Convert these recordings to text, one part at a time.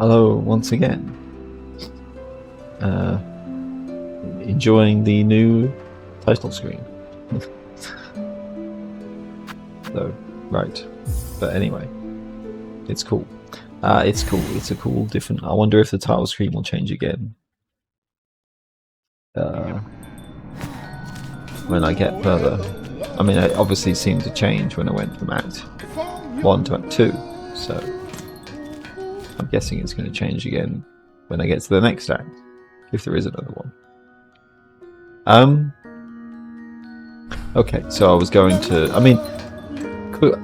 Hello once again. Enjoying the new title screen. So, right. But anyway, it's cool. It's cool. It's a cool, different. I wonder if the title screen will change again. When I get further. I mean, it obviously seemed to change when I went from Act 1 to Act 2. So, I'm guessing it's going to change again when I get to the next act, if there is another one. Okay, so I was going to. I mean,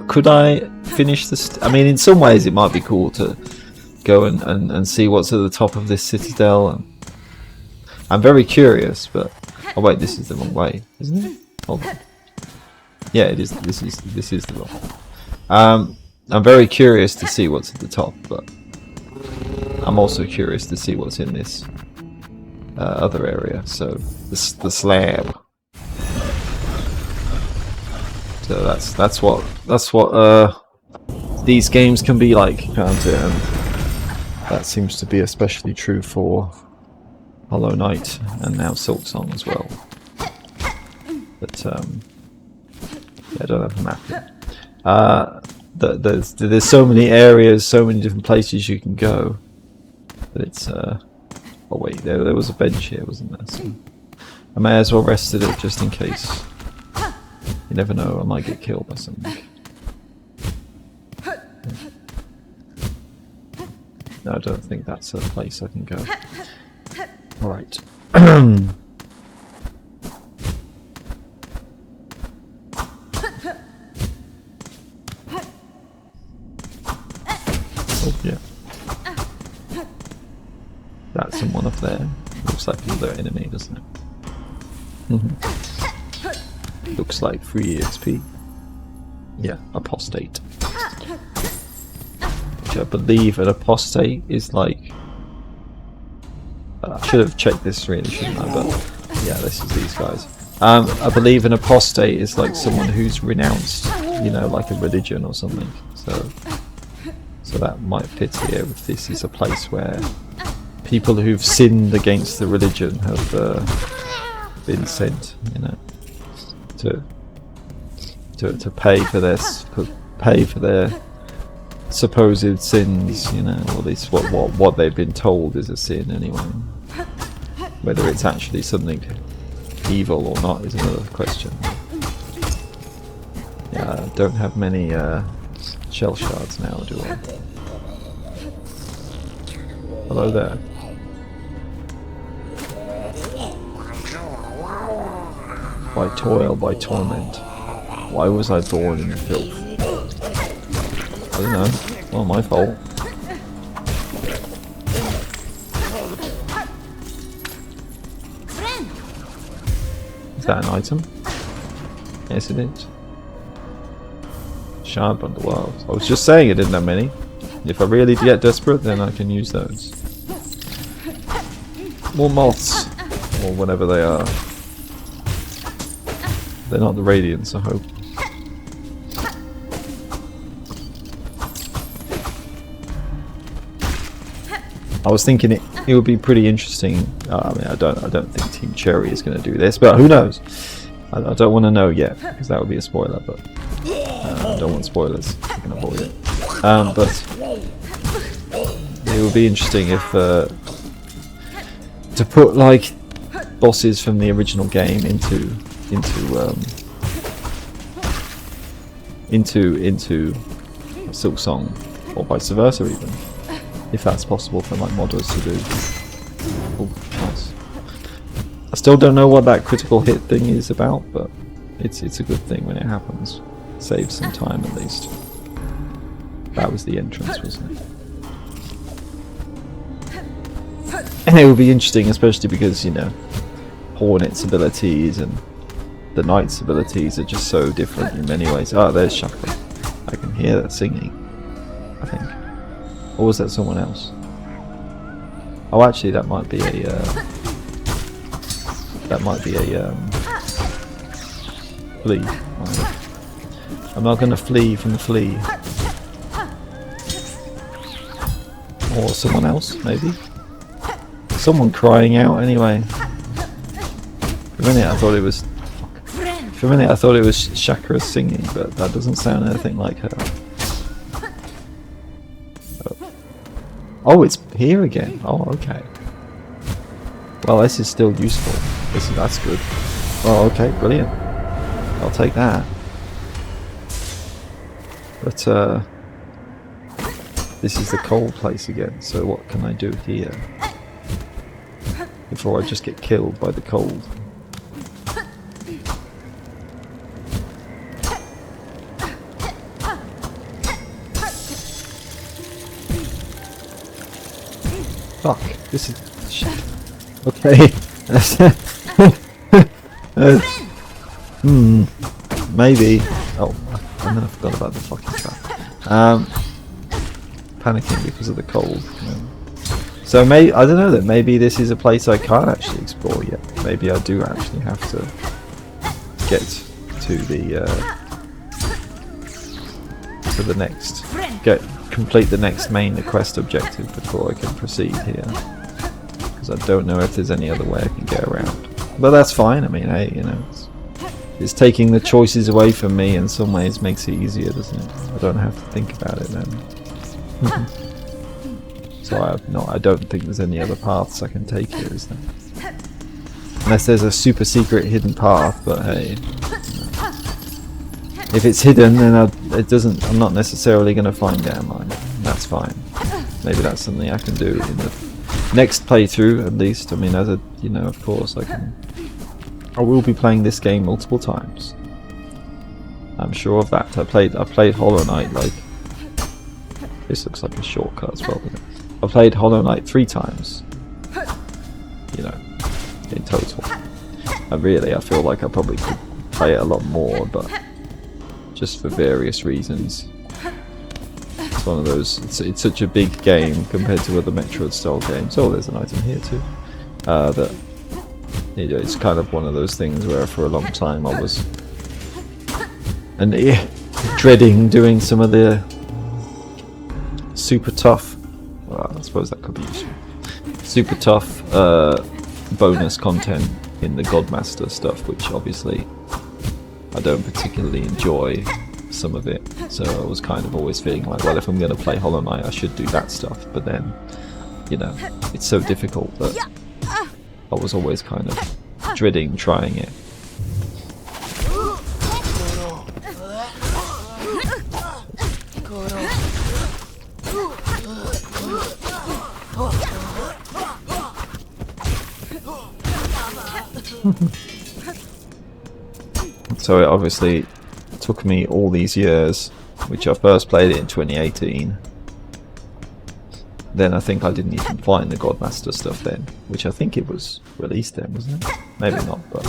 could I finish this? I mean, in some ways, it might be cool to go and see what's at the top of this citadel. And I'm very curious, but oh wait, this is the wrong way, isn't it? Hold on. Yeah, it is. This is the wrong one. I'm very curious to see what's at the top, but I'm also curious to see what's in this other area. So the slab. So that's what these games can be like, can't it? And that seems to be especially true for Hollow Knight and now Silksong as well. But yeah, I don't have a map yet. There's so many areas, so many different places you can go. But it's oh wait, there was a bench here, wasn't there? So I may as well rest at it just in case. You never know, I might get killed by something. No, I don't think that's a place I can go. Alright. Oh, yeah. That's someone up there. Looks like another enemy, doesn't it? Looks like 3 EXP. Yeah, apostate. Which I believe an apostate is like... I should have checked this really, shouldn't I? But yeah, this is these guys. I believe an apostate is like someone who's renounced, you know, like a religion or something. So that might fit here if this is a place where people who've sinned against the religion have been sent, you know, to pay for this, pay for their supposed sins, you know, or at least what they've been told is a sin anyway. Whether it's actually something evil or not is another question. Yeah, I don't have many shell shards now, do I? Hello there. By toil, by torment. Why was I born in filth? I don't know. It's not my fault. Is that an item? Yes, it is. Shard bundle. Wow. I was just saying I didn't have many. If I really get desperate, then I can use those. More moths. Or whatever they are. They're not the Radiants, I hope. I was thinking it would be pretty interesting. I mean, I don't think Team Cherry is going to do this, but who knows? I don't want to know yet because that would be a spoiler. But I don't want spoilers. I can avoid it. But it would be interesting if to put like bosses from the original game into Silksong, or vice versa even, if that's possible for like modders to do. Oh, nice. I still don't know what that critical hit thing is about, but it's a good thing when it happens. Saves some time at least. That was the entrance, wasn't it? And it would be interesting, especially because, you know, Hornet's abilities and the Knight's abilities are just so different in many ways. Oh, there's Shaka. I can hear that singing, I think. Or was that someone else? Oh, actually, that might be a... flea. I'm not going to flee from the flea. Or someone else, maybe. Someone crying out anyway. For a minute I thought it was... For a minute I thought it was Shakira singing, but that doesn't sound anything like her. Oh, it's here again. Oh, okay. Well, this is still useful. That's good. Oh, okay, brilliant. I'll take that. But this is the cold place again. So what can I do here before I just get killed by the cold? Fuck, this is shit. Okay. Maybe. Oh, and then I forgot about the fucking trap. Panicking because of the cold. So I don't know, that maybe this is a place I can't actually explore yet. Maybe I do actually have to get to the next, complete the next main quest objective before I can proceed here. Because I don't know if there's any other way I can get around. But that's fine. I mean, hey, you know, it's taking the choices away from me in some ways makes it easier, doesn't it? I don't have to think about it then. So I don't think there's any other paths I can take here, is there? Unless there's a super secret hidden path, but hey, if it's hidden, then I'm not necessarily going to find it, am I? That's fine. Maybe that's something I can do in the next playthrough, at least. I mean, you know, of course, I will be playing this game multiple times. I'm sure of that. I played Hollow Knight, like, this looks like a shortcut as well, doesn't it? I played Hollow Knight 3 times, you know, in total. And really, I feel like I probably could play it a lot more, but just for various reasons. It's one of those, it's such a big game compared to other Metroid style games. Oh, there's an item here too. That, you know, it's kind of one of those things where for a long time I was dreading doing some of the super tough, well, I suppose that could be useful, super tough bonus content in the Godmaster stuff, which obviously I don't particularly enjoy some of it, so I was kind of always feeling like, well, if I'm going to play Hollow Knight I should do that stuff, but then, you know, it's so difficult that I was always kind of dreading trying it. So it obviously took me all these years, which I first played it in 2018. Then I think I didn't even find the Godmaster stuff then, which I think it was released then, wasn't it? Maybe not, but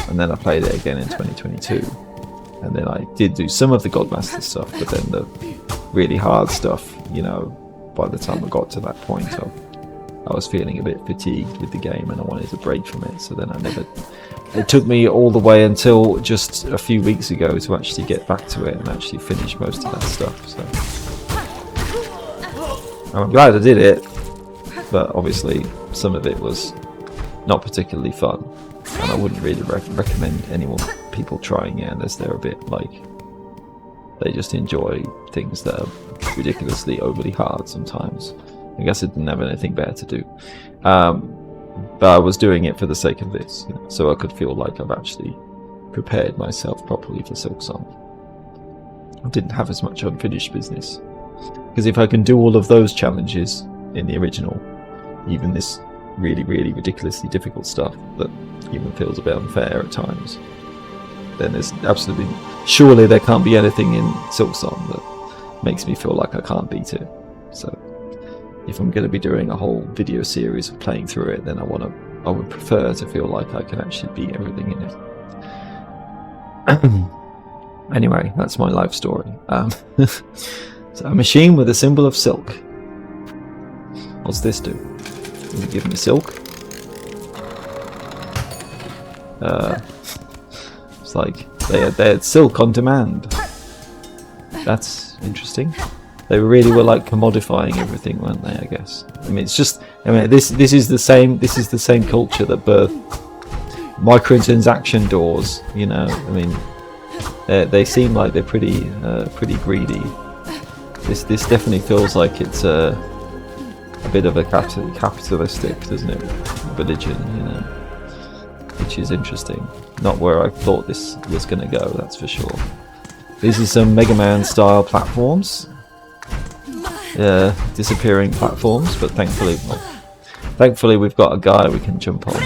and then I played it again in 2022, and then I did do some of the Godmaster stuff, but then the really hard stuff, you know, by the time I got to that point, I was feeling a bit fatigued with the game and I wanted a break from it, so then it took me all the way until just a few weeks ago to actually get back to it and actually finish most of that stuff. So I'm glad I did it, but obviously some of it was not particularly fun, and I wouldn't really recommend people trying it unless they're a bit like, they just enjoy things that are ridiculously overly hard sometimes. I guess I didn't have anything better to do. But I was doing it for the sake of this, you know, so I could feel like I've actually prepared myself properly for Silksong. I didn't have as much unfinished business. Because if I can do all of those challenges in the original, even this really, really ridiculously difficult stuff that even feels a bit unfair at times, then there's absolutely, surely there can't be anything in Silksong that makes me feel like I can't beat it. So if I'm going to be doing a whole video series of playing through it, then I would prefer to feel like I can actually beat everything in it. Anyway, that's my life story. So a machine with a symbol of silk. What's this do? Does it give me silk? It's like they had silk on demand. That's interesting. They really were like commodifying everything, weren't they? I guess. I mean, it's just. I mean, this is the same. This is the same culture that birthed microtransaction doors. You know. I mean, they seem like they're pretty greedy. This definitely feels like it's a bit of a capitalistic, doesn't it? Religion, you know, which is interesting. Not where I thought this was going to go. That's for sure. These are some Mega Man style platforms. Disappearing platforms, but thankfully we've got a guy we can jump on.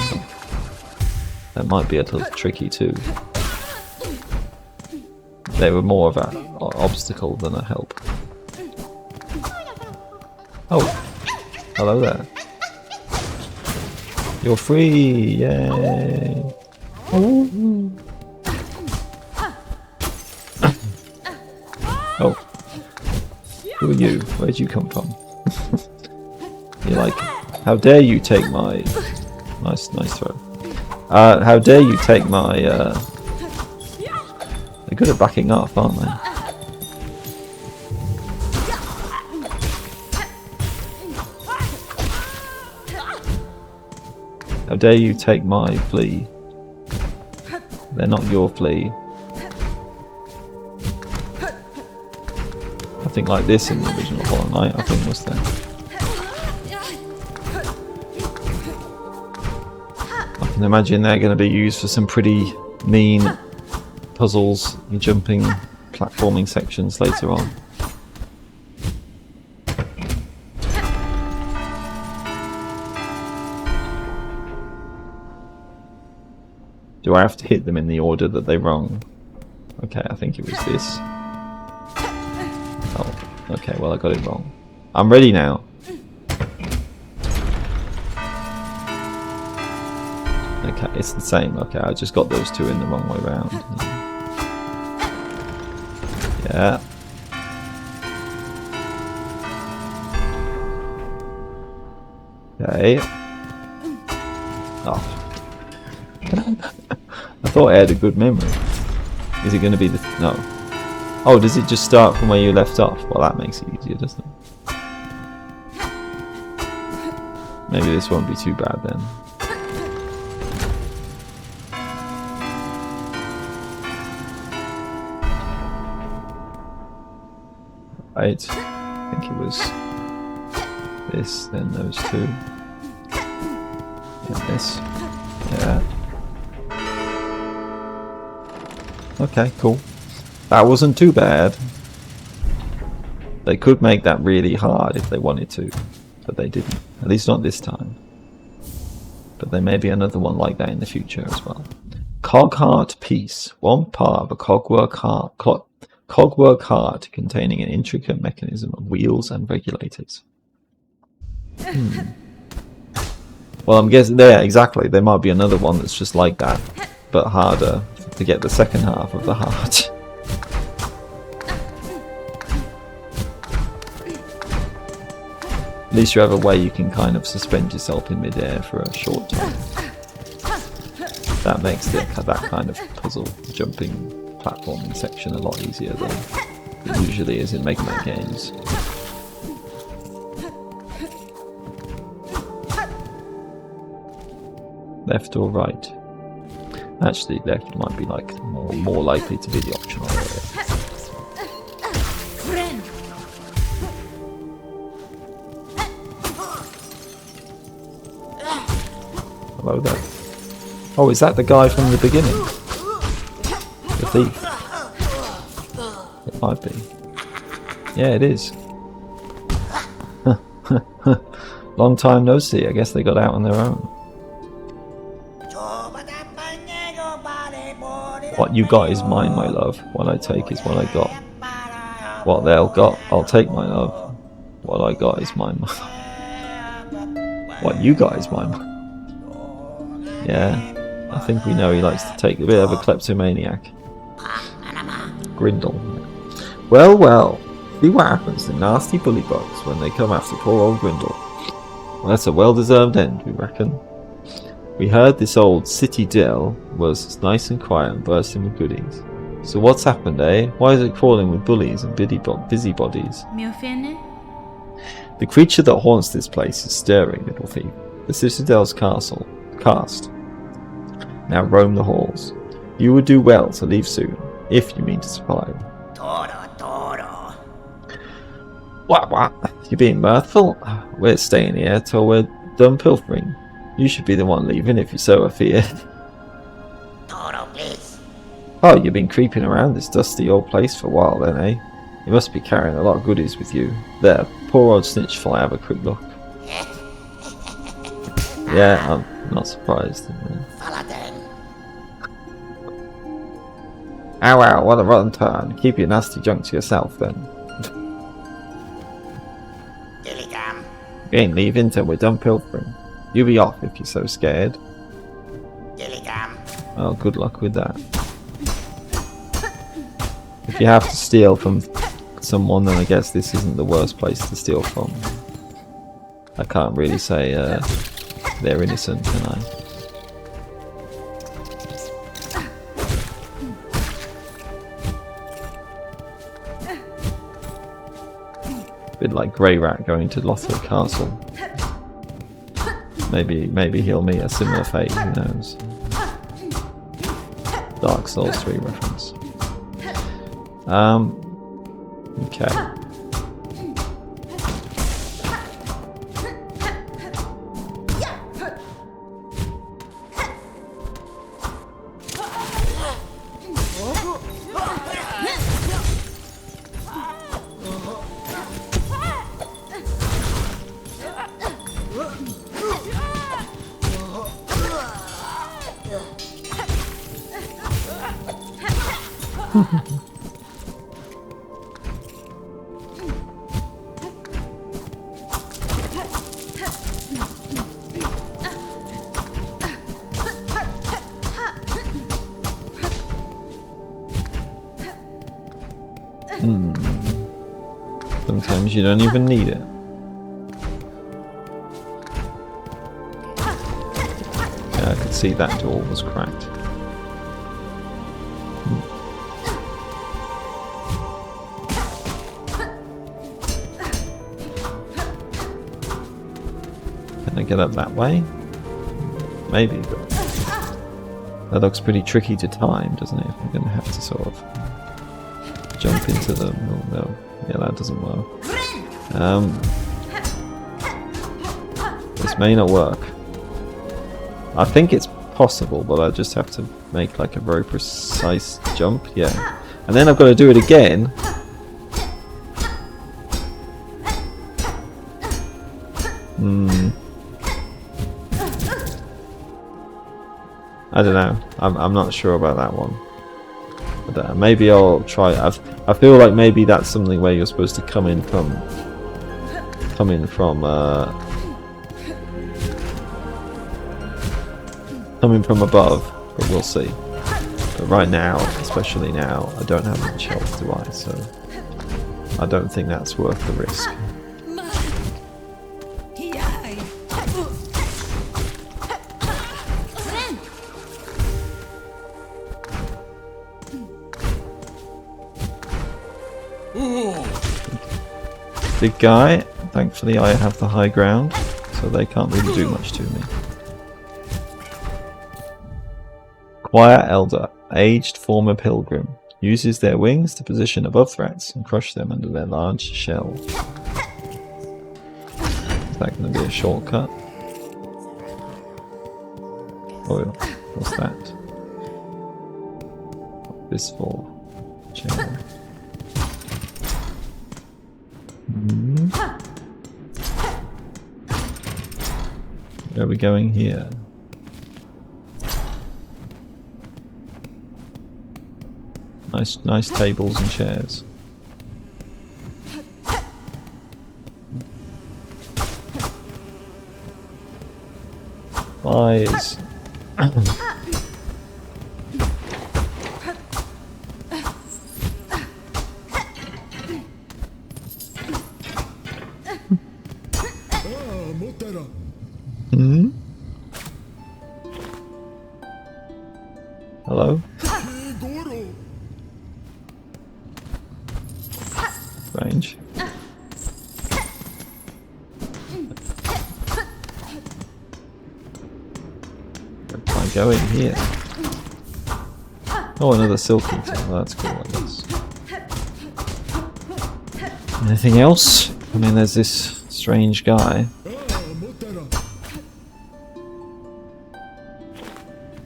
That might be a little tricky too. They were more of an obstacle than a help. Oh, hello there. You're free, yay! Oh. Who are you? Where'd you come from? You're like, how dare you take my... Nice throw. How dare you take my... They're good at backing off, aren't they? How dare you take my flea? They're not your flea. Something like this in the original Hollow Knight, I think, was there. I can imagine they're going to be used for some pretty mean puzzles and jumping platforming sections later on. Do I have to hit them in the order that they rung? Okay, I think it was this. Oh, okay, well I got it wrong. I'm ready now. Okay, it's the same. Okay, I just got those two in the wrong way round. Yeah. Okay. Oh. I thought I had a good memory. Is it going to be the... No. Oh, does it just start from where you left off? Well, that makes it easier, doesn't it? Maybe this won't be too bad then. Right. I think it was this, then those two. And this. Yeah. Okay, cool. That wasn't too bad. They could make that really hard if they wanted to, but they didn't. At least not this time. But there may be another one like that in the future as well. Cog heart piece. One part of a cogwork heart containing an intricate mechanism of wheels and regulators. Well, I'm guessing there, exactly. There might be another one that's just like that, but harder to get the second half of the heart. At least you have a way you can kind of suspend yourself in midair for a short time. That makes that kind of puzzle jumping platforming section a lot easier than it usually is in Mega Man games. Left or right? Actually, left might be like more likely to be the optional area. Hello there. Oh, is that the guy from the beginning? The thief? It might be. Yeah, it is. Long time no see. I guess they got out on their own. What you got is mine, my love. What I take is what I got. What they'll got, I'll take, my love. What I got is mine. What you got is mine. Yeah, I think we know he likes to take a bit of a kleptomaniac. Grindle. Well, well. See what happens to nasty bullybugs when they come after poor old Grindle. Well, that's a well-deserved end, we reckon. We heard this old city dell was nice and quiet and bursting with goodies. So what's happened, eh? Why is it crawling with bullies and busybodies? The creature that haunts this place is stirring, little thief. The Citadel's cast. Now roam the halls. You would do well to leave soon, if you mean to survive. What? You're being mirthful? We're staying here till we're done pilfering. You should be the one leaving if you're so afeared. Please. Oh, you've been creeping around this dusty old place for a while then, eh? You must be carrying a lot of goodies with you. There, poor old Snitchfly, have a quick look. Yeah, I'm not surprised. Follow them. Ow, what a rotten turn. Keep your nasty junk to yourself then. Dilly-dam. You ain't leaving till we're done pilfering. You be off if you're so scared. Dilly-dam. Well, good luck with that. If you have to steal from someone, then I guess this isn't the worst place to steal from. I can't really say they're innocent, can I? Bit like Grey Rat going to Lothric Castle. Maybe he'll meet a similar fate, who knows. Dark Souls 3 reference. Okay. Sometimes you don't even need it. Yeah, I could see that door was cracked. Can I get up that way? Maybe, but that looks pretty tricky to time, doesn't it? I'm going to have to sort of jump into them. Oh, no. Yeah, that doesn't work. This may not work. I think it's possible, but I just have to make like a very precise jump. Yeah. And then I've got to do it again. I don't know. I'm not sure about that one. But, maybe I'll try. I feel like maybe that's something where you're supposed to come in from above, but we'll see. But right now, especially now, I don't have much health, do I? So I don't think that's worth the risk. Big guy, thankfully I have the high ground, so they can't really do much to me. Quiet Elder, aged former pilgrim, uses their wings to position above threats and crush them under their large shell. Is that going to be a shortcut? Oh, what's that? What's this for? Chair. Where are we going here? Nice tables and chairs. Flies. Hello? If I go in here. Oh, another silky thing. Well, that's cool, I guess. Anything else? I mean, there's this strange guy.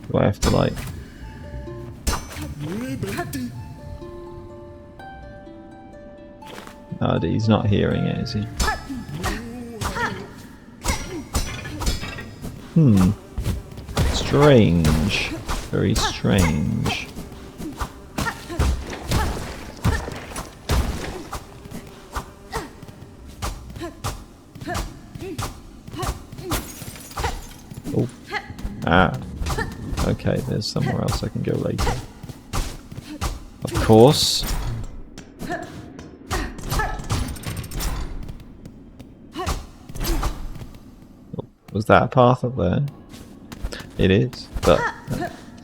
Do I have to, like... No, he's not hearing it, is he? Strange. Very strange. Oh. Ah. Okay, there's somewhere else I can go later. Of course. Was that a path up there? It is, but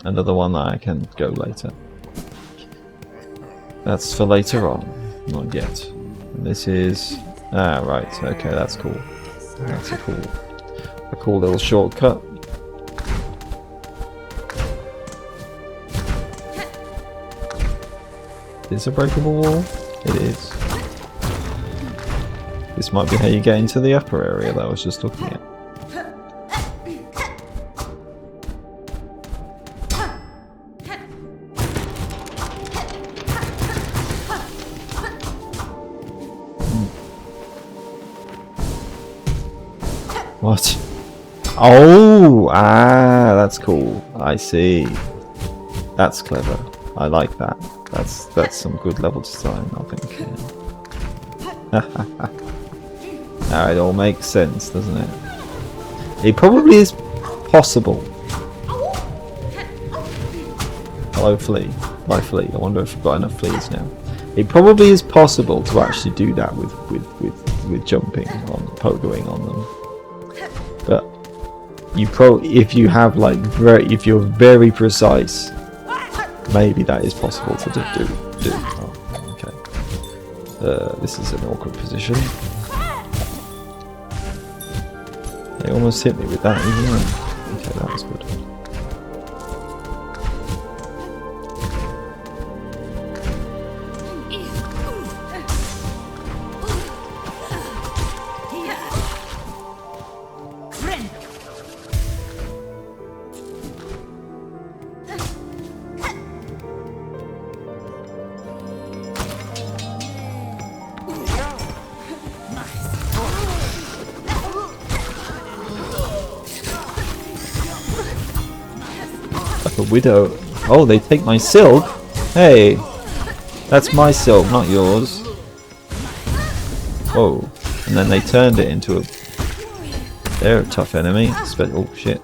another one that I can go later. That's for later on, not yet. And this is... Ah, right, okay, that's cool. That's a cool little shortcut. Is a breakable wall? It is. This might be how you get into the upper area that I was just looking at. What? Oh! Ah, that's cool. I see. That's clever. I like that. That's some good level design, I think. Yeah. Now it all makes sense, doesn't it? It probably is possible. Hello, flea. Bye, flea. I wonder if I've got enough fleas now. It probably is possible to actually do that with jumping on, pogoing on them. But if you have like if you're very precise, maybe that is possible to do. Oh, okay. This is an awkward position. They almost hit me with that even then. Okay, that was good. A widow. Oh, they take my silk? Hey, that's my silk, not yours. Whoa. And then they turned it into a... They're a tough enemy. Oh, shit.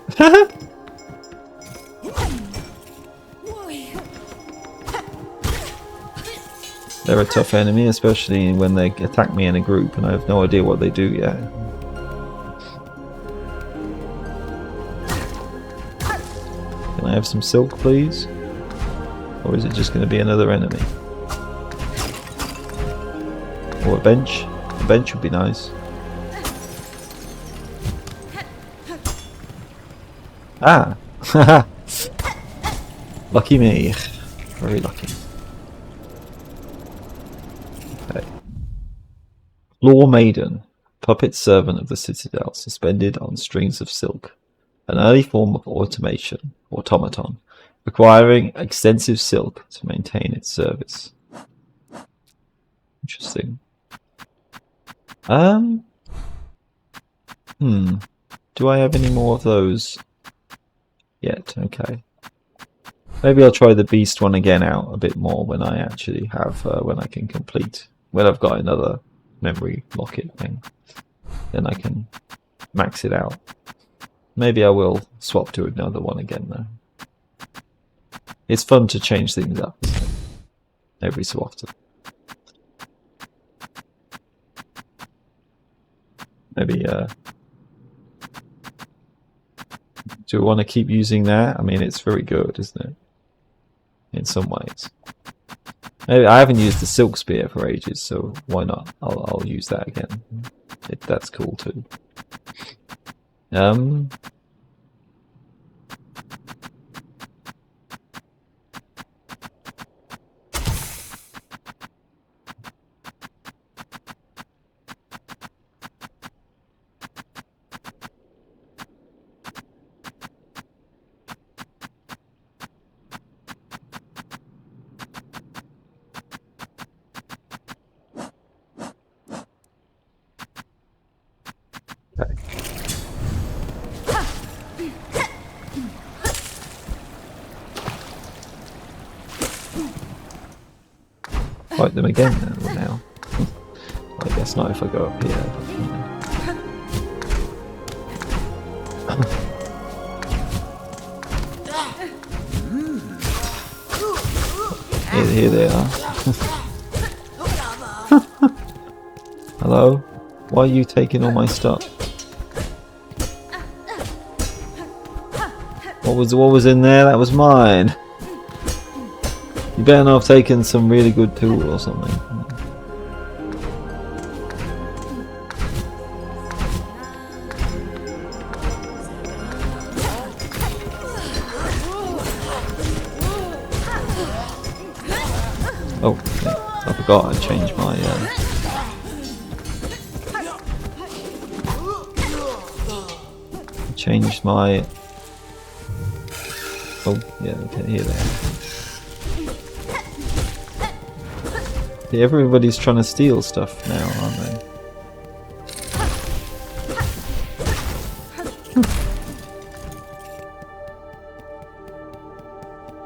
They're a tough enemy, especially when they attack me in a group and I have no idea what they do yet. Can I have some silk, please? Or is it just going to be another enemy? Or a bench? A bench would be nice. Ah! Lucky me. Very lucky. Okay. Law Maiden. Puppet servant of the Citadel, suspended on strings of silk. An early form of automaton, requiring extensive silk to maintain its service. Interesting. Do I have any more of those yet? Okay. Maybe I'll try the beast one again out a bit more when I actually have, when I can complete, when I've got another memory locket thing. Then I can max it out. Maybe I will swap to another one again though. It's fun to change things up, isn't it? Every so often. Maybe, do I want to keep using that? I mean, it's very good, isn't it? In some ways. Maybe I haven't used the silk spear for ages, so why not? I'll use that again. That's cool too. Um. Okay. Fight them again now. I guess not if I go up here. Here they are. Hello? Why are you taking all my stuff? What was in there? That was mine. You better not have taken some really good tool or something. Oh, yeah, I forgot I changed my oh yeah, okay, here they are. See, everybody's trying to steal stuff now, aren't they?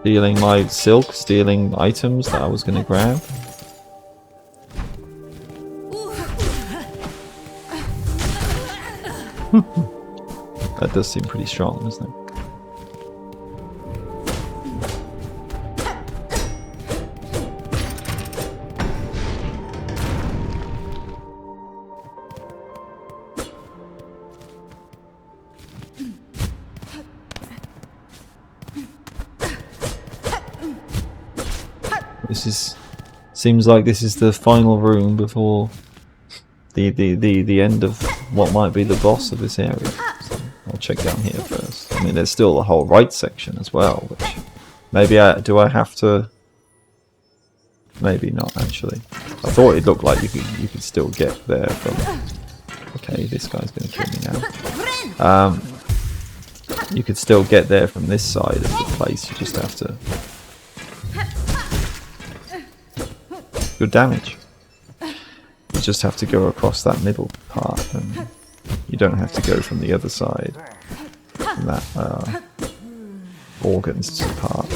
Stealing my silk, stealing items that I was going to grab. That does seem pretty strong, doesn't it? Seems like this is the final room before the end of what might be the boss of this area. So I'll check down here first. I mean, there's still the whole right section as well, which maybe do I have to? Maybe not actually. I thought it looked like you could still get there from. Okay, this guy's gonna kill me now. You could still get there from this side of the place. You just have to. Good damage. You just have to go across that middle part, and you don't have to go from the other side. From that organs part.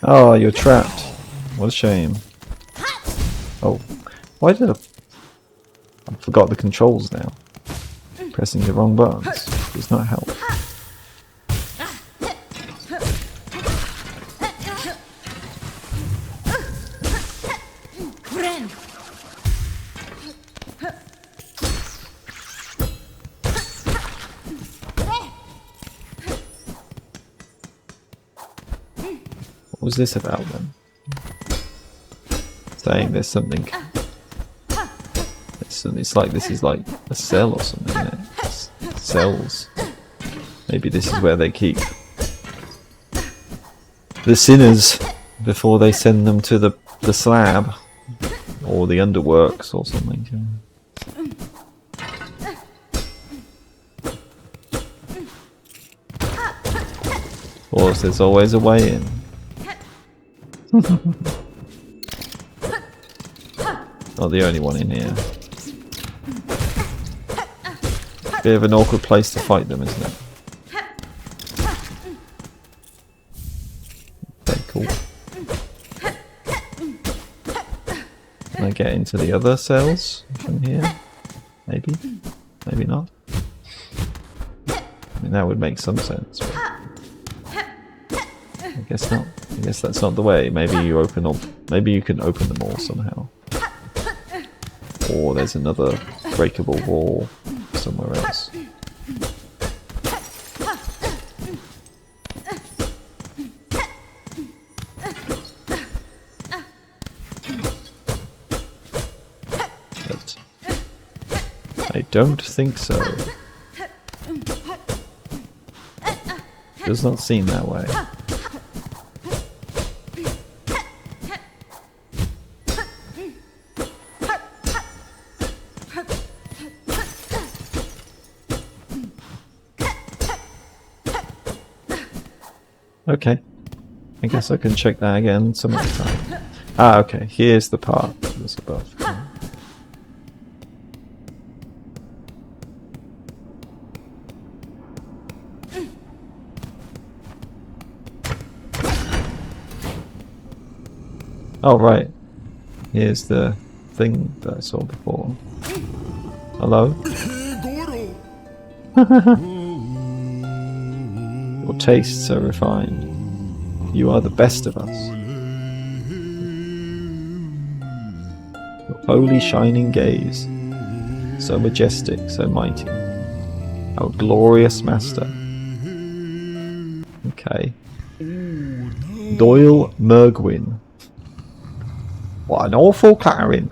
Oh, you're trapped. What a shame. Oh, why did I forgot the controls now. Pressing the wrong buttons does not help. What was this about then? Saying there's something. It's like this is like a cell or something, isn't it? It's cells. Maybe this is where they keep the sinners before they send them to the slab or the underworks or something. Of course, there's always a way in. Not the only one in here. Bit of an awkward place to fight them, isn't it? Okay, cool. Can I get into the other cells from here? Maybe? Maybe not? I mean, that would make some sense, but I guess not. I guess that's not the way. Maybe you open up. Maybe you can open them all somehow. Or there's another breakable wall somewhere else. But I don't think so. Does not seem that way. Okay. I guess I can check that again some other time. Ah, okay. Here's the part that was above. Oh, right. Here's the thing that I saw before. Hello? Your tastes are refined. You are the best of us. Your holy shining gaze. So majestic, so mighty. Our glorious master. Okay. Doyle Mergwin. What an awful clattering.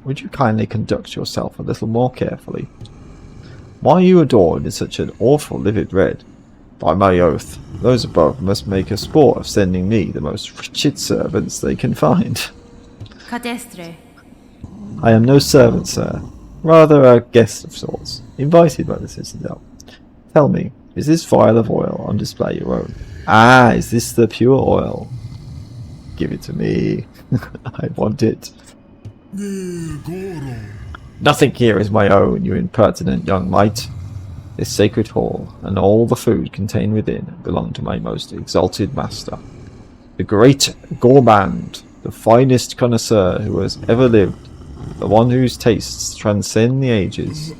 Would you kindly conduct yourself a little more carefully? Why are you adorned in such an awful livid red? By my oath, those above must make a sport of sending me the most wretched servants they can find. Cadestre. I am no servant, sir. Rather a guest of sorts, invited by the citadel. Tell me, is this vial of oil on display your own? Ah, is this the pure oil? Give it to me. I want it. Nothing here is my own, you impertinent young mite. This sacred hall, and all the food contained within, belong to my most exalted master. The great gourmand, the finest connoisseur who has ever lived, the one whose tastes transcend the ages.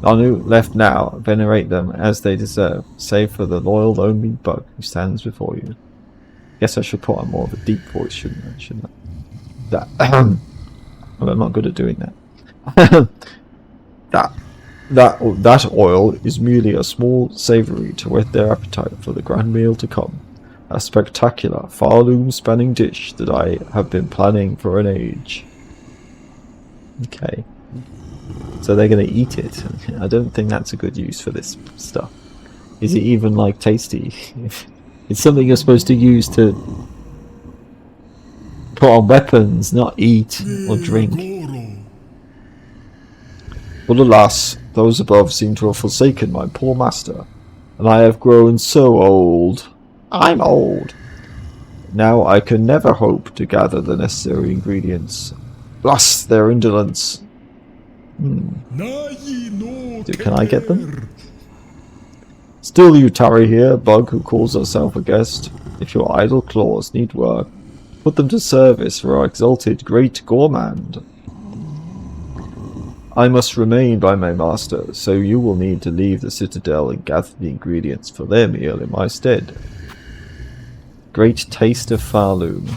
None who left now venerate them as they deserve, save for the loyal lonely bug who stands before you. Guess I should put on more of a deep voice, shouldn't I? That well, I'm not good at doing that. that oil is merely a small savoury to whet their appetite for the grand meal to come. A spectacular, far-loom spanning dish that I have been planning for an age. Okay. So they're going to eat it. I don't think that's a good use for this stuff. Is it even, like, tasty? It's something you're supposed to use to put on weapons, not eat or drink. But alas, those above seem to have forsaken my poor master, and I have grown so old. I'm old. Now I can never hope to gather the necessary ingredients. Blast their indolence. Can I get them? Still you tarry here, bug who calls herself a guest. If your idle claws need work, put them to service for our exalted great gourmand. I must remain by my master, so you will need to leave the citadel and gather the ingredients for their meal in my stead. Great taste of Farloom.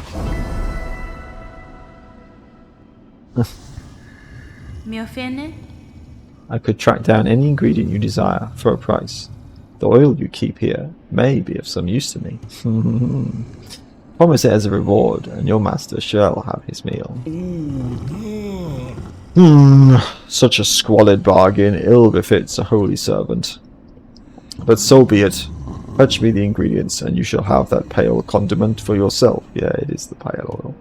Miofene? I could track down any ingredient you desire for a price. The oil you keep here may be of some use to me. Promise it as a reward, and your master shall have his meal. Such a squalid bargain ill befits a holy servant. But so be it. Fetch me the ingredients, and you shall have that pale condiment for yourself. Yeah, it is the pale oil.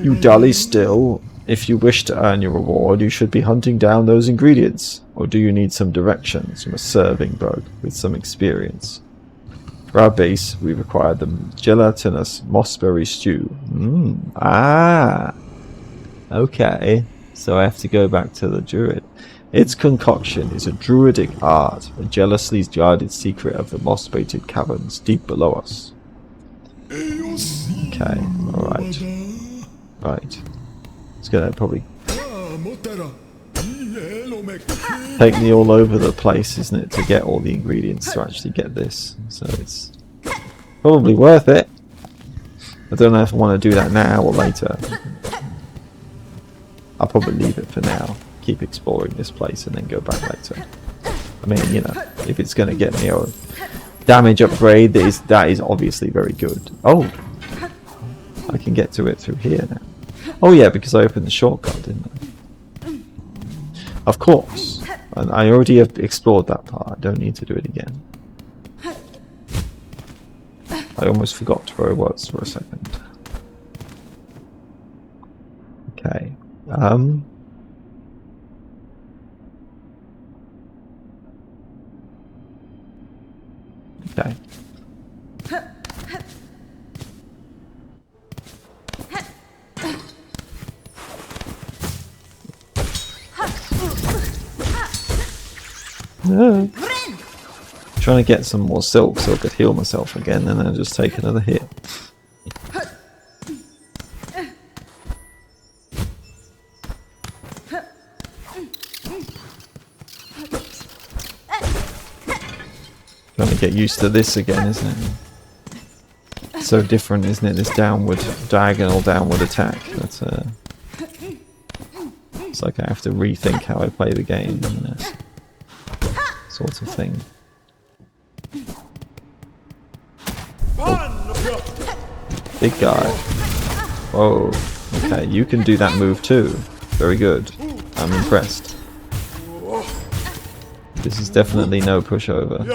You dally still. If you wish to earn your reward, you should be hunting down those ingredients. Or do you need some directions from a serving bug with some experience? For our base, we require the gelatinous mossberry stew. Okay. So I have to go back to the druid. Its concoction is a druidic art, a jealously guarded secret of the moss-baited caverns deep below us. Okay, alright. Right. It's gonna probably... take me all over the place, isn't it, to get all the ingredients to actually get this. So it's probably worth it. I don't know if I want to do that now or later. I'll probably leave it for now. Keep exploring this place and then go back later. I mean, you know, if it's going to get me a damage upgrade, that is obviously very good. Oh, I can get to it through here now. Oh yeah, because I opened the shortcut, didn't I? Of course. And I already have explored that part. I don't need to do it again. I almost forgot where I was for a second. Okay. Okay. No. Trying to get some more silk so I could heal myself again, and then just take another hit. Trying to get used to this again, isn't it? So different, isn't it? This diagonal downward attack. That's it's like I have to rethink how I play the game, you know, sort of thing. Oh. Big guy. Whoa. Okay, you can do that move too. Very good. I'm impressed. This is definitely no pushover.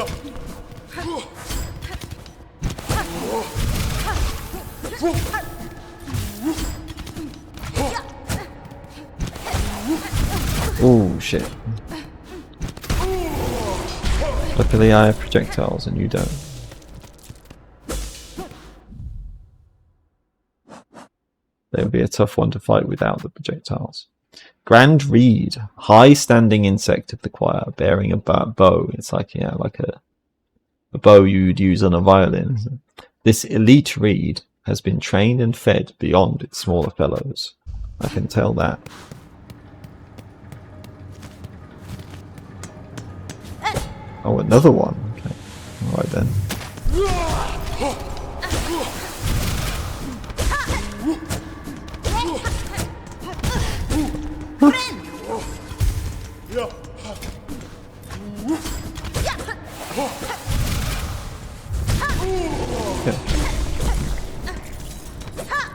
Oh shit. Luckily I have projectiles and you don't. They would be a tough one to fight without the projectiles. Grand Reed, high-standing insect of the choir, bearing a bow. It's like, yeah, like a bow you'd use on a violin. This elite reed has been trained and fed beyond its smaller fellows. I can tell that. Oh, another one. Okay. Alright then. Okay.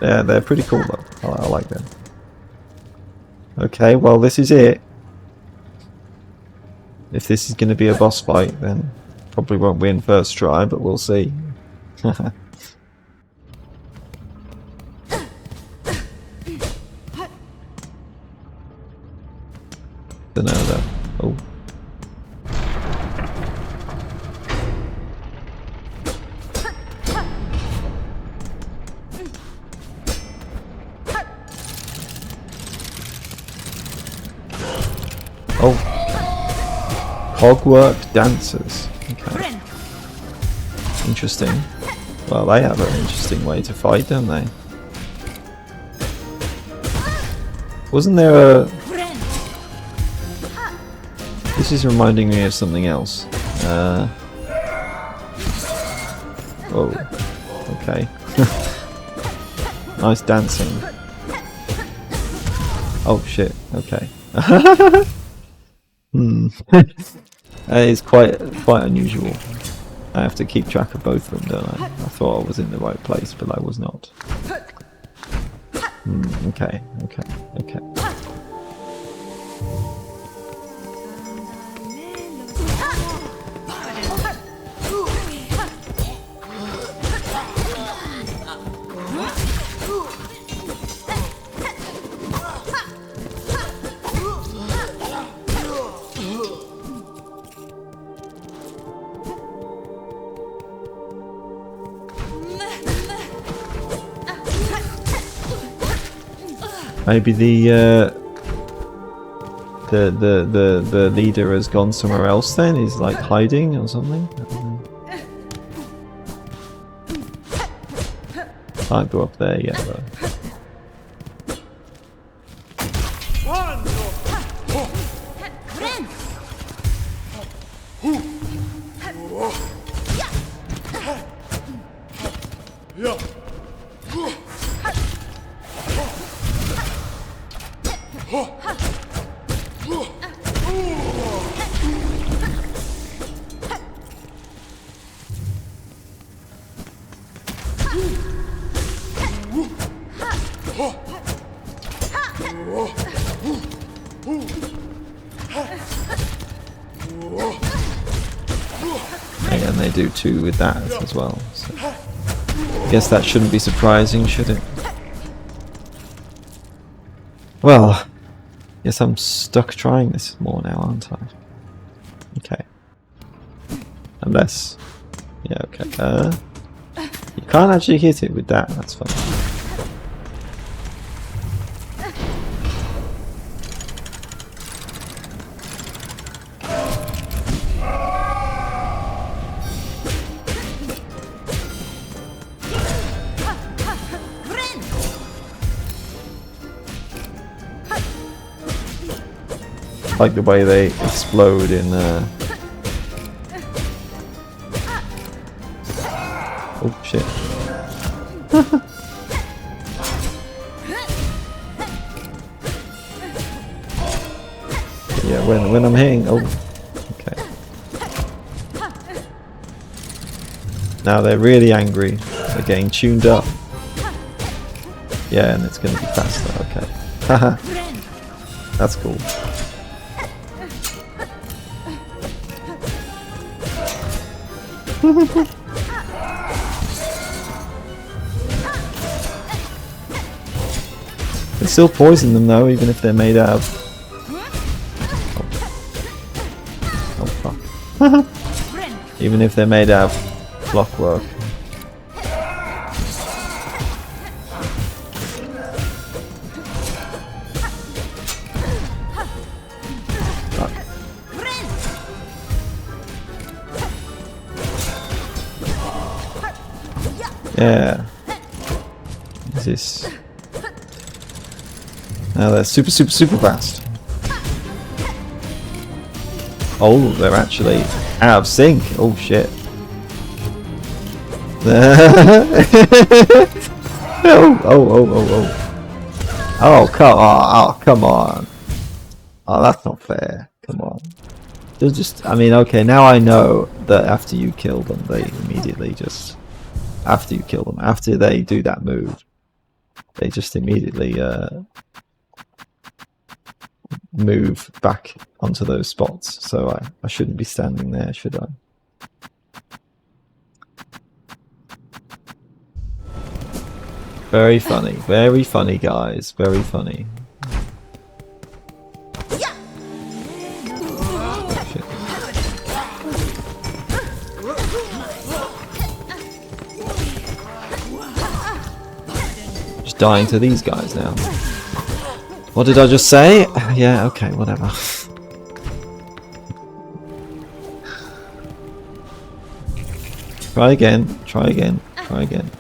Yeah, they're pretty cool though. I like them. Okay, well this is it. If this is going to be a boss fight, then probably won't win first try, but we'll see. Don't know though. Oh. Oh. Hogwork dancers. Okay. Interesting. Well, they have an interesting way to fight, don't they? Wasn't there a... This is reminding me of something else. Oh. Okay. Nice dancing. Oh shit. Okay. It's quite unusual. I have to keep track of both of them, don't I? I thought I was in the right place, but I was not. Okay. Maybe the leader has gone somewhere else then? He's like hiding or something? Can't go up there yet though. And they do too with that as well. So I guess that shouldn't be surprising, should it? Well, yes, I'm stuck trying this more now, aren't I? Okay. Unless, yeah, okay. You can't actually hit it with that. That's fine. Like the way they explode in oh shit. Yeah, when I'm hitting, oh, okay. Now they're really angry. They're getting tuned up. Yeah, and it's gonna be faster, okay. Haha. That's cool. Can still poison them though, even if they're made out of... Oh fuck. Even if they're made out of clockwork. Yeah. What is this? Now they're super fast. Oh, they're actually out of sync. Oh shit. Oh, come on. Oh, come on. Oh, that's not fair. Come on. Just, I mean, okay, now I know that after you kill them, they immediately just... After you kill them, after they do that move, they just immediately move back onto those spots. So I shouldn't be standing there, should I? Very funny guys, very funny. Dying to these guys now. What did I just say? Yeah, okay, whatever. Try again, try again, try again.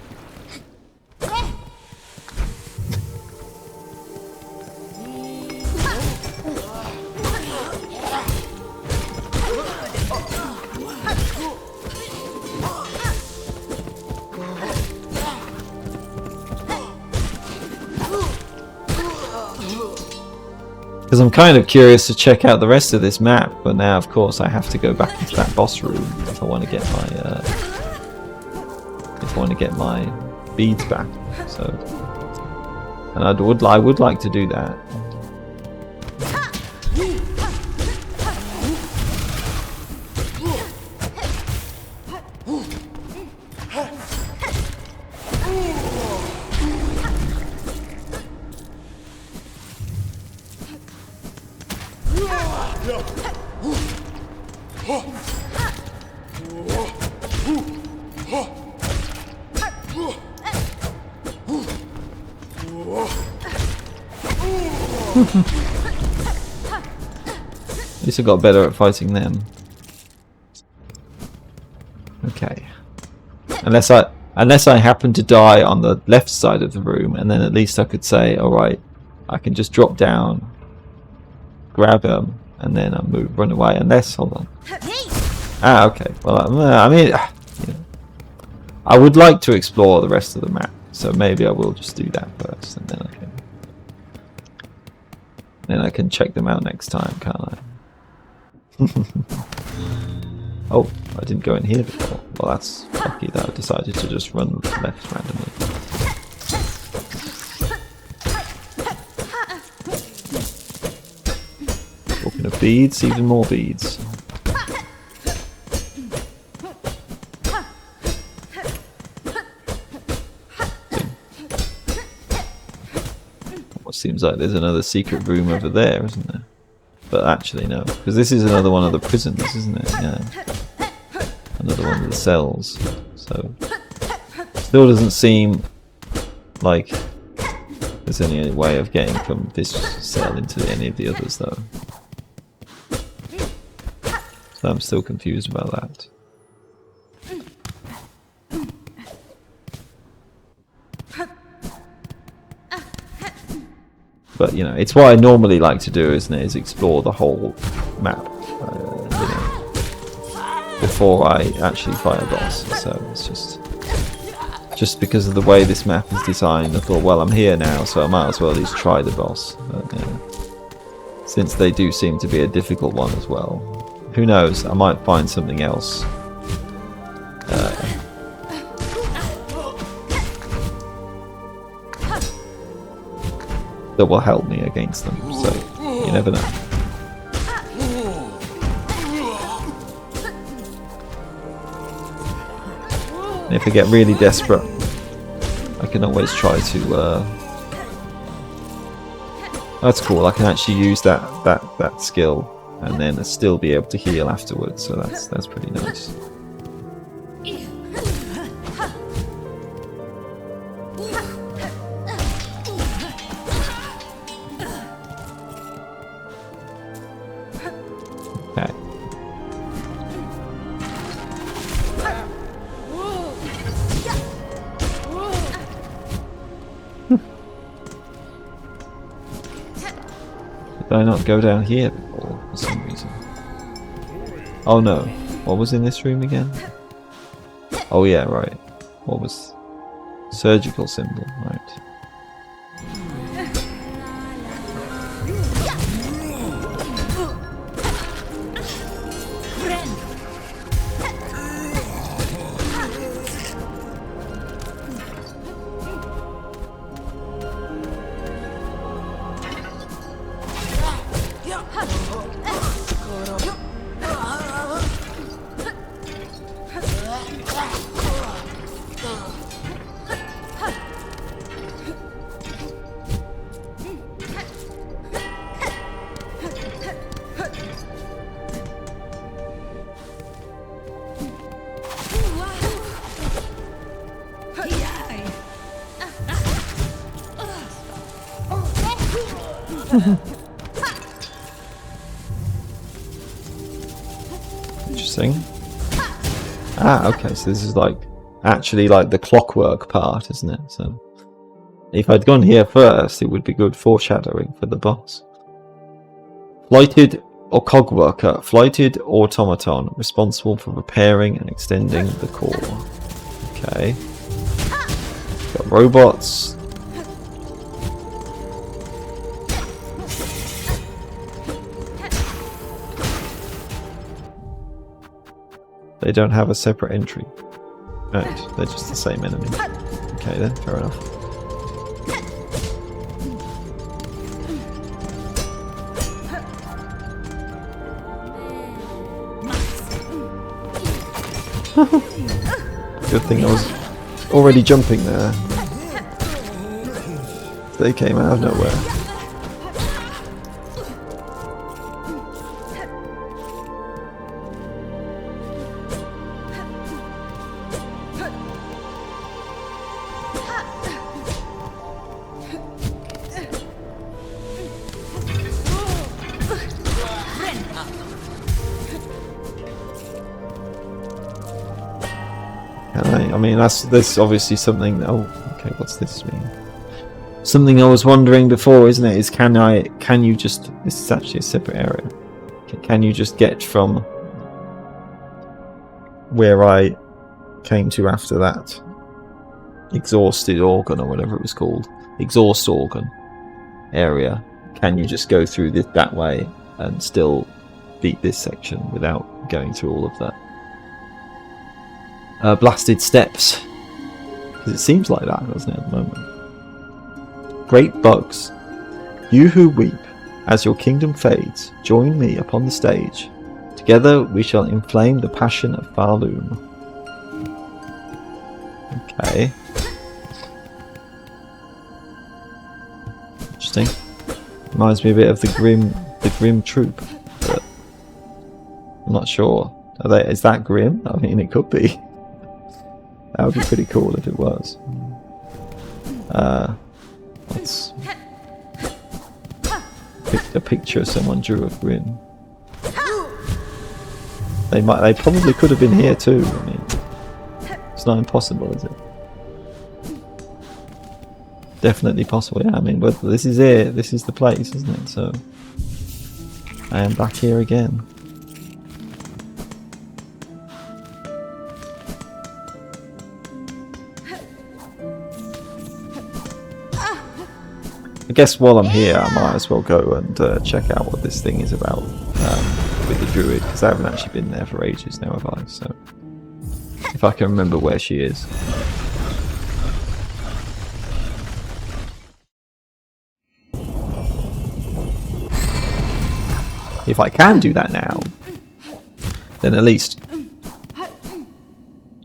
Because I'm kind of curious to check out the rest of this map, but now of course I have to go back into that boss room if I want to get my beads back. So, and I would like to do that. At least I got better at fighting them. Okay. Unless I happen to die on the left side of the room, and then at least I could say, alright, I can just drop down, grab them, and then run away. Unless, hold on. Ah, okay. Well, I mean, you know, I would like to explore the rest of the map, so maybe I will just do that first, and then I can check them out next time, can't I? Oh, I didn't go in here before. Well, that's lucky that I decided to just run left randomly. Talking of beads, even more beads. What seems like there's another secret room over there, isn't there? But actually no, because this is another one of the prisons, isn't it? Yeah. Another one of the cells. So still doesn't seem like there's any way of getting from this cell into any of the others though. So I'm still confused about that. But you know, it's what I normally like to do, isn't it? Is explore the whole map, you know, before I actually fight a boss. So it's just because of the way this map is designed. I thought, well, I'm here now, so I might as well at least try the boss. But, yeah, since they do seem to be a difficult one as well, who knows? I might find something else. That will help me against them, so you never know. And if I get really desperate, I can always try to. That's cool. I can actually use that skill, and then still be able to heal afterwards. So that's pretty nice. Did I not go down here before for some reason? Oh no. What was in this room again? Oh yeah, right. What was... surgical symbol, right. Interesting. Ah, okay, so this is like actually like the clockwork part, isn't it? So if I'd gone here first, it would be good foreshadowing for the boss. Flighted or cogworker, flighted automaton, responsible for repairing and extending the core. Okay. Got robots. They don't have a separate entry. Right, they're just the same enemy. Okay then, fair enough. Good thing I was already jumping there. They came out of nowhere. I mean, that's obviously something. Oh, okay. What's this mean? Something I was wondering before, isn't it? Is can you just? This is actually a separate area. Can you just get from where I came to after that exhausted organ or whatever it was called, exhaust organ area, can you just go through this that way and still beat this section without going through all of that? Blasted steps, because it seems like that, doesn't it, at the moment? Great bugs, you who weep as your kingdom fades, join me upon the stage. Together we shall inflame the passion of Farloom. Okay. Interesting. Reminds me a bit of the Grim Troop, but I'm not sure. Is that Grim? I mean, it could be. That would be pretty cool if it was. Let's pick a picture someone drew of Grim. They probably could have been here too. I mean, it's not impossible, is it? Definitely possible. Yeah, I mean, but this is it. This is the place, isn't it? So I am back here again. I guess while I'm here, I might as well go and check out what this thing is about with the druid, because I haven't actually been there for ages now, have I? So if I can remember where she is. If I can do that now, then at least...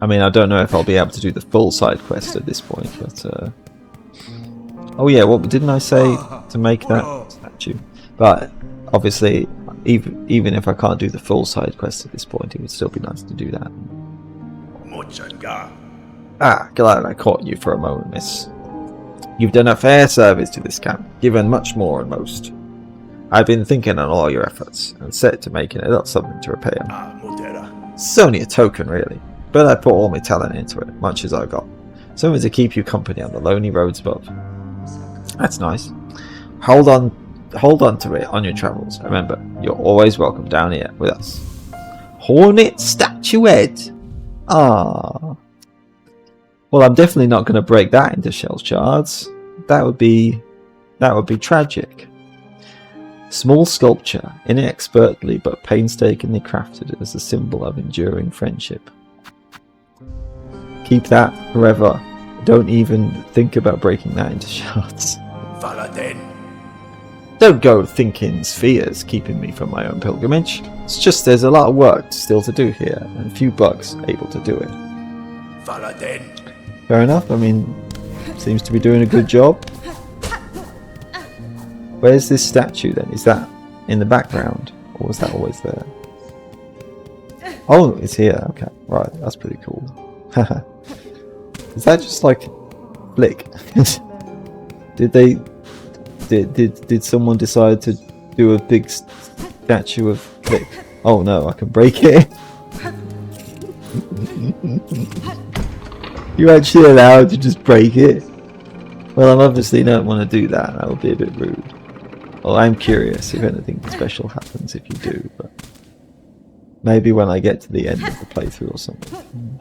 I mean, I don't know if I'll be able to do the full side quest at this point, but... Oh yeah, what didn't I say to make that statue? But obviously, even if I can't do the full side quest at this point, it would still be nice to do that. Ah, glad I caught you for a moment, miss. You've done a fair service to this camp, given much more than most. I've been thinking on all your efforts, and set to making a little something to repay them. It's only a token, really, but I put all my talent into it, much as I got. Something to keep you company on the lonely roads above. That's nice. Hold on to it on your travels. Remember, you're always welcome down here with us. Hornet statuette. Ah. Well, I'm definitely not going to break that into shell shards. That would be tragic. Small sculpture, inexpertly but painstakingly crafted as a symbol of enduring friendship. Keep that forever. Don't even think about breaking that into shards. Don't go thinking spheres keeping me from my own pilgrimage. It's just there's a lot of work still to do here, and a few bugs able to do it. Fair enough, I mean, seems to be doing a good job. Where's this statue then? Is that in the background? Or was that always there? Oh, it's here. Okay, right, that's pretty cool. Is that just like flick? Did someone decide to do a big statue of flick? Oh no, I can break it. You're actually allowed to just break it? Well, I obviously don't want to do that. That would be a bit rude. Well, I'm curious if anything special happens if you do, but maybe when I get to the end of the playthrough or something.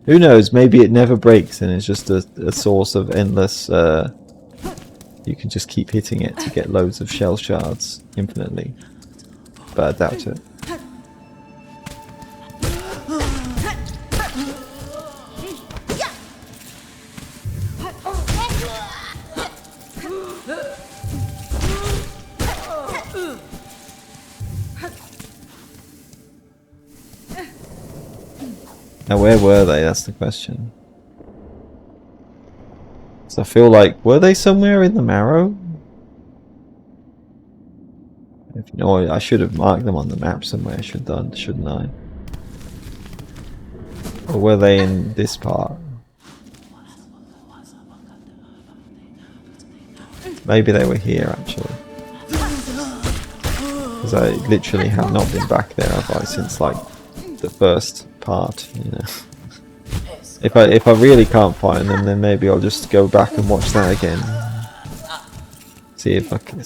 Who knows, maybe it never breaks and it's just a source of endless... you can just keep hitting it to get loads of shell shards infinitely. But I doubt it. Now where were they? That's the question. So I feel like, were they somewhere in the Marrow? If you know, I should have marked them on the map somewhere, shouldn't I? Or were they in this part? Maybe they were here actually. Because I literally have not been back there, have I, since like the first part, you know. If I really can't find them, then maybe I'll just go back and watch that again. See if I can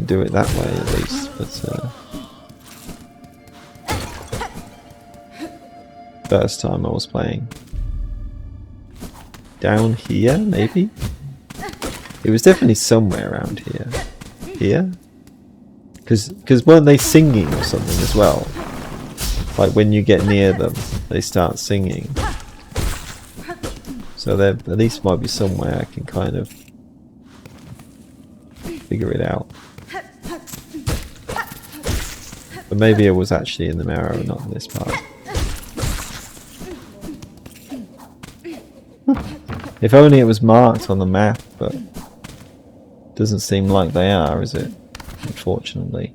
do it that way at least. But first time I was playing. Down here, maybe? It was definitely somewhere around here. Here? Because weren't they singing or something as well? Like when you get near them, they start singing. So there at least might be somewhere I can kind of figure it out. But maybe it was actually in the marrow, not in this part. If only it was marked on the map, but doesn't seem like they are, is it? Unfortunately.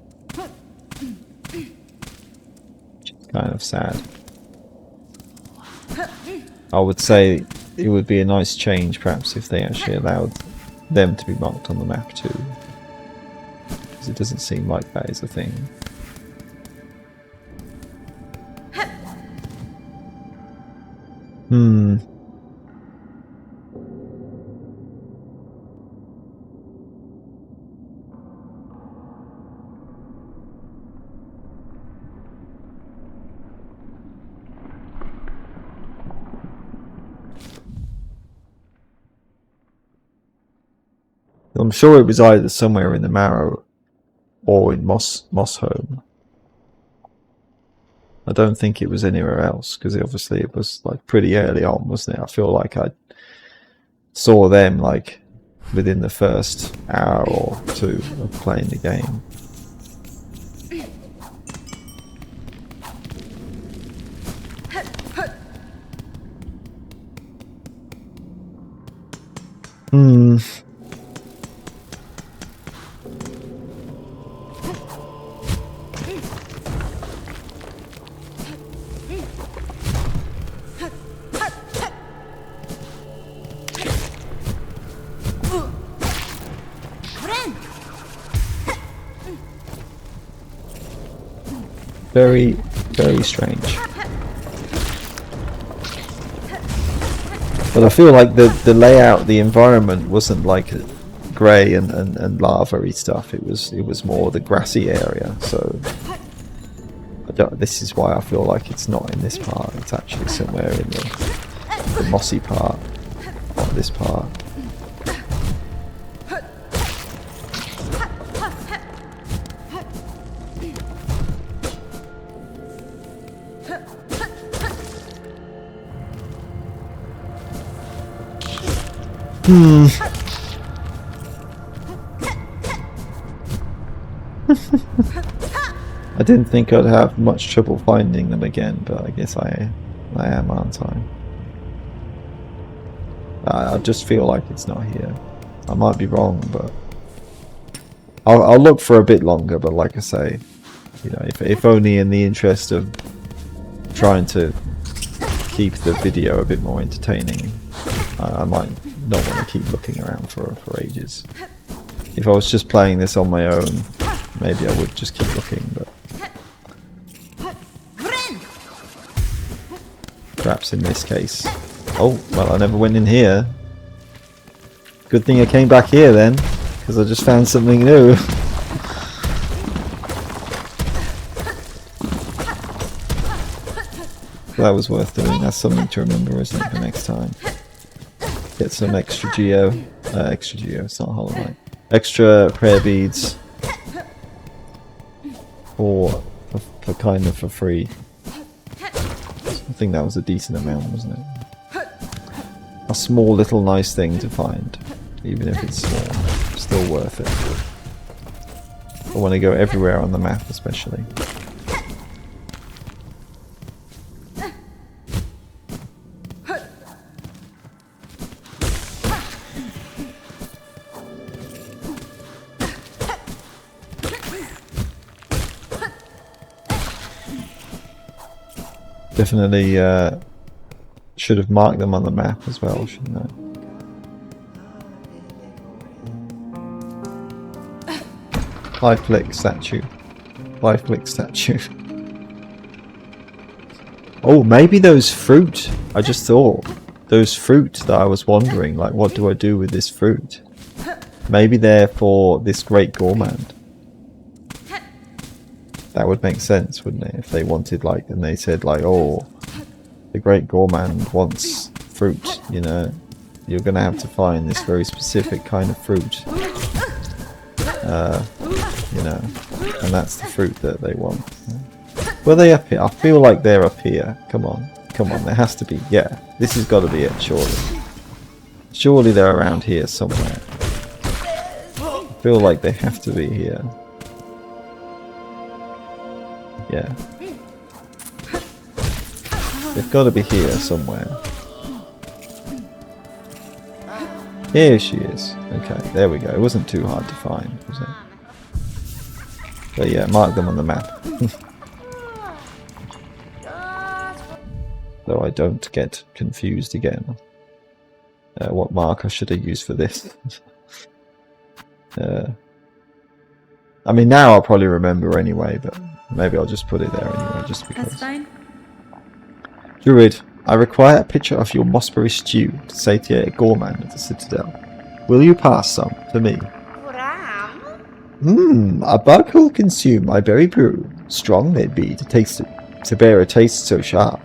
Which is kind of sad. I would say it would be a nice change perhaps if they actually allowed them to be marked on the map too. Because it doesn't seem like that is a thing. I'm sure it was either somewhere in the Marrow or in Mossholm. I don't think it was anywhere else because obviously it was like pretty early on, wasn't it? I feel like I saw them like within the first hour or two of playing the game. Very, very strange. But I feel like the layout, the environment wasn't like grey and lava-y stuff. It was more the grassy area. So this is why I feel like it's not in this part. It's actually somewhere in the mossy part of this part. I didn't think I'd have much trouble finding them again, but I guess I am, aren't I? I just feel like it's not here. I might be wrong, but I'll look for a bit longer. But like I say, you know, if only in the interest of trying to keep the video a bit more entertaining, I might not want to keep looking around for ages. If I was just playing this on my own, maybe I would just keep looking, but perhaps in this case. Oh, well, I never went in here. Good thing I came back here then, because I just found something new. That was worth doing. That's something to remember, isn't it, for next time? Get some extra geo. Extra geo, it's not Hollow Knight. Extra prayer beads. For kind of for free. I think that was a decent amount, wasn't it? A small little nice thing to find. Even if it's small. Still worth it. I want to go everywhere on the map, especially. Definitely should have marked them on the map as well, shouldn't I? Life flick statue. Life flick statue. Oh, maybe those fruit. I just thought those fruit that I was wondering, like, what do I do with this fruit? Maybe they're for this great gourmand. That would make sense, wouldn't it? If they wanted, like, and they said, like, oh, the great gourmand wants fruit, you know, you're going to have to find this very specific kind of fruit. You know, and that's the fruit that they want. Were they up here? I feel like they're up here. Come on. Come on, there has to be. Yeah, this has got to be it, surely. Surely they're around here somewhere. I feel like they have to be here. Yeah. They've got to be here somewhere. Here she is. Okay, there we go. It wasn't too hard to find, was it? But yeah, mark them on the map. Though I don't get confused again. What marker should I use for this? I mean, now I'll probably remember anyway, but maybe I'll just put it there anyway, just because. That's fine. Druid, I require a picture of your mossberry stew to satiate a gourmand of the Citadel. Will you pass some to me? A bug who'll consume my berry brew. Strong they'd be to taste it, to bear a taste so sharp.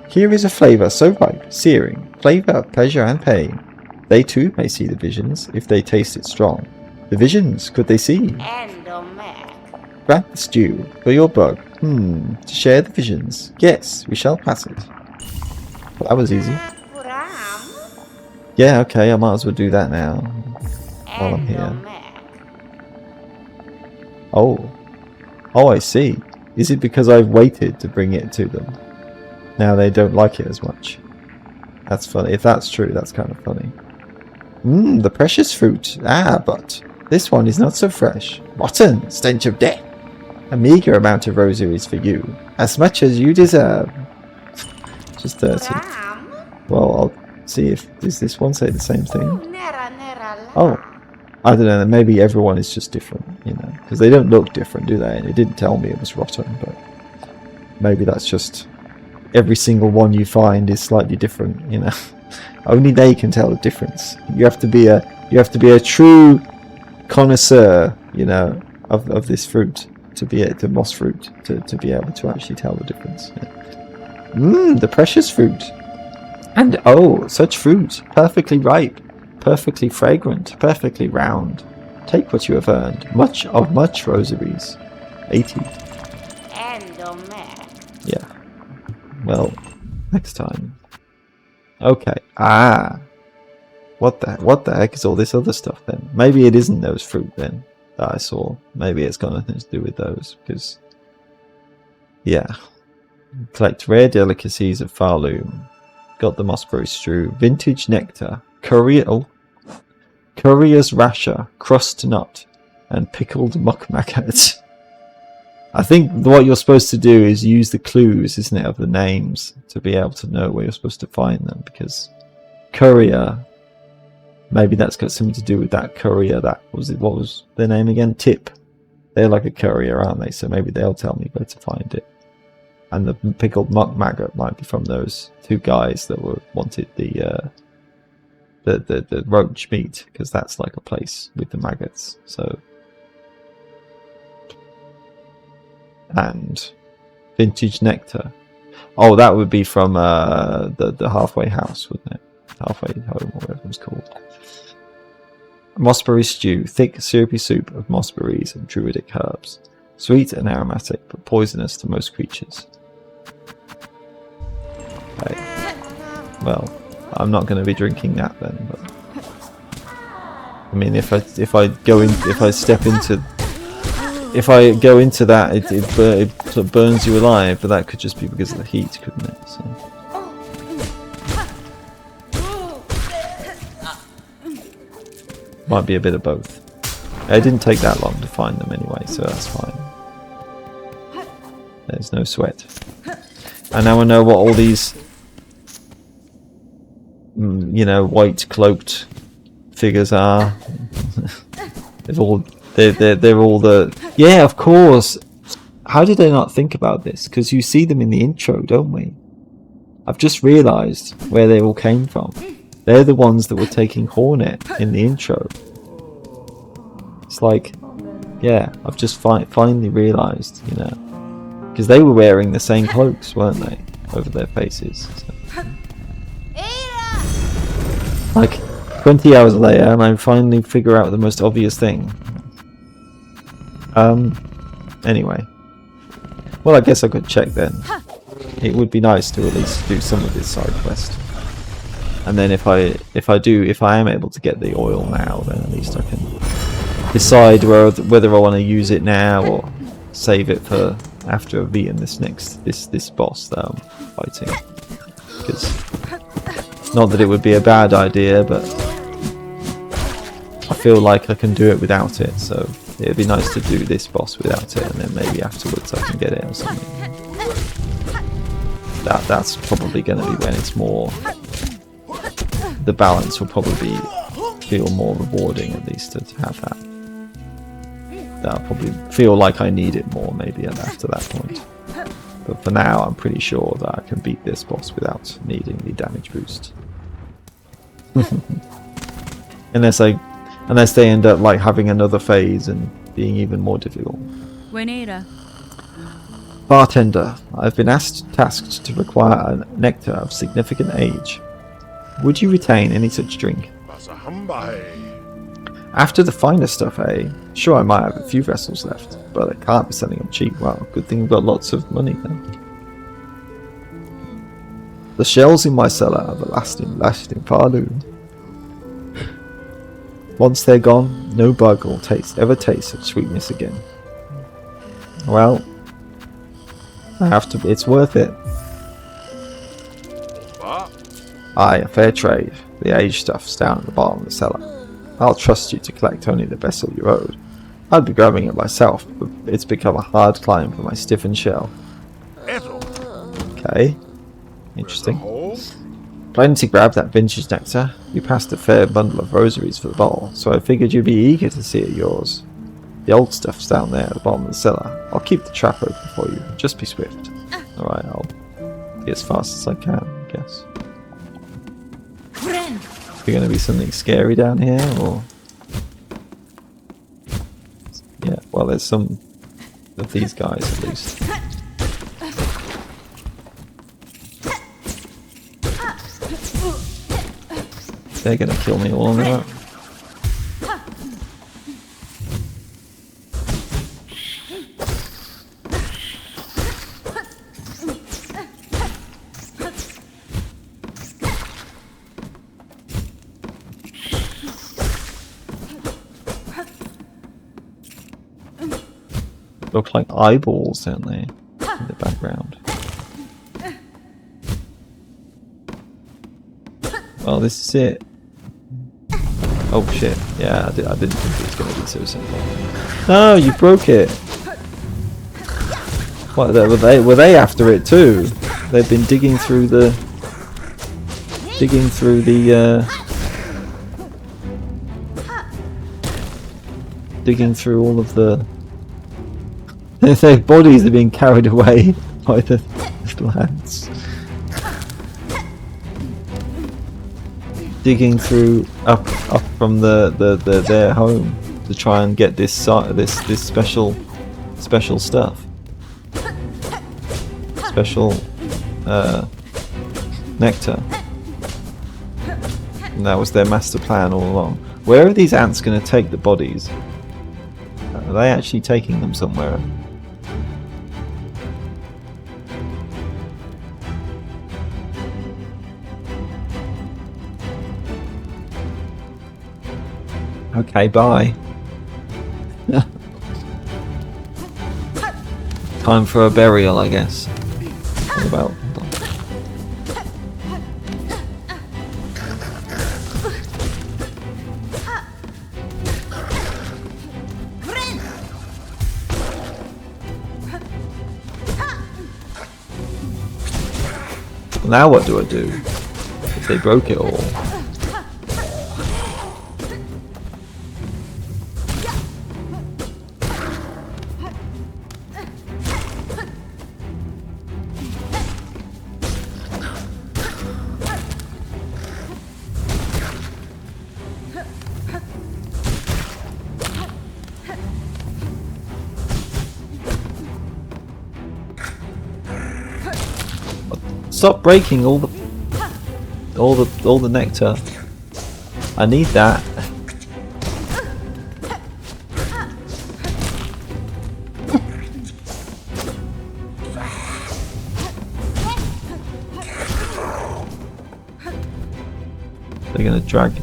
Here is a flavour so ripe, searing, flavour of pleasure and pain. They too may see the visions, if they taste it strong. The visions could they see? Grant the stew, for your bug. To share the visions. Yes, we shall pass it. Well, that was easy. Yeah, okay, I might as well do that now. While I'm here. Oh. Oh, I see. Is it because I've waited to bring it to them? Now they don't like it as much. That's funny. If that's true, that's kind of funny. The precious fruit. Ah, but this one is not so fresh. Rotten, stench of death. A meagre amount of rosaries for you. As much as you deserve. Just 30. Well, I'll see if... Does this one say the same thing? Oh. I don't know. Maybe everyone is just different, you know. Because they don't look different, do they? And it didn't tell me it was rotten, but... Maybe that's just... Every single one you find is slightly different, you know. Only they can tell the difference. You have to be a true connoisseur, you know, of this fruit to be the moss fruit to be able to actually tell the difference. Yeah. The precious fruit. And oh, such fruit, perfectly ripe, perfectly fragrant, perfectly round. Take what you have earned. Much rosaries. 80. Yeah. Well, next time. Okay. Ah. What the heck is all this other stuff then? Maybe it isn't those fruit then that I saw. Maybe it's got nothing to do with those because yeah. Collect rare delicacies of Farloom. Got the mossberry stew, vintage nectar, courier's rasher, crust nut, and pickled muck maggot. I think what you're supposed to do is use the clues, isn't it, of the names to be able to know where you're supposed to find them, because courier, maybe that's got something to do with that courier. That was it. What was their name again? Tip. They're like a courier, aren't they? So maybe they'll tell me where to find it. And the pickled muck maggot might be from those two guys that wanted the roach meat, because that's like a place with the maggots. So. And vintage nectar. Oh, that would be from the halfway house, wouldn't it? Halfway home, or whatever it's called. Mossberry stew, thick syrupy soup of mossberries and druidic herbs, sweet and aromatic, but poisonous to most creatures. Okay. Well, I'm not going to be drinking that then. But I mean, if I go into that, it sort of burns you alive, but that could just be because of the heat, couldn't it? So. Might be a bit of both. It didn't take that long to find them anyway, so that's fine. There's no sweat. And now I know what all these, you know, white cloaked figures are. They're all the... Yeah, of course! How did I not think about this? Because you see them in the intro, don't we? I've just realised where they all came from. They're the ones that were taking Hornet in the intro. It's like... Yeah, I've just finally realised, you know. Because they were wearing the same cloaks, weren't they? over their faces. So. Like 20 hours later, and I finally figure out the most obvious thing. Anyway. Well, I guess I could check then. It would be nice to at least do some of this side quest. And then if I am able to get the oil now, then at least I can decide whether I want to use it now or save it for after I've beaten this boss that I'm fighting. Because not that it would be a bad idea, but I feel like I can do it without it, so it'd be nice to do this boss without it, and then maybe afterwards I can get it or something. That's probably going to be when it's more... The balance will probably feel more rewarding, at least, to have that. I'll probably feel like I need it more, maybe, after that point. But for now, I'm pretty sure that I can beat this boss without needing the damage boost. Unless they end up like having another phase and being even more difficult. Buenera. Bartender, I've been tasked to require a nectar of significant age. Would you retain any such drink? After the finer stuff, eh? Sure, I might have a few vessels left, but I can't be selling them cheap. Well, good thing we've got lots of money then. The shells in my cellar are the lasting Farloon. Once they're gone, no bug will ever taste such sweetness again. Well, I have to. It's worth it. Aye, a fair trade. The aged stuff's down at the bottom of the cellar. I'll trust you to collect only the vessel you owed. I'd be grabbing it myself, but it's become a hard climb for my stiffened shell. Okay. Interesting. Planning to grab that vintage nectar? You passed a fair bundle of rosaries for the bottle, so I figured you'd be eager to see it yours. The old stuff's down there at the bottom of the cellar. I'll keep the trap open for you. Just be swift. Alright, I'll be as fast as I can, I guess. Is there going to be something scary down here, or...? Yeah, well, there's some of these guys, at least. They're going to kill me all on their own. Look like eyeballs, don't they, in the background? Well, this is it. Oh shit! Yeah, I didn't think it was going to be so simple. No, you broke it. What? Were they after it too? They've been digging through the all of the. Their bodies are being carried away by the lads. Digging through up from their home to try and get this special stuff. Special nectar. And that was their master plan all along. Where are these ants going to take the bodies? Are they actually taking them somewhere? Okay, bye. Time for a burial, I guess. What about? Now what do I do? If they broke it all. Stop breaking all the nectar. I need that. They're gonna drag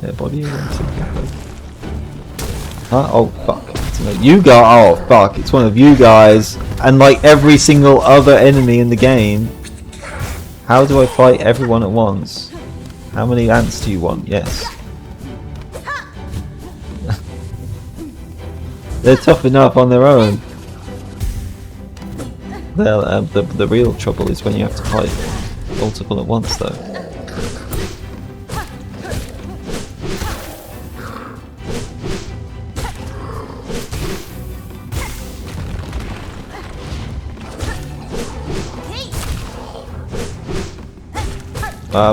their body into the oh fuck. You guys, oh fuck, it's one of you guys, and like every single other enemy in the game. How do I fight everyone at once? How many ants do you want? Yes. They're tough enough on their own. The real trouble is when you have to fight multiple at once though.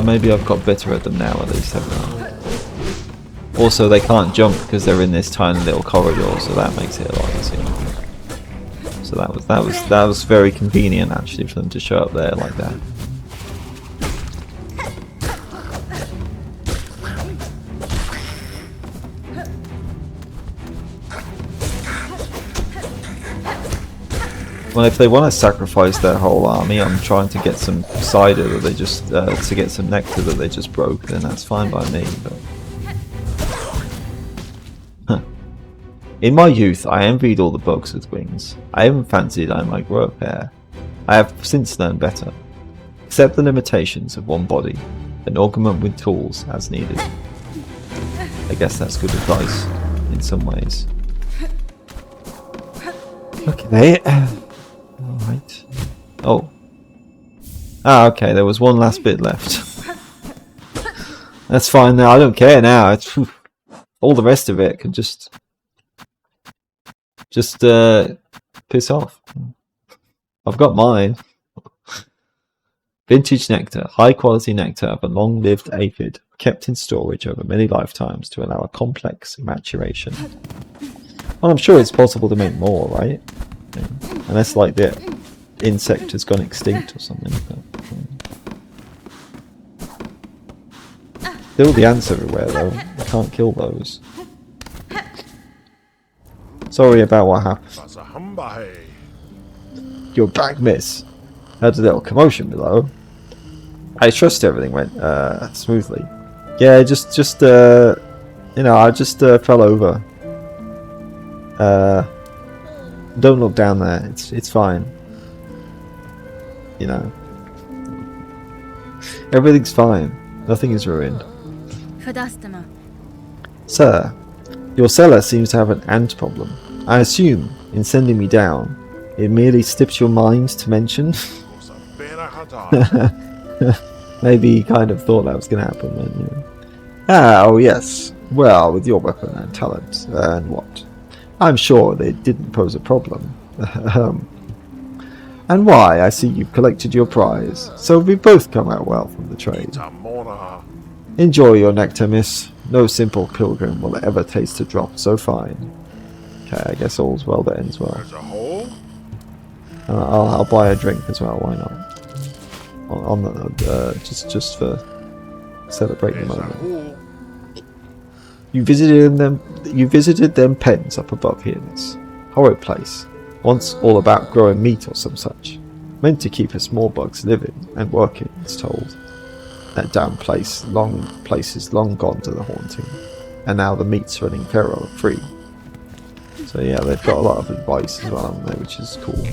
Maybe I've got better at them now at least, haven't I? Also, they can't jump because they're in this tiny little corridor, so that makes it a lot easier. So that was very convenient actually for them to show up there like that. Well, if they want to sacrifice their whole army on trying to get some cider that they just to get some nectar that they just broke, then that's fine by me. But in my youth, I envied all the bugs with wings. I even fancied I might grow a pair. I have since learned better. Accept the limitations of one body and augment with tools as needed. I guess that's good advice in some ways. Okay. Alright. Oh. Ah, okay, there was one last bit left. That's fine now, I don't care now. It's, all the rest of it can just piss off. I've got mine. Vintage nectar, high quality nectar of a long-lived aphid, kept in storage over many lifetimes to allow a complex maturation. Well, I'm sure it's possible to make more, right? Yeah. Unless like the insect has gone extinct or something. But, still the ants everywhere though. I can't kill those. Sorry about what happened. You're back, miss. Heard a little commotion below. I trust everything went smoothly. Yeah, just you know, I just fell over. Don't look down there. It's fine. You know, everything's fine. Nothing is ruined. Sir, your cellar seems to have an ant problem. I assume, in sending me down, it merely slips your mind to mention. Maybe he kind of thought that was going to happen then. You know. Ah, oh yes. Well, with your weapon and talent, and what? I'm sure they didn't pose a problem. And why? I see you've collected your prize, so we both come out well from the trade. Enjoy your nectar, miss. No simple pilgrim will ever taste a drop so fine. Okay, I guess all's well that ends well. I'll buy a drink as well. Why not? On the just for celebrating the moment. You visited them pens up above here, miss. Horrid place. Once all about growing meat or some such. Meant to keep us small bugs living and working, it's told. That damn place is long gone to the haunting. And now the meat's running feral and free. So yeah, they've got a lot of advice as well, haven't they, which is cool.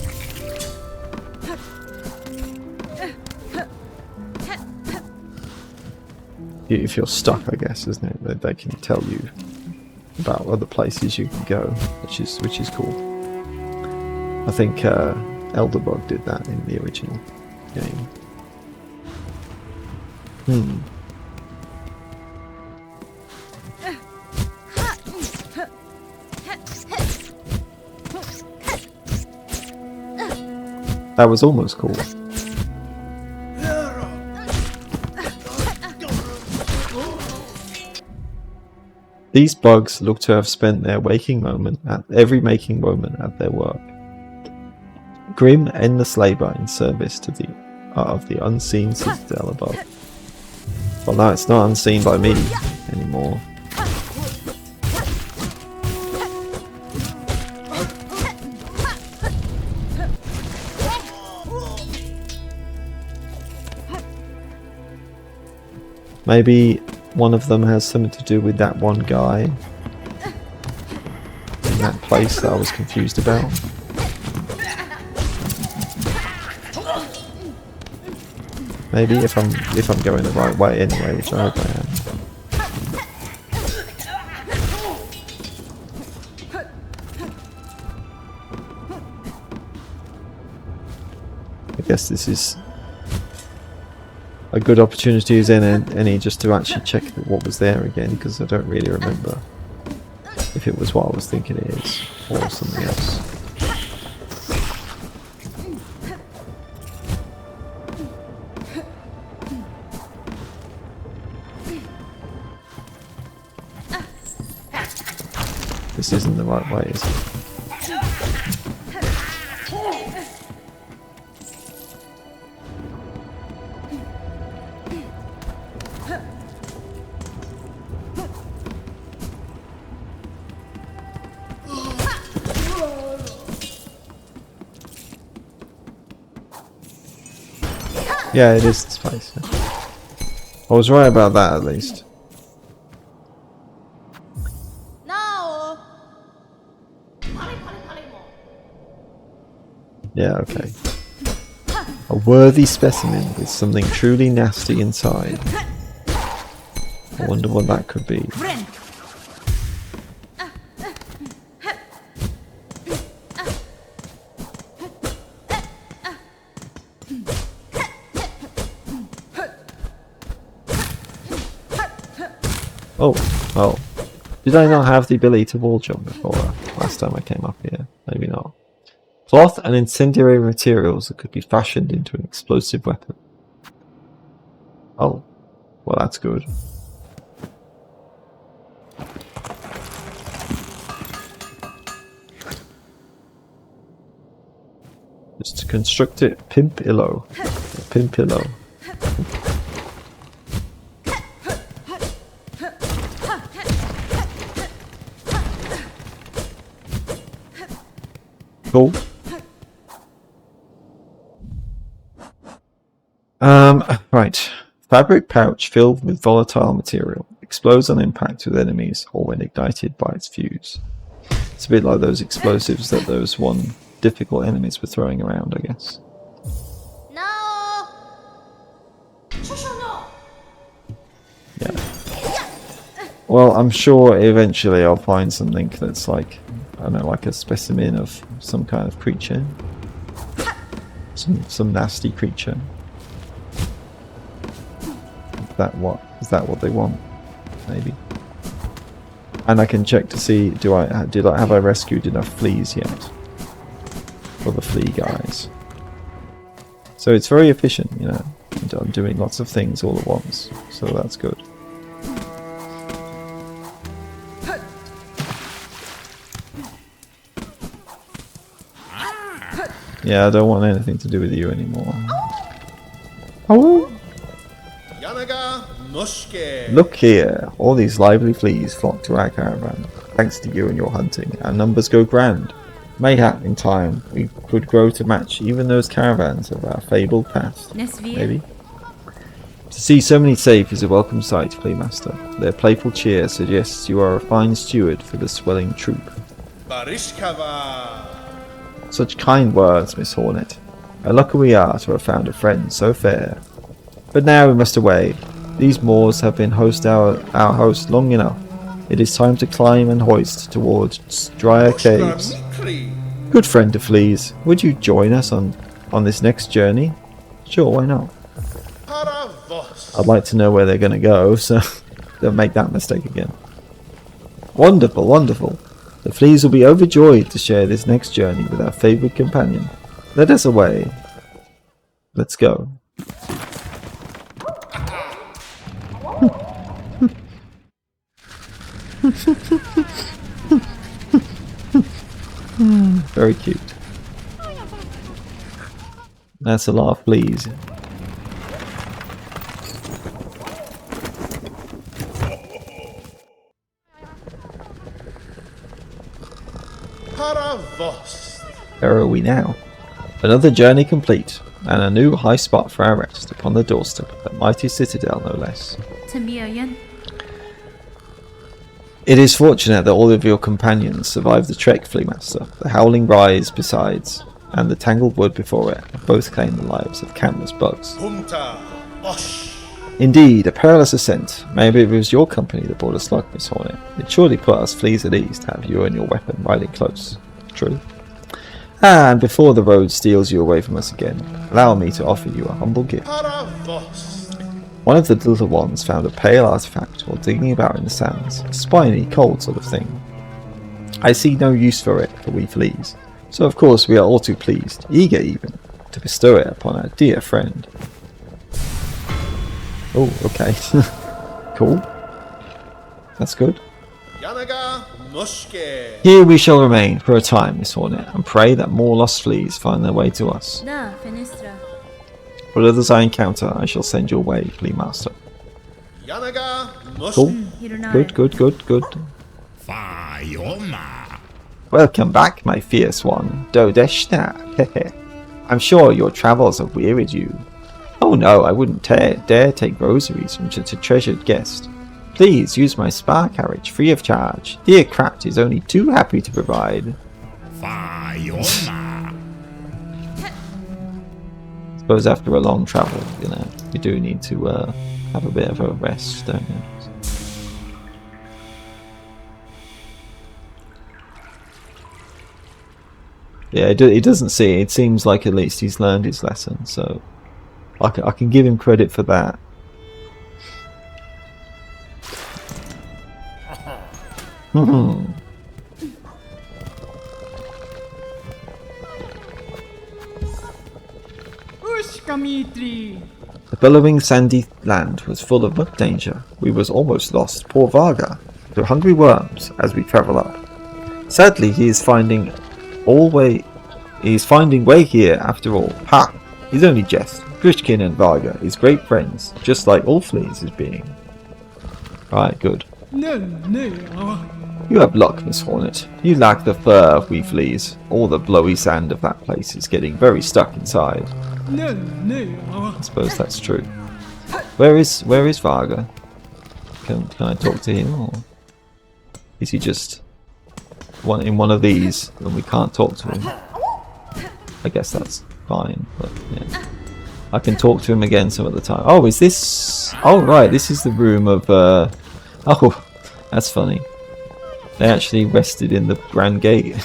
If you're stuck, I guess, isn't it? They can tell you about other places you can go, which is cool. I think Elderbug did that in the original game. That was almost cool. These bugs look to have spent their waking moment at every waking moment at their work. Grim, endless labour in service to the out of the unseen citadel above. Well, now it's not unseen by me anymore. Maybe one of them has something to do with that one guy in that place that I was confused about. Maybe if I'm going the right way anyway, which I hope I am. I guess this is a good opportunity as any just to actually check what was there again, because I don't really remember if it was what I was thinking it is or something else. This isn't the right way, is it? Yeah, it is this place. I was right about that at least. Yeah, okay. A worthy specimen with something truly nasty inside. I wonder what that could be. Oh, well. Did I not have the ability to wall jump before last time I came up here? Maybe not. Cloth and incendiary materials that could be fashioned into an explosive weapon. Oh, well that's good. Just to construct it, pimpillo. Pimpillo. Cool. Right. Fabric pouch filled with volatile material. Explodes on impact with enemies or when ignited by its fuse. It's a bit like those explosives that those one difficult enemies were throwing around, I guess. No! Yeah. Well, I'm sure eventually I'll find something that's like, I don't know, like a specimen of some kind of creature. Some nasty creature. Is that what they want? Maybe. And I can check to see have I rescued enough fleas yet for the flea guys. So it's very efficient, you know. I'm doing lots of things all at once, so that's good. Yeah, I don't want anything to do with you anymore. Oh! Look here, all these lively fleas flock to our caravan. Thanks to you and your hunting, our numbers go grand. Mayhap in time we could grow to match even those caravans of our fabled past. Maybe. To see so many safe is a welcome sight, Playmaster. Their playful cheer suggests you are a fine steward for the swelling troop. Such kind words, Miss Hornet. How lucky we are to have found a friend so fair. But now we must away. These moors have been our host long enough. It is time to climb and hoist towards drier caves. Good friend of fleas, would you join us on this next journey? Sure, why not? I'd like to know where they're going to go, so don't make that mistake again. Wonderful, wonderful. The fleas will be overjoyed to share this next journey with our favourite companion. Let us away. Let's go. Very cute. That's a lot of fleas. Where are we now? Another journey complete, and a new high spot for our rest upon the doorstep of the mighty citadel, no less. Tamiayan. It is fortunate that all of your companions survived the trek, Fleamaster. The howling rise besides, and the tangled wood before it, have both claimed the lives of countless bugs. Indeed, a perilous ascent. Maybe it was your company that brought us luck, Miss Hornet. It surely put us fleas at ease to have you and your weapon riding close. True. And before the road steals you away from us again, allow me to offer you a humble gift. One of the little ones found a pale artifact while digging about in the sands, a spiny, cold sort of thing. I see no use for it for we fleas, so of course we are all too pleased, eager even, to bestow it upon our dear friend. Oh, okay. Cool. That's good. Here we shall remain for a time, Miss Hornet, and pray that more lost fleas find their way to us. Da, Fenestra. What others I encounter, I shall send your way, Flea Master. Cool. Good. Welcome back, my fierce one, Dodeshna. I'm sure your travels have wearied you. Oh no, I wouldn't dare take rosaries from such a treasured guest. Please use my spa carriage free of charge. Dear Krat is only too happy to provide. Suppose after a long travel, you know, you do need to have a bit of a rest, don't you? Yeah, it doesn't see. It seems like at least he's learned his lesson, so I can give him credit for that. The billowing sandy land was full of much danger. We was almost lost, poor Varga, to hungry worms as we travel up. Sadly, he is finding way here after all. Ha! He's only jest. Grishkin and Varga is great friends, just like all fleas is being. Right, good. You have luck, Miss Hornet. You lack the fur of we fleas. All the blowy sand of that place is getting very stuck inside. I suppose that's true. Where is Varga? Can I talk to him, or is he just in one of these and we can't talk to him? I guess that's fine, but yeah. I can talk to him again some other time. Oh, is this? Oh, right, this is the room of. Oh, that's funny. They actually rested in the Grand Gate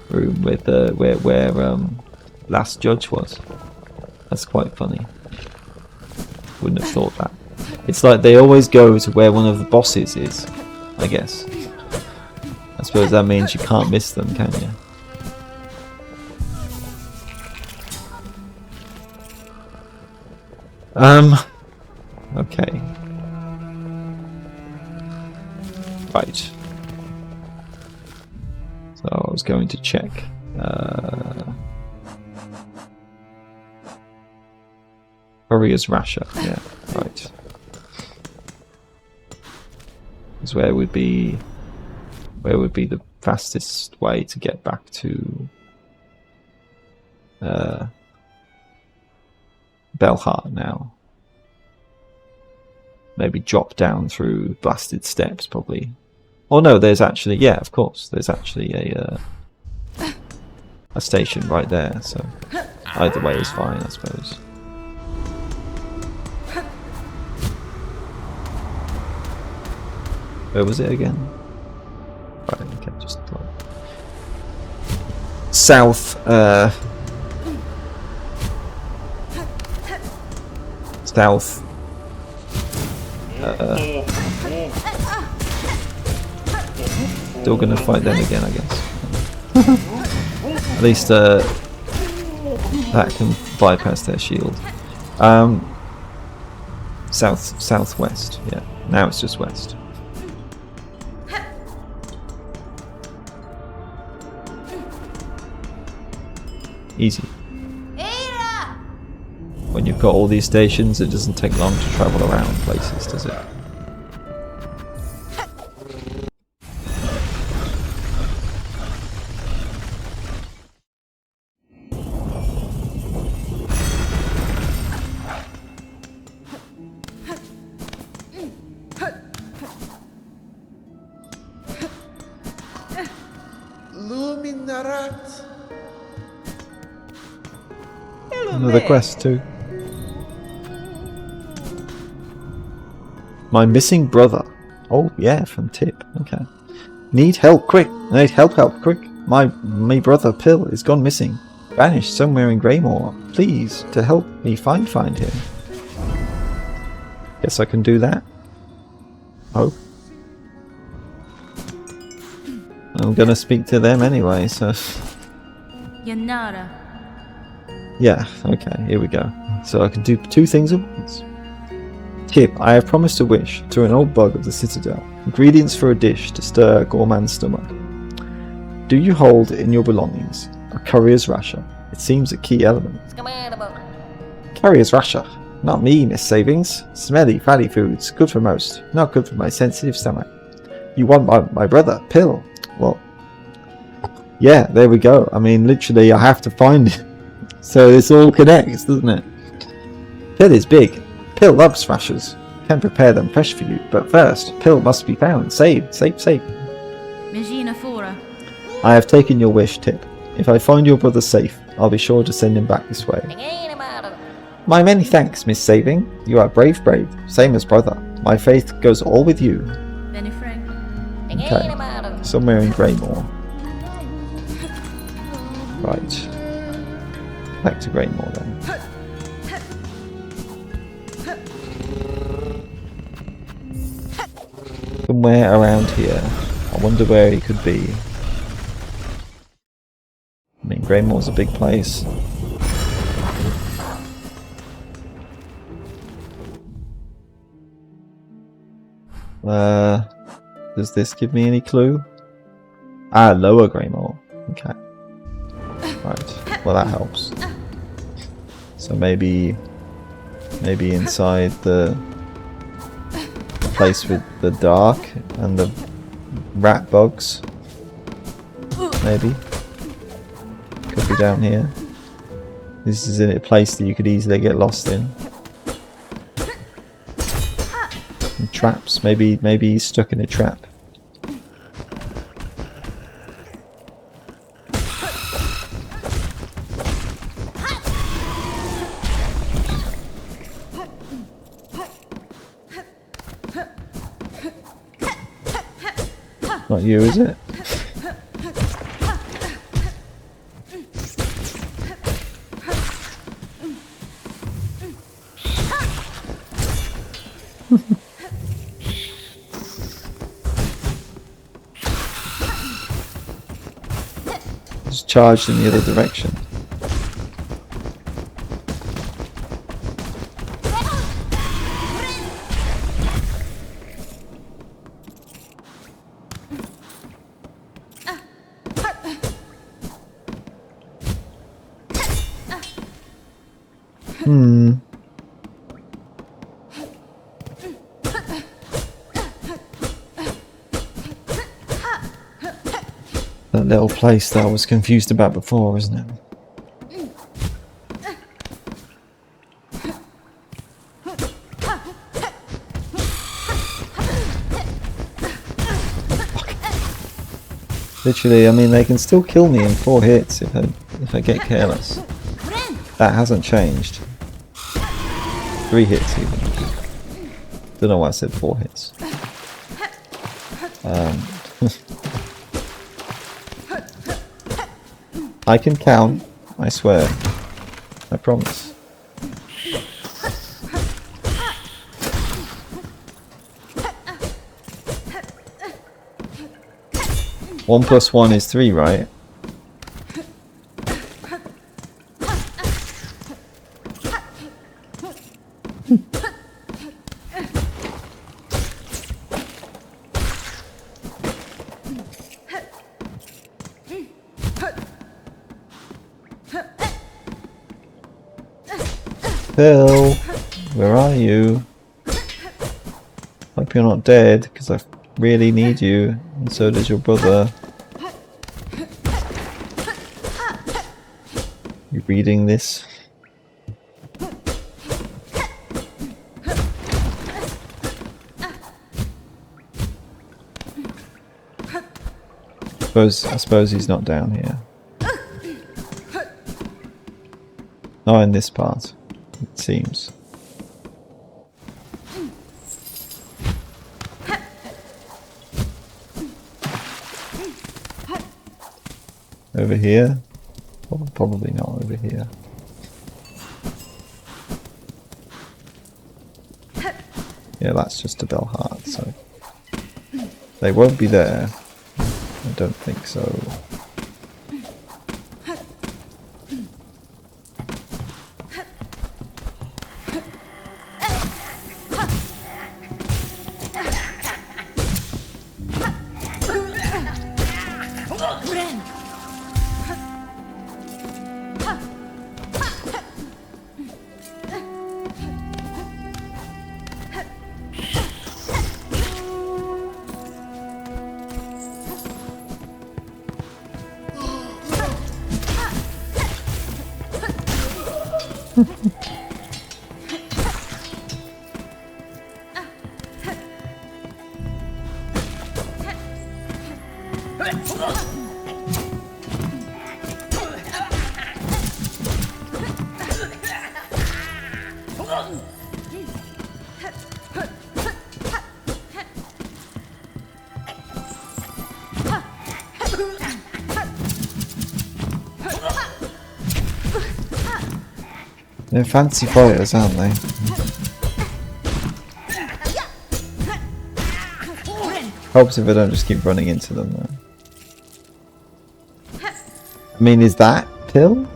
room with where Last Judge was. That's quite funny. Wouldn't have thought that. It's like they always go to where one of the bosses is, I guess. I suppose that means you can't miss them, can you? Okay. Right. So I was going to check. Warriors Rasher, yeah, right. Because where would be the fastest way to get back to Belhart now? Maybe drop down through blasted steps, probably. Oh no, there's actually, yeah, of course, there's actually a station right there. So either way is fine, I suppose. Where was it again? Right, okay, just like south. South. Still gonna fight them again, I guess. At least that can bypass their shield. Southwest. Yeah. Now it's just west. Easy. When you've got all these stations, it doesn't take long to travel around places, does it? Another quest too. My missing brother. Oh yeah, from Tip. Okay. Need help quick. Need help quick. My brother Pill is gone missing. Vanished somewhere in Greymore. Please, to help me find him. Guess I can do that. Oh. I'm gonna speak to them anyway, so... Yanara. Yeah, okay, here we go. So I can do two things at once. Tip, I have promised a wish to an old bug of the Citadel. Ingredients for a dish to stir a gourmand's stomach. Do you hold in your belongings a courier's rasher? It seems a key element. Courier's rasher? Not me, Miss Savings. Smelly, fatty foods, good for most, not good for my sensitive stomach. You want my brother, Pill? Well, yeah, there we go. I mean, literally, I have to find it. So this all connects, doesn't it? Pill is big. Pill loves rashers. Can prepare them fresh for you, but first, Pill must be found. Saved. Megina Fora. I have taken your wish, Tip. If I find your brother safe, I'll be sure to send him back this way. My many thanks, Miss Saving. You are brave, same as brother. My faith goes all with you. Benny Frank. Okay, somewhere in Greymore. Right. Back to Greymore then. Somewhere around here. I wonder where he could be. I mean, Greymore's a big place. Does this give me any clue? Ah, Lower Greymore. Okay. Right. Well, that helps. So maybe inside the place with the dark and the rat bugs. Maybe. Could be down here. This is a place that you could easily get lost in. And traps. Maybe he's stuck in a trap. Not you, is it? Just charged in the other direction. That little place that I was confused about before, isn't it? Literally, I mean, they can still kill me in 4 hits if I get careless. That hasn't changed. 3 hits even. Don't know why I said 4 hits. I can count, I swear. I promise. One plus 1 is 3, right? Phil, where are you? Hope you're not dead, because I really need you, and so does your brother. You reading this? I suppose he's not down here. Not in this part, it seems. Over here? Probably not over here. Yeah, that's just a bell heart, so they won't be there. I don't think so. They're fancy fighters, aren't they? Helps if I don't just keep running into them though. I mean, is that pill?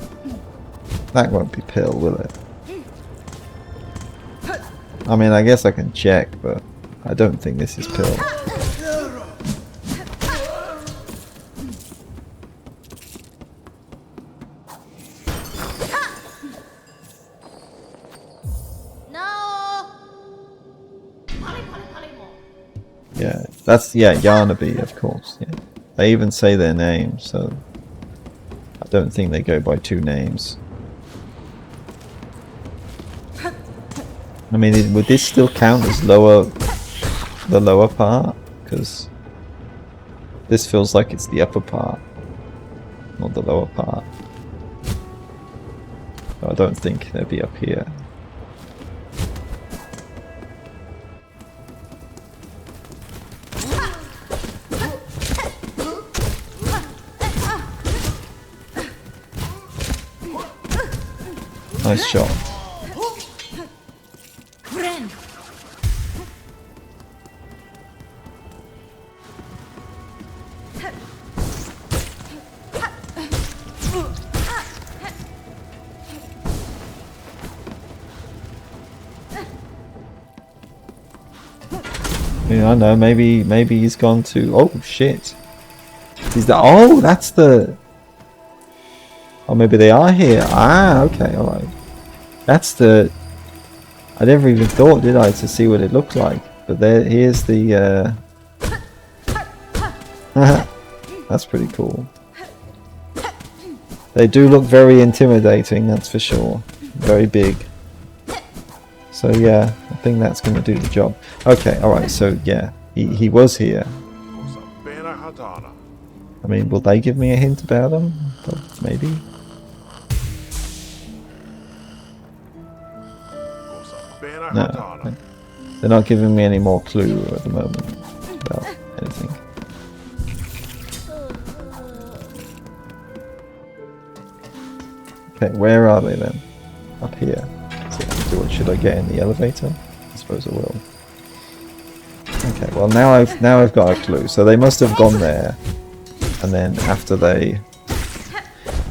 That won't be pill, will it? I mean, I guess I can check, but I don't think this is pill. Yeah, that's, yeah, Yarnaby, of course. Yeah. They even say their name, so I don't think they go by two names. I mean, would this still count as the lower part? Because this feels like it's the upper part, not the lower part. So I don't think they'd be up here. Nice shot. Yeah, I know. Maybe he's gone to. Oh shit! Is that? Oh, that's the. Oh, maybe they are here. Ah, okay, all right. That's the. I never even thought, did I, to see what it looked like. But there, here's the. That's pretty cool. They do look very intimidating, that's for sure. Very big. So yeah, I think that's going to do the job. Okay, alright, so yeah, he was here. I mean, will they give me a hint about him? Maybe? No, they're not giving me any more clue at the moment about anything. Okay, where are they then? Up here. So, should I get in the elevator? I suppose I will. Okay, well now I've got a clue. So they must have gone there, and then after they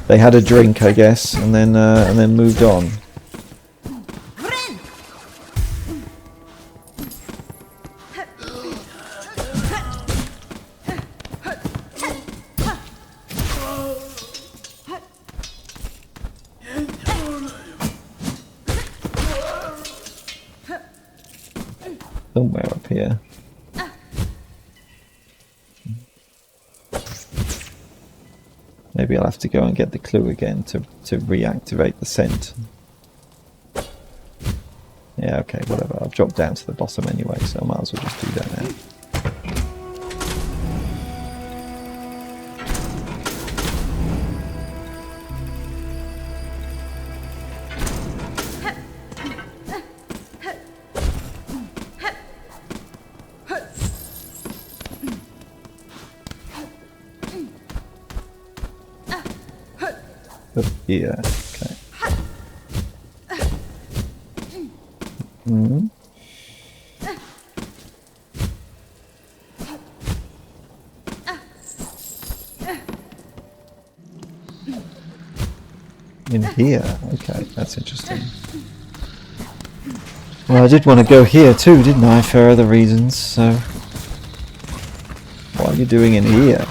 had a drink, I guess, and then moved on. Somewhere up here. Maybe I'll have to go and get the clue again to reactivate the scent. Yeah, okay, whatever. I've dropped down to the bottom anyway, so I might as well just do that now. here. Okay. Hmm. In here. Okay, that's interesting. Well, I did want to go here too, didn't I, for other reasons, so... What are you doing in here?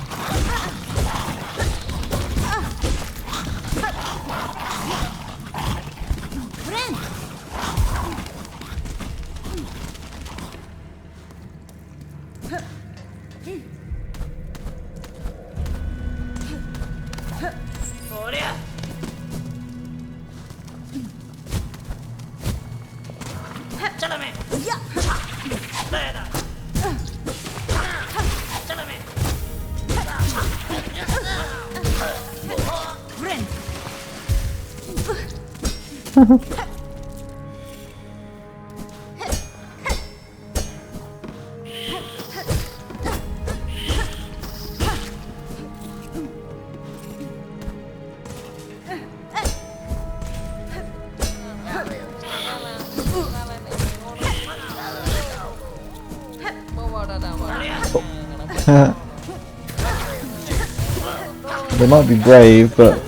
They might be brave, but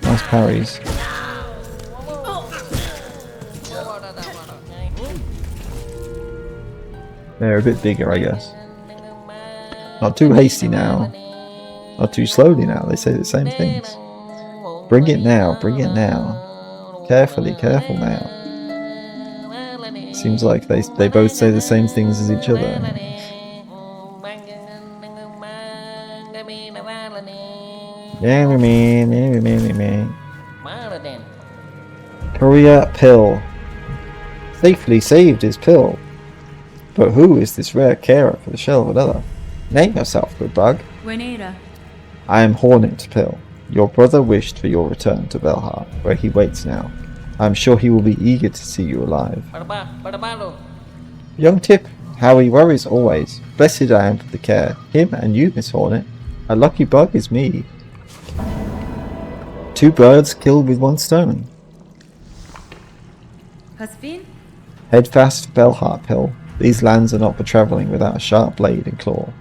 nice parries. They're a bit bigger, I guess. Not too hasty now. Not too slowly now. They say the same things. Bring it now. Bring it now. Carefully. Careful now. Seems like they both say the same things as each other. Korea Pill. Safely saved his pill. But who is this rare carer for the shell of another? Name yourself, good bug. Winera. I am Hornet Pill. Your brother wished for your return to Belhart, where he waits now. I am sure he will be eager to see you alive. Young Tip, how he worries always. Blessed I am for the care. Him and you, Miss Hornet. A lucky bug is me. 2 birds killed with 1 stone. Hasfin? Head fast for Belhart, Pill. These lands are not for travelling without a sharp blade and claw.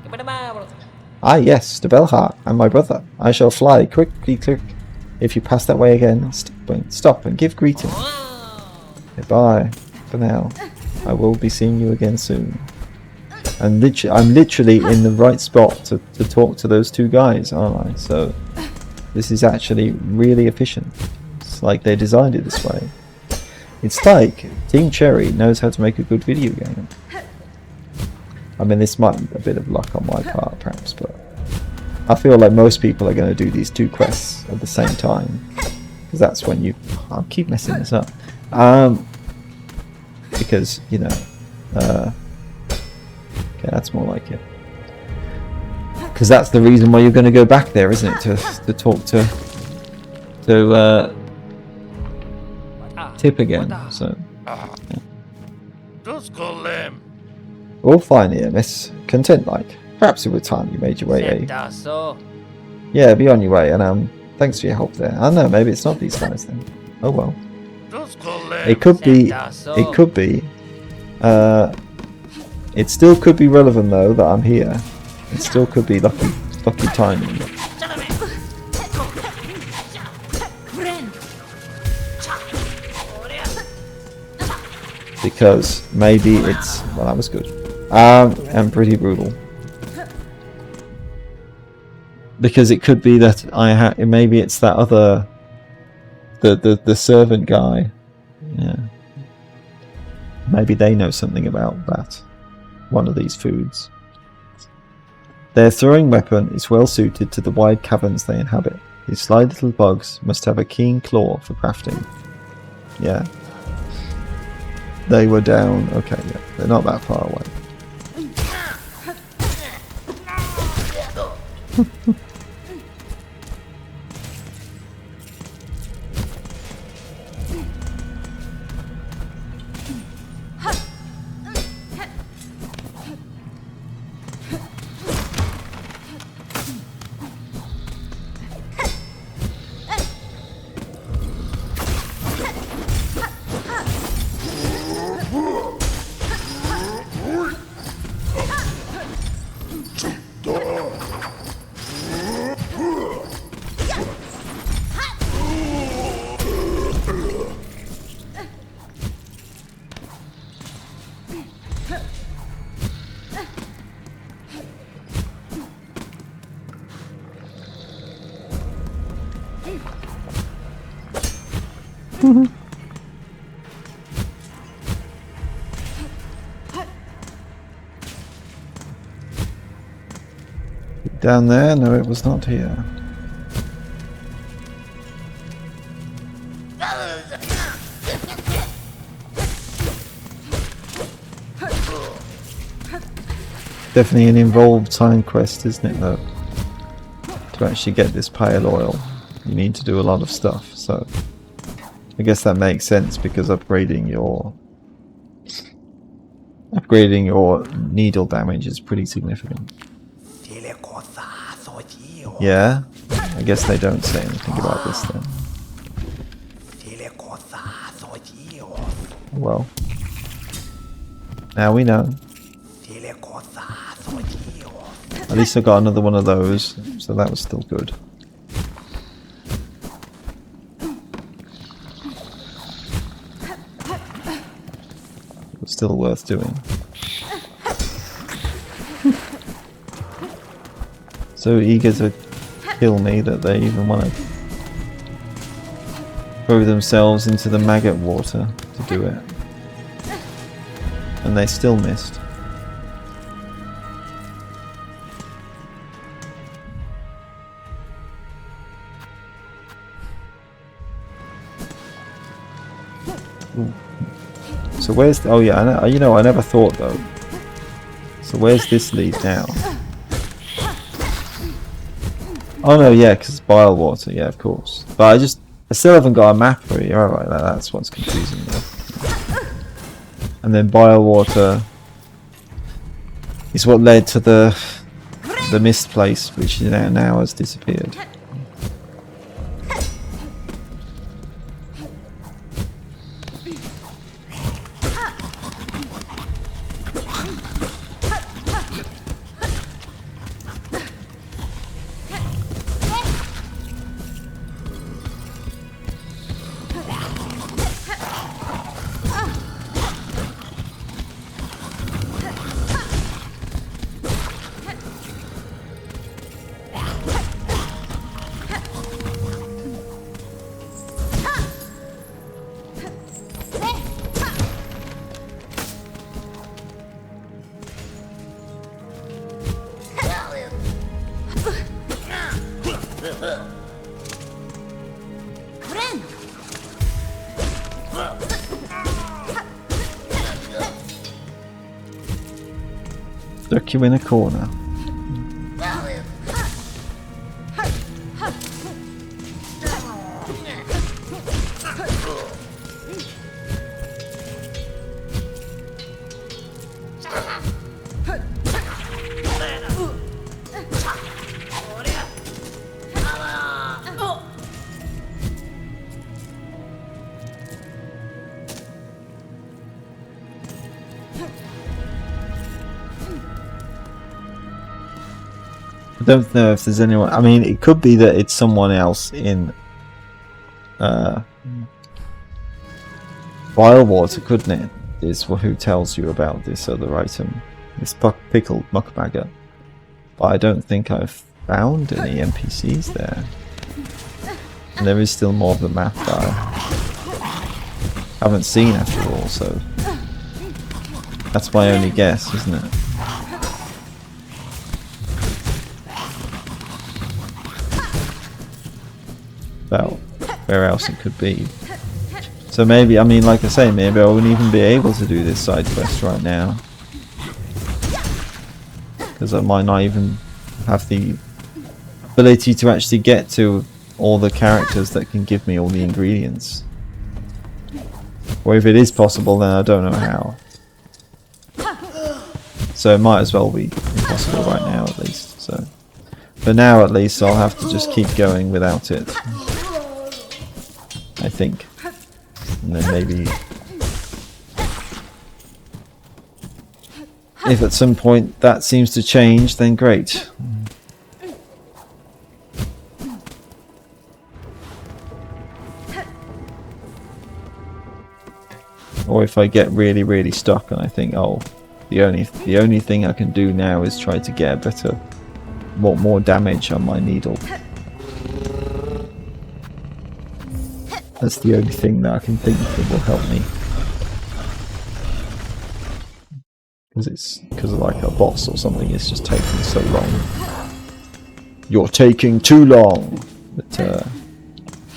Ah yes, to Belhart, and my brother. I shall fly quickly. If you pass that way again, stop and give greeting. Goodbye for now. I will be seeing you again soon. And I'm literally in the right spot to talk to those 2 guys, aren't I? So this is actually really efficient. It's like they designed it this way. It's like Team Cherry knows how to make a good video game. I mean, this might be a bit of luck on my part, perhaps, but I feel like most people are going to do these 2 quests at the same time, because that's when you... I'll keep messing this up. Because, you know... okay, that's more like it. Because that's the reason why you're going to go back there, isn't it? To talk to Tip again, so... Yeah. All fine here, miss. Content like. Perhaps with time you made your way, eh? Yeah, be on your way, and thanks for your help there. I don't know, maybe it's not these guys then. Oh well. It could be, it still could be relevant though that I'm here. It still could be lucky timing. Because maybe it's, well, that was good. And pretty brutal. Because it could be that maybe it's that other, the servant guy. Yeah. Maybe they know something about that. One of these foods. Their throwing weapon is well suited to the wide caverns they inhabit. These sly little bugs must have a keen claw for crafting. Yeah. They were down. Okay, yeah. They're not that far away. Down there? No, it was not here. Definitely an involved time quest, isn't it, though? To actually get this pale oil, you need to do a lot of stuff, so I guess that makes sense because upgrading your needle damage is pretty significant. Yeah? I guess they don't say anything about this then. Well, now we know. At least I got another one of those, so that was still good. It was still worth doing. So eager to kill me that they even want to throw themselves into the maggot water to do it. And they still missed. Ooh. So where's the, oh yeah, I never thought though. So where's this lead now? Oh no, yeah, because it's bile water, yeah, of course. But I still haven't got a map for you. Alright, that's what's confusing me. And then bile water is what led to the mist place, which now has disappeared. Stuck you in a corner. I don't know if there's anyone. I mean, it could be that it's someone else in bile water, couldn't it? Is who tells you about this other item, this pickled muckbagger. But I don't think I've found any NPCs there, and there is still more of the map that I haven't seen after all. So that's my only guess, isn't it? About where else it could be. So maybe, I mean, like I say, maybe I wouldn't even be able to do this side quest right now, because I might not even have the ability to actually get to all the characters that can give me all the ingredients. Or if it is possible, then I don't know how. So it might as well be impossible right now, at least. So for now, at least, I'll have to just keep going without it, I think. And then maybe if at some point that seems to change, then great. Or if I get really, really stuck and I think, oh, the only thing I can do now is try to get a better, more damage on my needle. That's the only thing that I can think that will help me. Because like a boss or something is just taking so long. You're taking too long.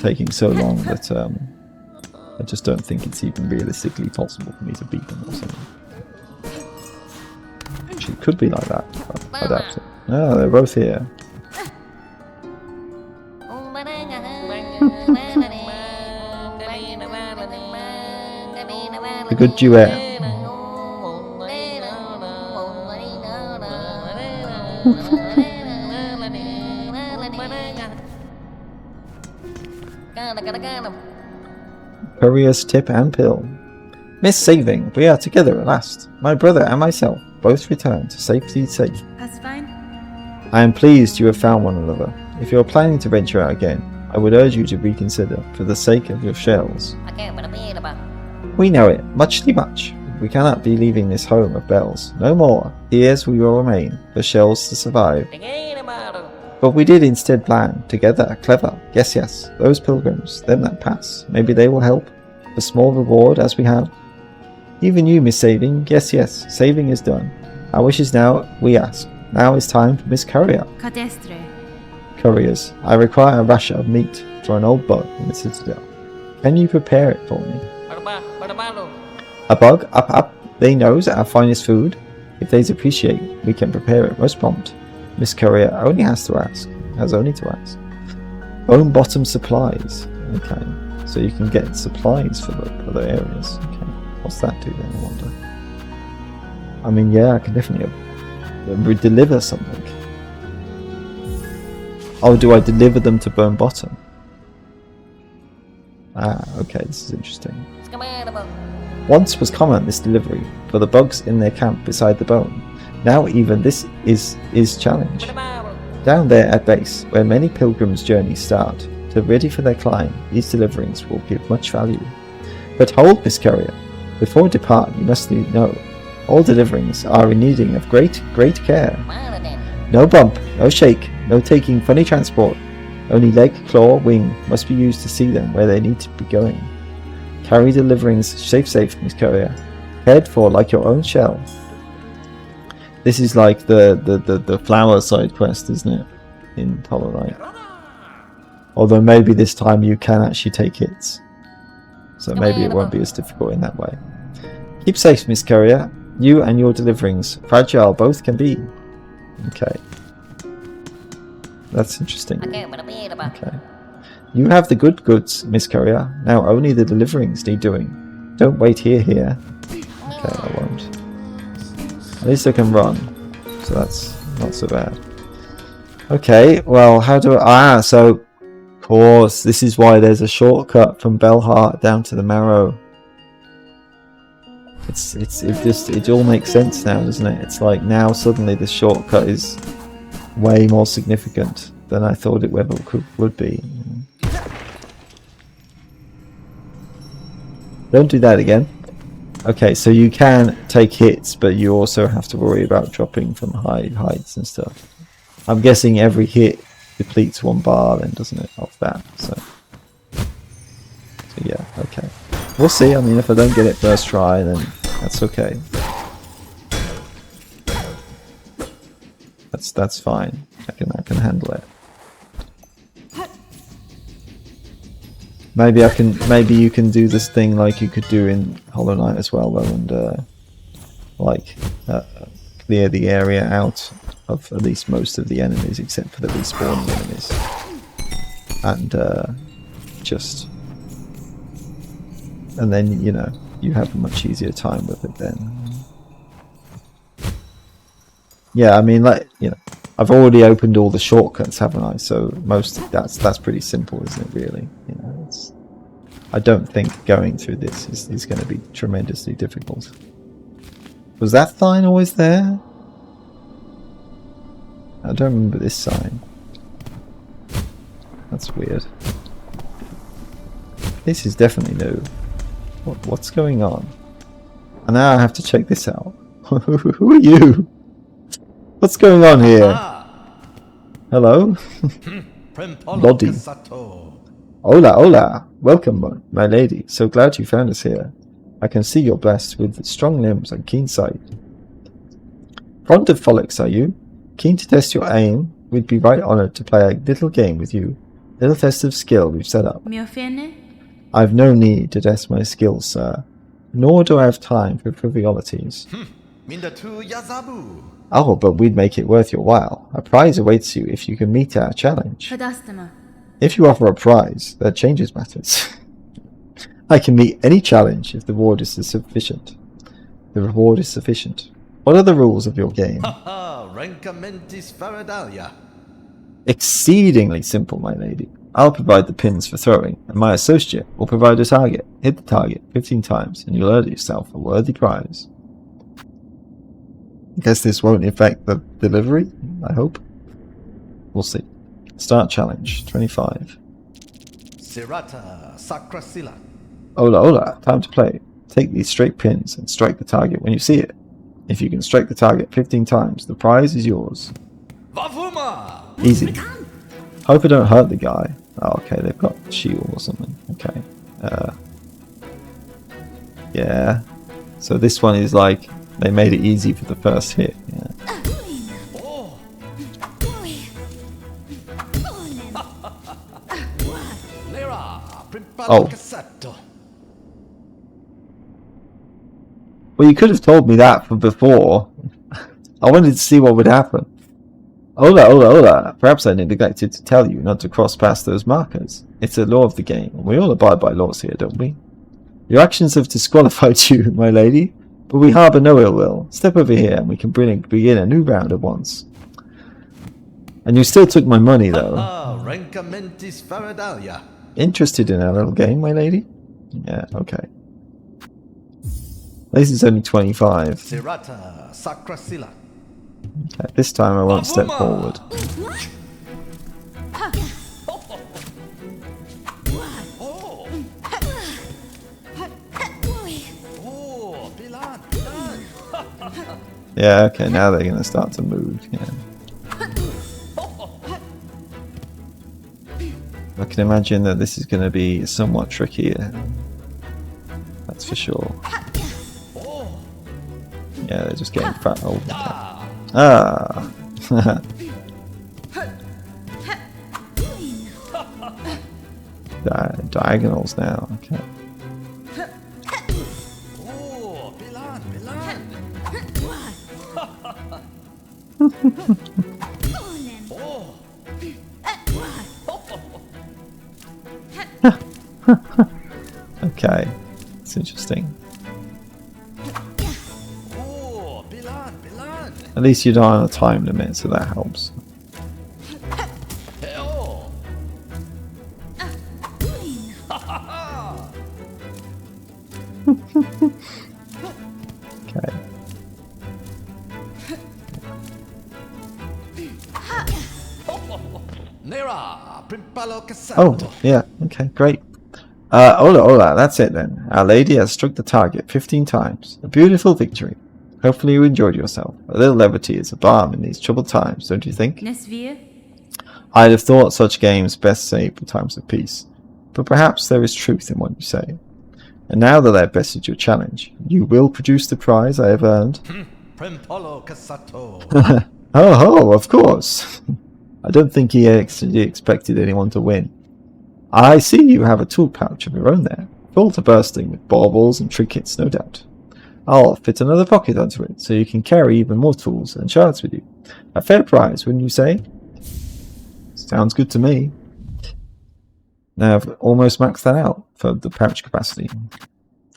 Taking so long that I just don't think it's even realistically possible for me to beat them or something. Actually, it could be like that, but I doubt it. No, they're both here. A good duet. Courier's tip and pill. Miss Saving, we are together at last. My brother and myself both returned to safety safe. That's fine. I am pleased you have found one another. If you are planning to venture out again, I would urge you to reconsider for the sake of your shells. We know it, muchly much. We cannot be leaving this home of bells. No more. Here's we will remain, for shells to survive. But we did instead plan, together, clever. Yes, those pilgrims, them that pass. Maybe they will help. For small reward as we have. Even you, Miss Saving. Yes, saving is done. Our wishes now, we ask. Now is time for Miss Courier. Cadestre. Couriers, I require a rasher of meat for an old bug in the citadel. Can you prepare it for me? A bug, up, they knows our finest food. If they's appreciate, we can prepare it most prompt. Miss Courier only has to ask. Bone bottom supplies. Okay, so you can get supplies for the other areas. Okay, what's that do then, I wonder? I mean, yeah, I can definitely deliver something. Oh, do I deliver them to Bone Bottom? Ah, okay, this is interesting. Once was common this delivery for the bugs in their camp beside the bone. Now even this is challenge. Down there at base, where many pilgrims' journeys start, to ready for their climb, these deliverings will give much value. But hold, Miss Courier. Before depart, you must know, all deliverings are in needing of great care. No bump, no shake, no taking funny transport. Only leg, claw, wing must be used to see them where they need to be going. Carry deliverings safe, Miss Courier. Cared for like your own shell. This is like the flower side quest, isn't it? In Hollow Knight. Although maybe this time you can actually take hits. So maybe it won't be as difficult in that way. Keep safe, Miss Courier. You and your deliverings. Fragile both can be. Okay. That's interesting. Okay. You have the good goods, Miss Courier. Now only the deliverings need doing. Don't wait here. Okay, I won't. At least I can run. So that's not so bad. Okay, well, how do I... so... Of course, this is why there's a shortcut from Bellheart down to the Marrow. It all makes sense now, doesn't it? It's like now suddenly the shortcut is way more significant than I thought it would be. Don't do that again. Okay, so you can take hits, but you also have to worry about dropping from heights and stuff. I'm guessing every hit depletes one bar then, doesn't it, of that? So yeah, okay. We'll see. I mean, if I don't get it first try, then that's okay. That's fine. I can handle it. Maybe you can do this thing like you could do in Hollow Knight as well, though, and clear the area out of at least most of the enemies, except for the respawning enemies, and and then you have a much easier time with it then. Yeah, I mean, I've already opened all the shortcuts, haven't I? So that's pretty simple, isn't it? Really, I don't think going through this is going to be tremendously difficult. Was that sign always there? I don't remember this sign. That's weird. This is definitely new. What's going on? And now I have to check this out. Who are you? What's going on here? Hello? Lodi. Hola. Welcome, my lady. So glad you found us here. I can see you're blessed with strong limbs and keen sight. Fond of frolics, are you? Keen to test your aim? We'd be right honoured to play a little game with you. Little test of skill we've set up. Mi offende? I've no need to test my skills, sir. Nor do I have time for frivolities. Oh, but we'd make it worth your while. A prize awaits you if you can meet our challenge. Fadastama. If you offer a prize, that changes matters. I can meet any challenge if the reward is sufficient. The reward is sufficient. What are the rules of your game? Exceedingly simple, my lady. I'll provide the pins for throwing, and my associate will provide a target. Hit the target 15 times, and you'll earn yourself a worthy prize. I guess this won't affect the delivery, I hope. We'll see. Start challenge, 25. Hola, hola, time to play. Take these straight pins and strike the target when you see it. If you can strike the target 15 times, the prize is yours. Easy. Hope I don't hurt the guy. Oh, okay, they've got a shield or something. Okay. Yeah. So this one is like, they made it easy for the first hit. Yeah. Oh. Well, you could have told me that from before. I wanted to see what would happen. Hola, hola, hola. Perhaps I neglected to tell you not to cross past those markers. It's a law of the game. We all abide by laws here, don't we? Your actions have disqualified you, my lady, but we harbour no ill will. Step over here and we can begin a new round at once. And you still took my money, though. Interested in our little game, my lady? Yeah, okay. At least it's only 25. Okay, this time I won't step forward. Yeah, okay, now they're going to start to move, yeah. I can imagine that this is going to be somewhat trickier. That's for sure. Yeah, they're just getting fat. Oh, okay. Ah! Diagonals now, okay. Okay, it's interesting. At least you don't have a time limit, so that helps. Okay. Oh, yeah, okay, great. Hola, hola, that's it then. Our lady has struck the target 15 times. A beautiful victory. Hopefully you enjoyed yourself. A little levity is a balm in these troubled times, don't you think? Nesvir? I'd have thought such games best saved for times of peace. But perhaps there is truth in what you say. And now that I've bested your challenge, you will produce the prize I have earned? Oh, of course. I don't think he actually expected anyone to win. I see you have a tool pouch of your own there, full to bursting with baubles and trinkets, no doubt. I'll fit another pocket onto it, so you can carry even more tools and shards with you. A fair price, wouldn't you say? Sounds good to me. Now I've almost maxed that out for the pouch capacity.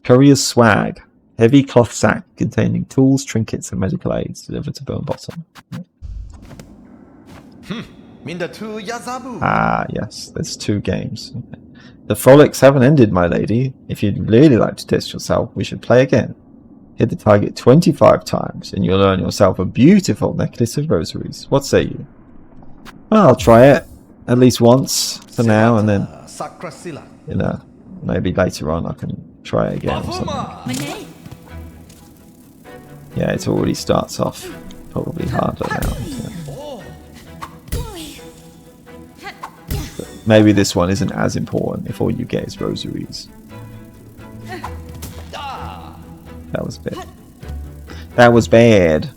Courier's swag. Heavy cloth sack containing tools, trinkets and medical aids delivered to Bone Bottom. Ah, yes, there's 2 games. The frolics haven't ended, my lady. If you'd really like to test yourself, we should play again. Hit the target 25 times, and you'll earn yourself a beautiful necklace of rosaries. What say you? Well, I'll try it at least once for now, and then, you know, maybe later on I can try it again or something. Yeah, it already starts off probably harder now. So. maybe this one isn't as important if all you get is rosaries. That was bad. That was bad.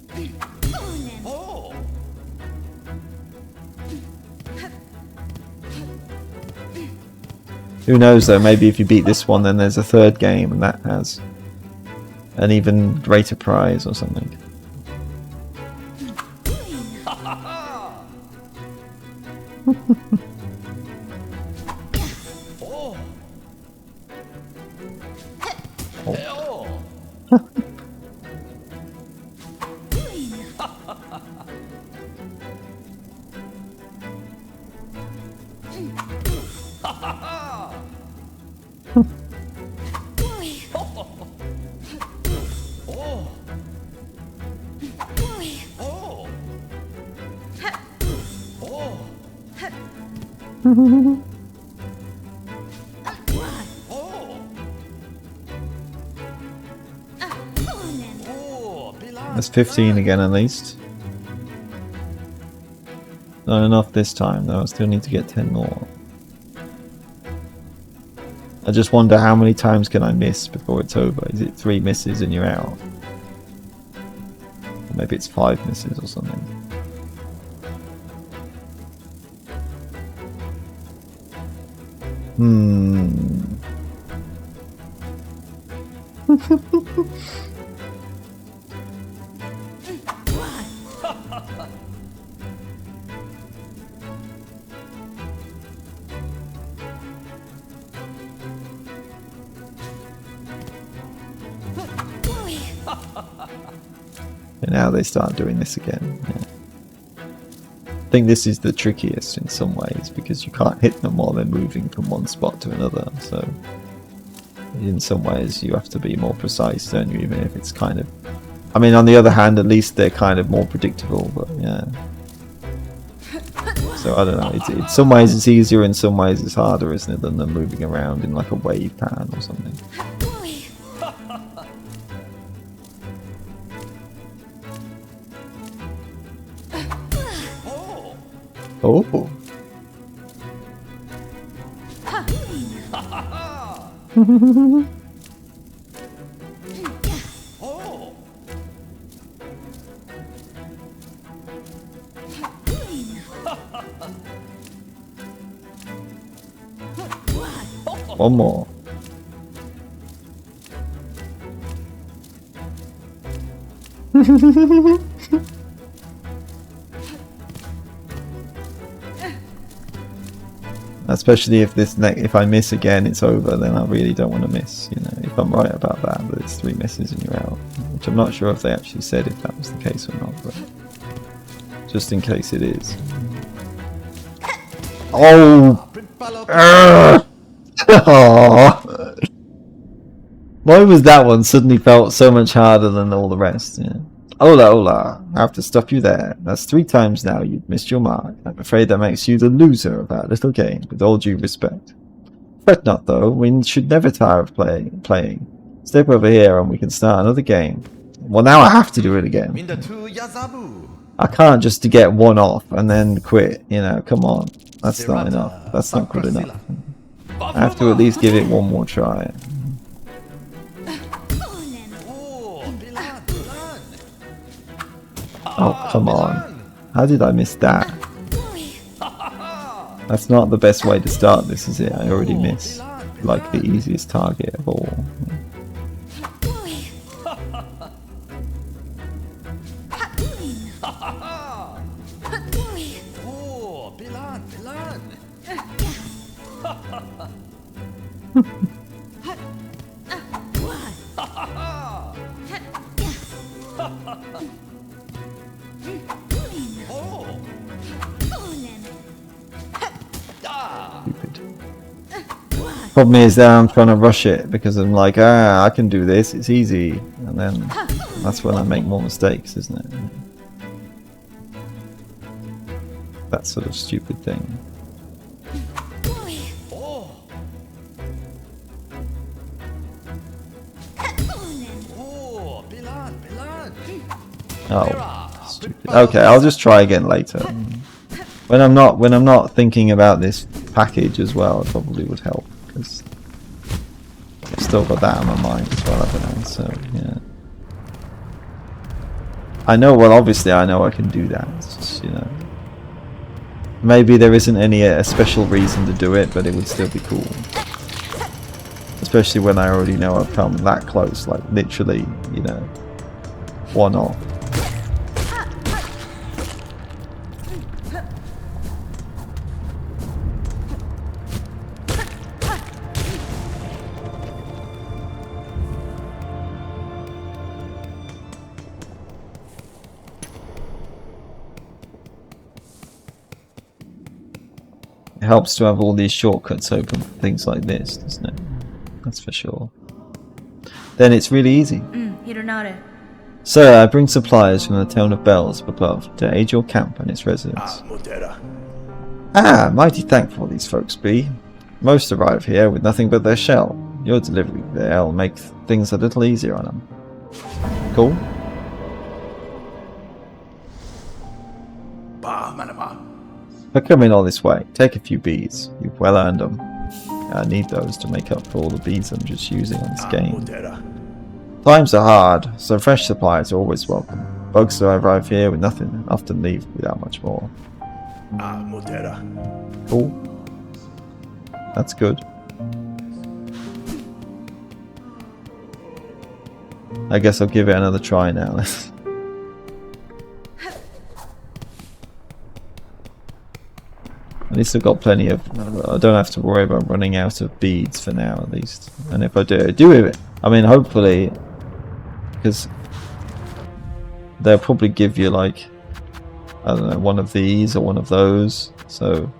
Who knows though, maybe if you beat this one then there's a third game and that has an even greater prize or something. That's 15 again at least. Not enough this time though, I still need to get 10 more. I just wonder how many times can I miss before it's over? Is it 3 misses and you're out? Or maybe it's 5 misses or something. And now they start doing this again. Yeah. I think this is the trickiest in some ways because you can't hit them while they're moving from one spot to another. So in some ways you have to be more precise, don't you? Even if it's kind of... I mean, on the other hand, at least they're kind of more predictable, but yeah. So I don't know, in some ways it's easier, in some ways it's harder, isn't it, than them moving around in like a wave pattern or something. Oh. One more. Especially if if I miss again, it's over. Then I really don't want to miss. You know, if I'm right about that, but it's 3 misses and you're out. Which I'm not sure if they actually said if that was the case or not, but just in case it is. Oh. Oh. Why was that one suddenly felt so much harder than all the rest? Yeah. Hola, hola. I have to stop you there. That's 3 times now you've missed your mark. I'm afraid that makes you the loser of our little game, with all due respect. Fret not, though. We should never tire of playing. Step over here and we can start another game. Well, now I have to do it again. I can't just to get 1 off and then quit. You know, come on. That's not enough. That's not good enough. I have to at least give it 1 more try. Oh, come on. How did I miss that? That's not the best way to start this, is it? I already missed, like, the easiest target of all. Problem is that I'm trying to rush it because I'm like, I can do this, it's easy, and then that's when I make more mistakes, isn't it? That sort of stupid thing. Oh, stupid. Okay, I'll just try again later. When I'm not thinking about this package as well probably would help, because I've still got that on my mind as well, I don't know, so yeah. I know, well obviously I know I can do that, it's just, you know. Maybe there isn't any a special reason to do it, but it would still be cool. Especially when I already know I've come that close, like literally, you know, one off. It helps to have all these shortcuts open for things like this, doesn't it? That's for sure. Then it's really easy. Hironare. Sir, I bring supplies from the town of Bells above to aid your camp and its residents. Mighty thankful these folks be. Most arrive here with nothing but their shell. Your delivery there will make things a little easier on them. Cool? For coming all this way, take a few beads. You've well earned them. I need those to make up for all the beads I'm just using on this game. Times are hard, so fresh supplies are always welcome. Folks who arrive here with nothing often leave without much more. Cool. That's good. I guess I'll give it another try now. At least I've got plenty of... I don't have to worry about running out of beads for now, at least. And if I do it, I mean, hopefully, because they'll probably give you, like, I don't know, one of these or one of those. So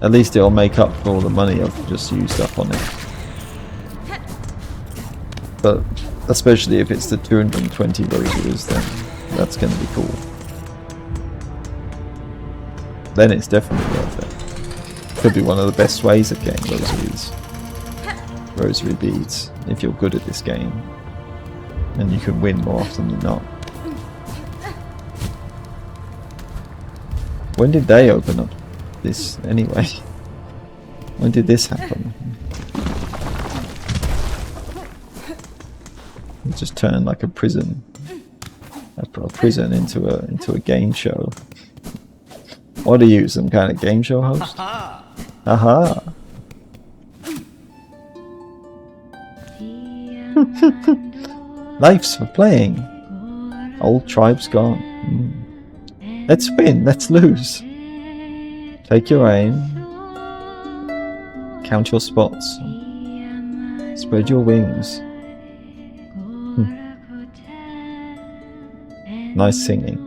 at least it'll make up for all the money I've just used up on it. But especially if it's the 220 rosaries, then that's going to be cool. Then it's definitely worth it. Could be one of the best ways of getting rosaries. Rosary beads, if you're good at this game. And you can win more often than not. When did they open up this anyway? When did this happen? It just turned like a prison. A prison into a game show. What are you, some kind of game show host? Aha! Life's for playing. Old tribe's gone. Let's win, let's lose. Take your aim. Count your spots. Spread your wings. Nice singing.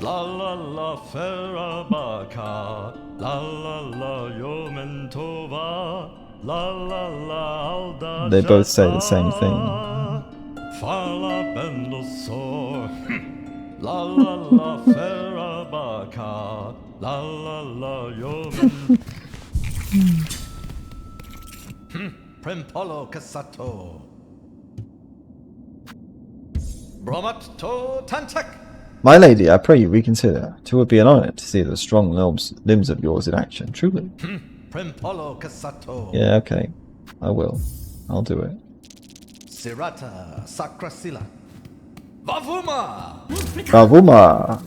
La la la ferabaka, la la la yomen tova, la la la alda. They both say the same thing. Fala bendoso, la la la ferabaka, la la la yomen. Primpolo casato. Bromat to tantak. My lady, I pray you reconsider. 'Twould be an honour to see the strong limbs of yours in action, truly. Primpolo casato. Yeah, okay. I will. I'll do it. Sirata sacrasila. Vavuma! Bravuma!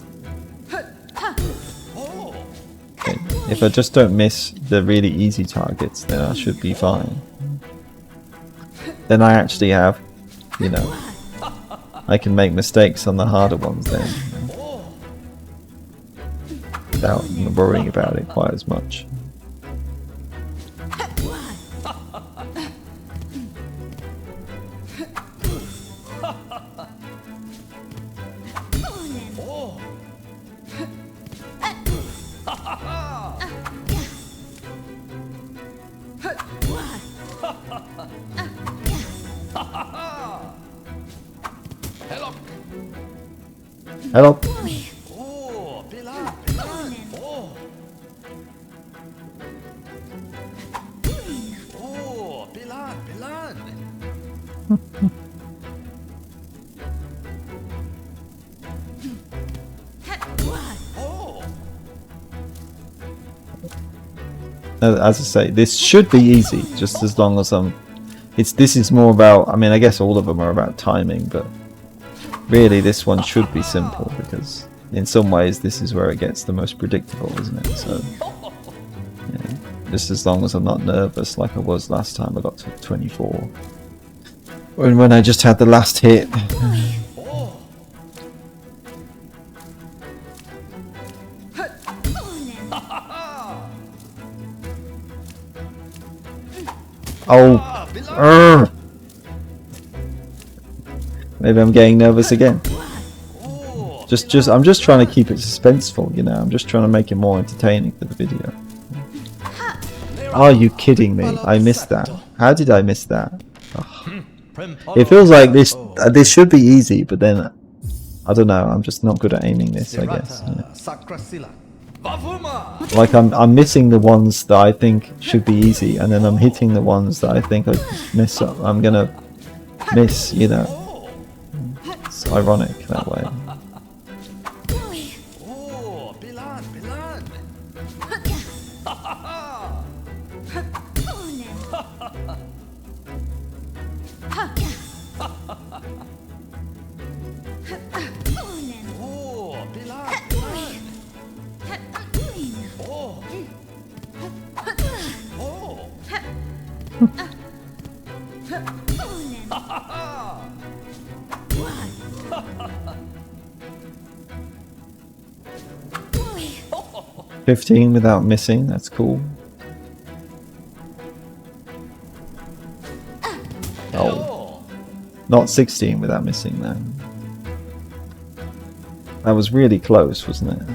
Okay. If I just don't miss the really easy targets, then I should be fine. Then I actually have, you know, I can make mistakes on the harder ones then. Without worrying about it quite as much. Hello. Oh, Bilan, Bilan. Oh. Oh, Bilan, Bilan. as I say, this should be easy, just as long as I'm... This is more about... I mean, I guess all of them are about timing, but really this one should be simple, because in some ways this is where it gets the most predictable, isn't it? So, yeah, just as long as I'm not nervous like I was last time I got to 24. When I just had the last hit. Oh, maybe I'm getting nervous again. I'm just trying to keep it suspenseful, you know. I'm just trying to make it more entertaining for the video. Are you kidding me? I missed that. How did I miss that? Oh. It feels like this should be easy, but then I don't know. I'm just not good at aiming this, I guess. Yeah. Like I'm missing the ones that I think should be easy, and then I'm hitting the ones that I think I miss up. I'm gonna miss, you know. It's ironic that way. $15 without missing, that's cool. Oh, not 16 without missing then. That was really close, wasn't it?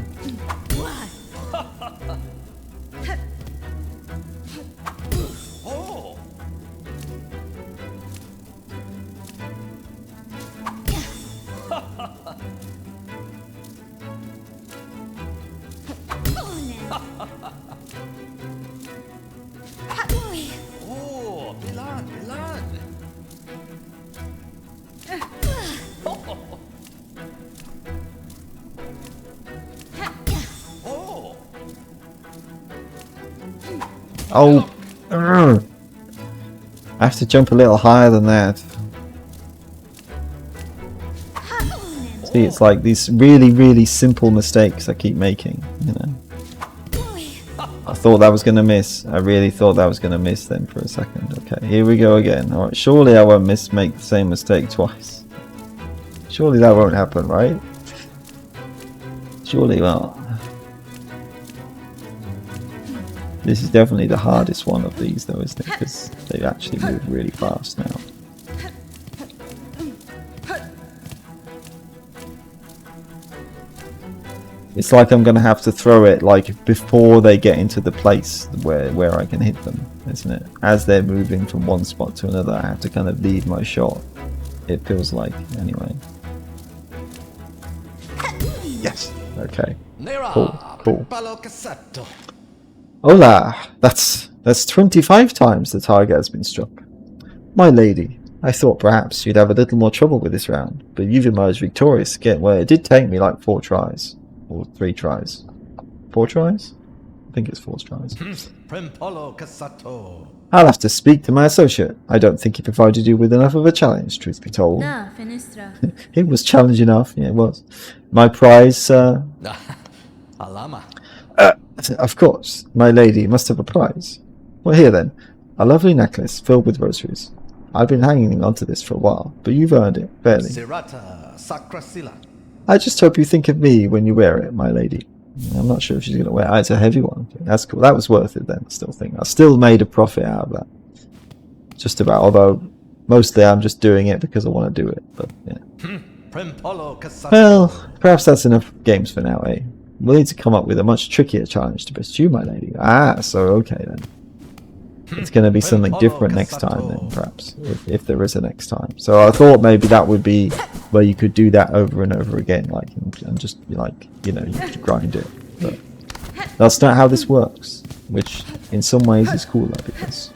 Oh, I have to jump a little higher than that. See, it's like these really, really simple mistakes I keep making, you know. I thought that was going to miss. I really thought that was going to miss then for a second. Okay, here we go again. Alright, surely I won't make the same mistake twice. Surely that won't happen, right? Surely not. This is definitely the hardest one of these though, isn't it? Because they actually move really fast now. It's like I'm going to have to throw it like before they get into the place where I can hit them, isn't it? As they're moving from one spot to another, I have to kind of lead my shot. It feels like, anyway. Yes. Okay. Cool. Hola! That's 25 times the target has been struck. My lady, I thought perhaps you'd have a little more trouble with this round, but you've emerged victorious again. Well, it did take me like 4 tries. Or 3 tries. 4 tries? I think it's 4 tries. I'll have to speak to my associate. I don't think he provided you with enough of a challenge, truth be told. Da, Finistra. It was challenge enough, yeah, it was. My prize, Alama. of course, my lady must have a prize. Well, here then, a lovely necklace filled with rosaries. I've been hanging onto this for a while, but you've earned it, fairly. I just hope you think of me when you wear it, my lady. I'm not sure if she's going to wear it. It's a heavy one. That's cool. That was worth it then, I still think. I still made a profit out of that. Just about, although mostly I'm just doing it because I want to do it. But yeah. Well, perhaps that's enough games for now, eh? We'll need to come up with a much trickier challenge to pursue, my lady. Ah, so okay then. It's going to be something different next time then, perhaps, if there is a next time. So I thought maybe that would be where you could do that over and over again, like, and just be like, you know, you could grind it. But that's not how this works, which in some ways is cooler, because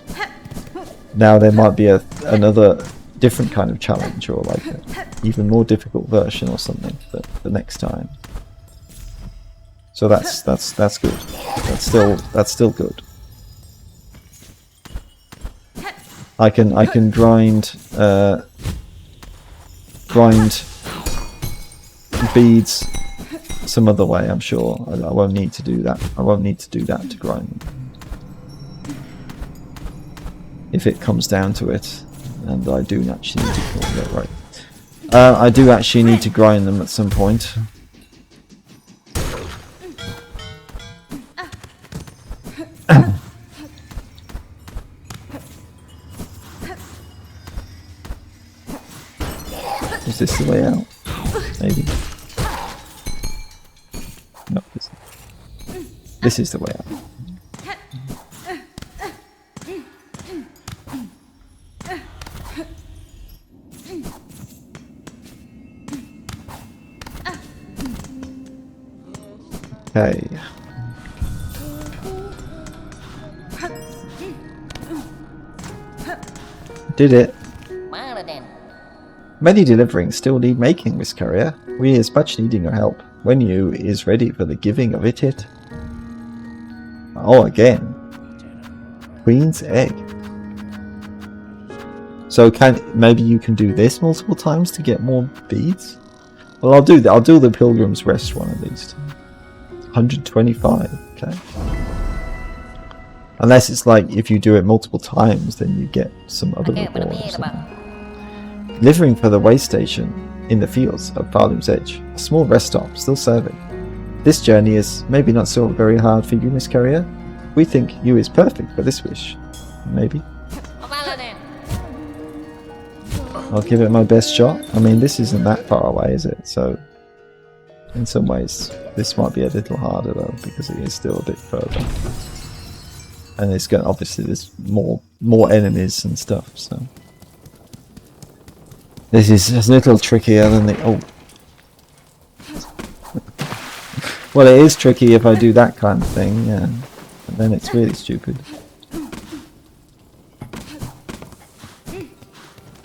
now there might be another different kind of challenge, or like an even more difficult version or something for the next time. So that's good. That's still good. I can grind beads some other way. I'm sure I won't need to do that. I won't need to do that to grind them. If it comes down to it, and I do actually need to I do actually need to grind them at some point. Is this the way out? Maybe. No, this is the way out. Okay. Did it. Many deliverings still need making, Miss Courier. We is much needing your help. When you is ready for the giving of it. Oh, again. Queen's egg. So maybe you can do this multiple times to get more beads? Well, I'll do the Pilgrim's Rest one at least. 125, okay. Unless it's like if you do it multiple times, then you get some other reward or something. Delivering for the way station in the fields of Farlum's Edge. A small rest stop, still serving. This journey is maybe not so very hard for you, Miss Courier. We think you is perfect for this wish. Maybe. I'll give it my best shot. I mean, this isn't that far away, is it? So, in some ways, this might be a little harder though, because it is still a bit further. And it's going obviously there's more enemies and stuff. So, this is a little trickier than the Well, it is tricky if I do that kind of thing, yeah. And then it's really stupid.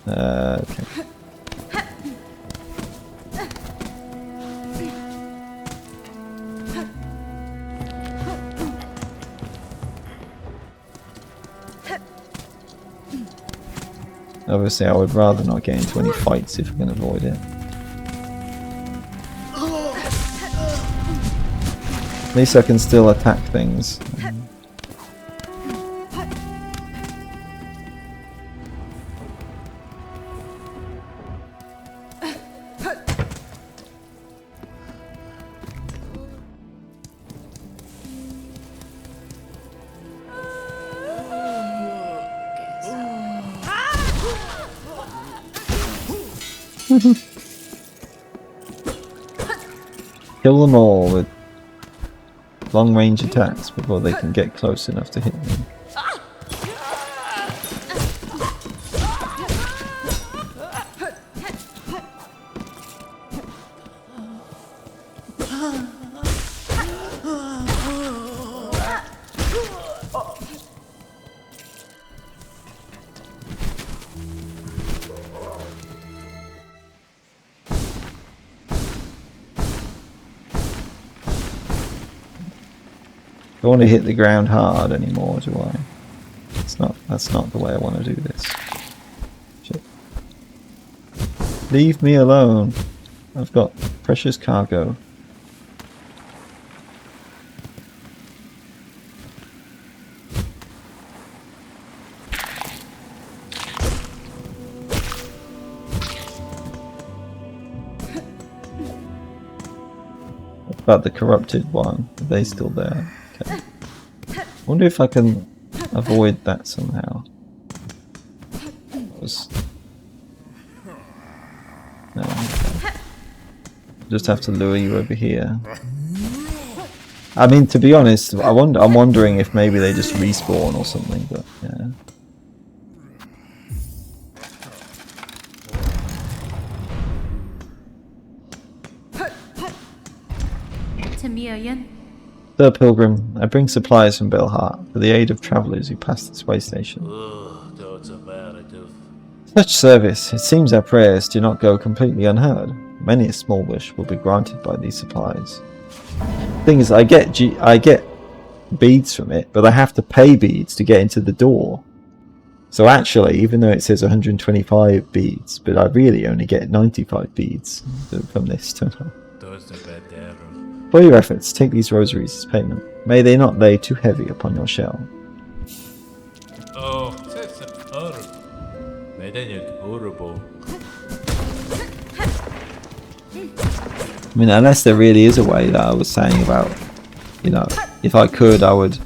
Okay. Obviously, I would rather not get into any fights if I can avoid it. At least I can still attack things. Kill them all with long-range attacks before they can get close enough to hit me. I don't want to hit the ground hard anymore, do I? That's not the way I want to do this. Shit. Leave me alone. I've got precious cargo. What about the corrupted one? Are they still there? Okay. I wonder if I can avoid that somehow. No, okay. Just have to lure you over here. I mean, to be honest, I'm wondering if maybe they just respawn or something, but yeah. Sir Pilgrim, I bring supplies from Belhart for the aid of travellers who pass this way station. Such service, it seems our prayers do not go completely unheard. Many a small wish will be granted by these supplies. Thing is, I get beads from it, but I have to pay beads to get into the door. So actually, even though it says 125 beads, but I really only get 95 beads from this. For your efforts, take these rosaries as payment. May they not lay too heavy upon your shell. Oh, horrible. I mean, unless there really is a way that I was saying about, you know, if I could, I would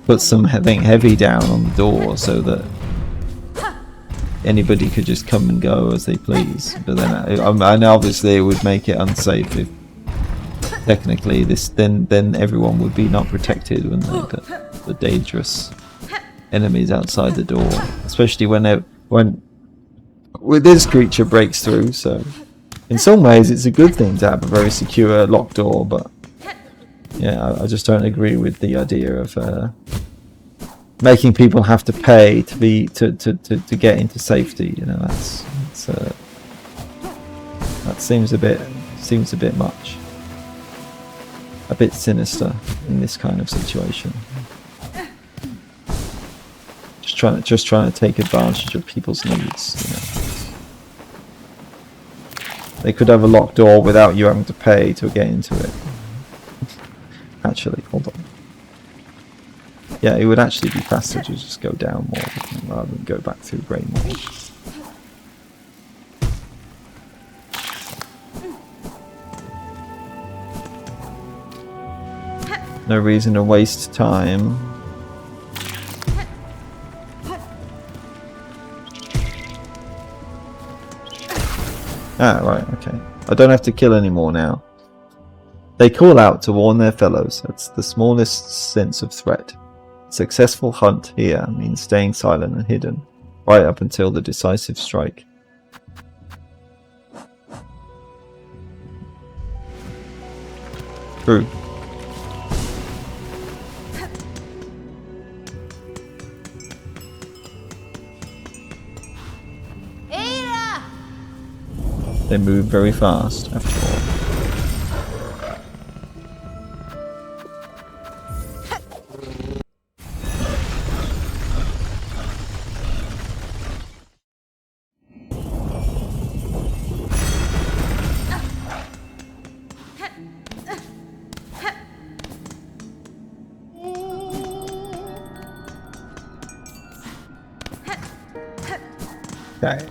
put something heavy down on the door so that anybody could just come and go as they please. But then, I know obviously it would make it unsafe if technically then everyone would be not protected when the dangerous enemies outside the door, especially when this creature breaks through. So in some ways it's a good thing to have a very secure locked door, but yeah, I just don't agree with the idea of making people have to pay to get into safety. You know, that seems a bit much, a bit sinister in this kind of situation. Just trying to take advantage of people's needs. You know. They could have a locked door without you having to pay to get into it. Actually, hold on. Yeah, it would actually be faster to just go down more rather than go back through Greymore. No reason to waste time. Ah, right, okay. I don't have to kill anymore now. They call out to warn their fellows. It's the smallest sense of threat. Successful hunt here means staying silent and hidden, right up until the decisive strike. True. They move very fast, after all. Okay.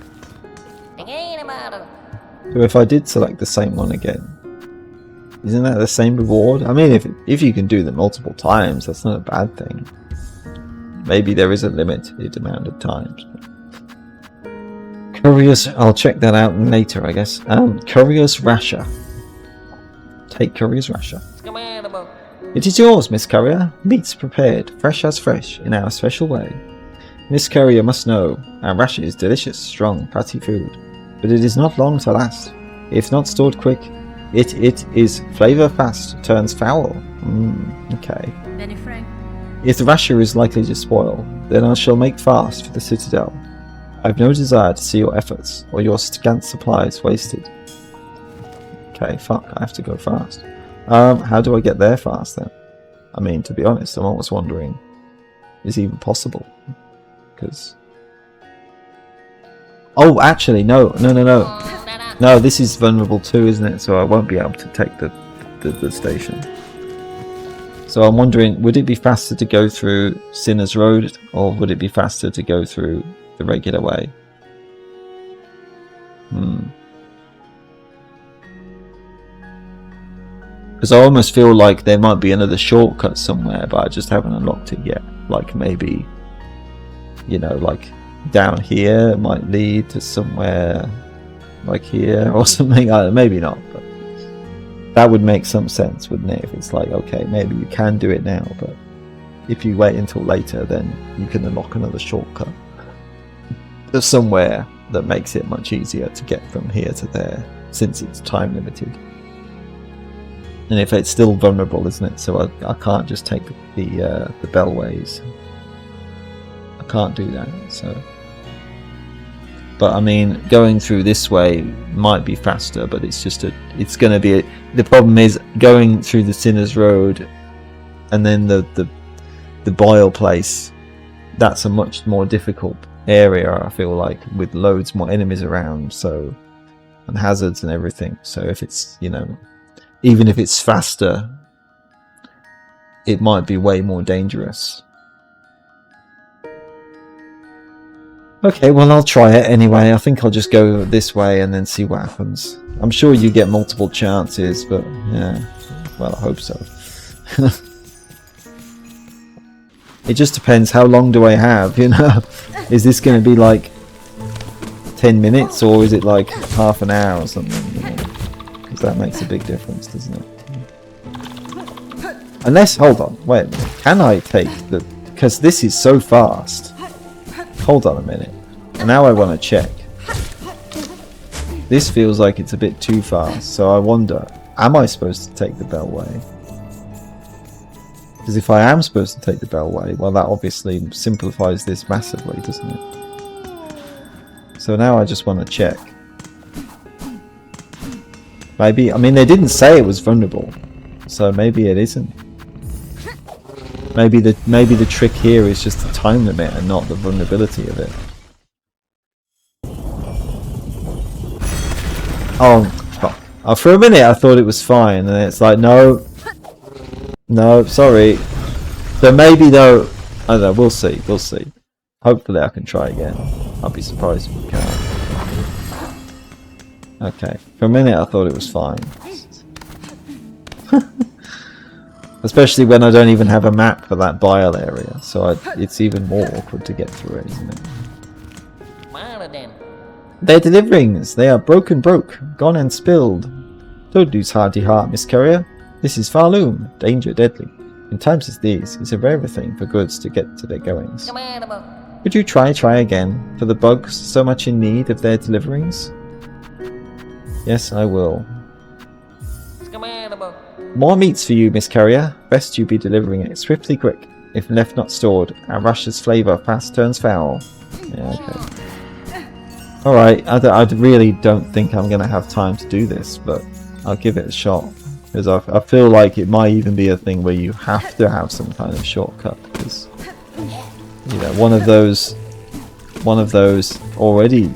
So if I did select the same one again, isn't that the same reward? I mean, if you can do them multiple times, that's not a bad thing. Maybe there is a limited amount of times. Courier's, I'll check that out later, I guess. Courier's Rasher. Take Courier's Rasher. It is yours, Miss Courier. Meat's prepared, fresh as fresh, in our special way. Miss Courier must know, our rasher is delicious, strong, fatty food. But it is not long to last. If not stored quick, it is flavour fast, turns foul. Okay. If the rasher is likely to spoil, then I shall make fast for the citadel. I have no desire to see your efforts, or your scant supplies wasted. Okay, fuck, I have to go fast. How do I get there fast then? I mean, to be honest, I'm always wondering, is it even possible? Because... Oh, actually, no. No, this is vulnerable too, isn't it? So I won't be able to take the station. So I'm wondering, would it be faster to go through Sinner's Road, or would it be faster to go through the regular way? Because I almost feel like there might be another shortcut somewhere, but I just haven't unlocked it yet. Like maybe, you know, like down here it might lead to somewhere like here or something. Maybe not, but that would make some sense, wouldn't it? If it's like, okay, maybe you can do it now, but if you wait until later, then you can unlock another shortcut. There's somewhere that makes it much easier to get from here to there, since it's time limited. And if it's still vulnerable, isn't it? So I can't just take the bellways. I can't do that. So But I mean, going through this way might be faster, but it's just it's going to be the problem is going through the Sinner's Road and then the Boyle place. That's a much more difficult area, I feel like, with loads more enemies around, so, and hazards and everything. So if it's, you know, even if it's faster, it might be way more dangerous. Okay, well, I'll try it anyway. I think I'll just go this way and then see what happens. I'm sure you get multiple chances, but yeah, well, I hope so. It just depends, how long do I have, you know? Is this going to be like 10 minutes or is it like half an hour or something? You know? Because that makes a big difference, doesn't it? Unless, hold on, wait, can I take the... Because this is so fast. Hold on a minute. And now I want to check. This feels like it's a bit too fast, so I wonder, am I supposed to take the Bellway? Because if I am supposed to take the Bellway, well, that obviously simplifies this massively, doesn't it? So now I just want to check. Maybe, I mean, they didn't say it was vulnerable, so maybe it isn't. Maybe the trick here is just the time limit and not the vulnerability of it. Oh, fuck. Oh, for a minute I thought it was fine, and it's like, no. No, sorry. So maybe though, I don't know, we'll see, we'll see. Hopefully I can try again. I'll be surprised if we can't. Okay, for a minute I thought it was fine. Especially when I don't even have a map for that bile area, so it's even more awkward to get through it, isn't it? They're deliverings. They are broke, gone and spilled. Don't lose hearty heart, Miss Courier. This is Farloom, danger deadly. In times as these, it's a rare thing for goods to get to their goings. Would you try again, for the bugs so much in need of their deliverings? Yes, I will. More meats for you, Miss Courier. Best you be delivering it swiftly quick. If left not stored, our rush's flavour fast turns foul. Yeah, okay. Alright, I really don't think I'm going to have time to do this, but I'll give it a shot. Because I feel like it might even be a thing where you have to have some kind of shortcut. Because, you know, one of those already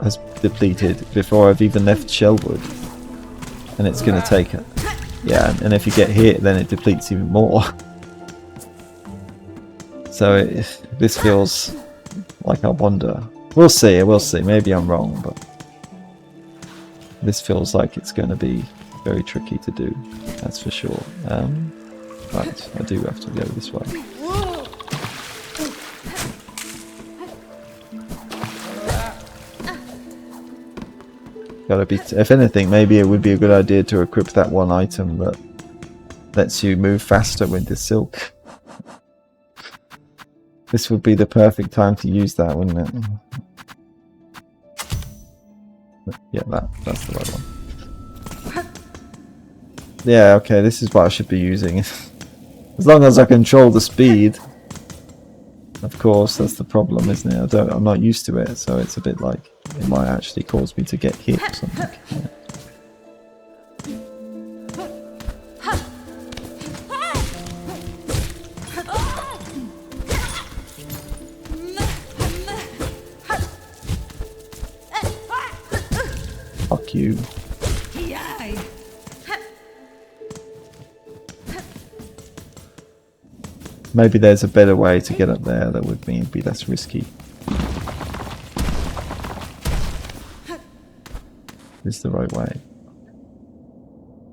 has depleted before I've even left Shelwood. And it's going to take it. Yeah, and if you get hit, then it depletes even more. So this feels like I wonder. We'll see, maybe I'm wrong, but this feels like it's going to be very tricky to do, that's for sure. Right, I do have to go this way. Gotta be, if anything, maybe it would be a good idea to equip that one item that lets you move faster with the silk. This would be the perfect time to use that, wouldn't it? Yeah, that's the right one. Yeah, okay, this is what I should be using. As long as I control the speed. Of course, that's the problem, isn't it? I'm not used to it, so it's a bit like it might actually cause me to get hit or something. Yeah. Fuck you. Maybe there's a better way to get up there that would be less risky. Is the right way.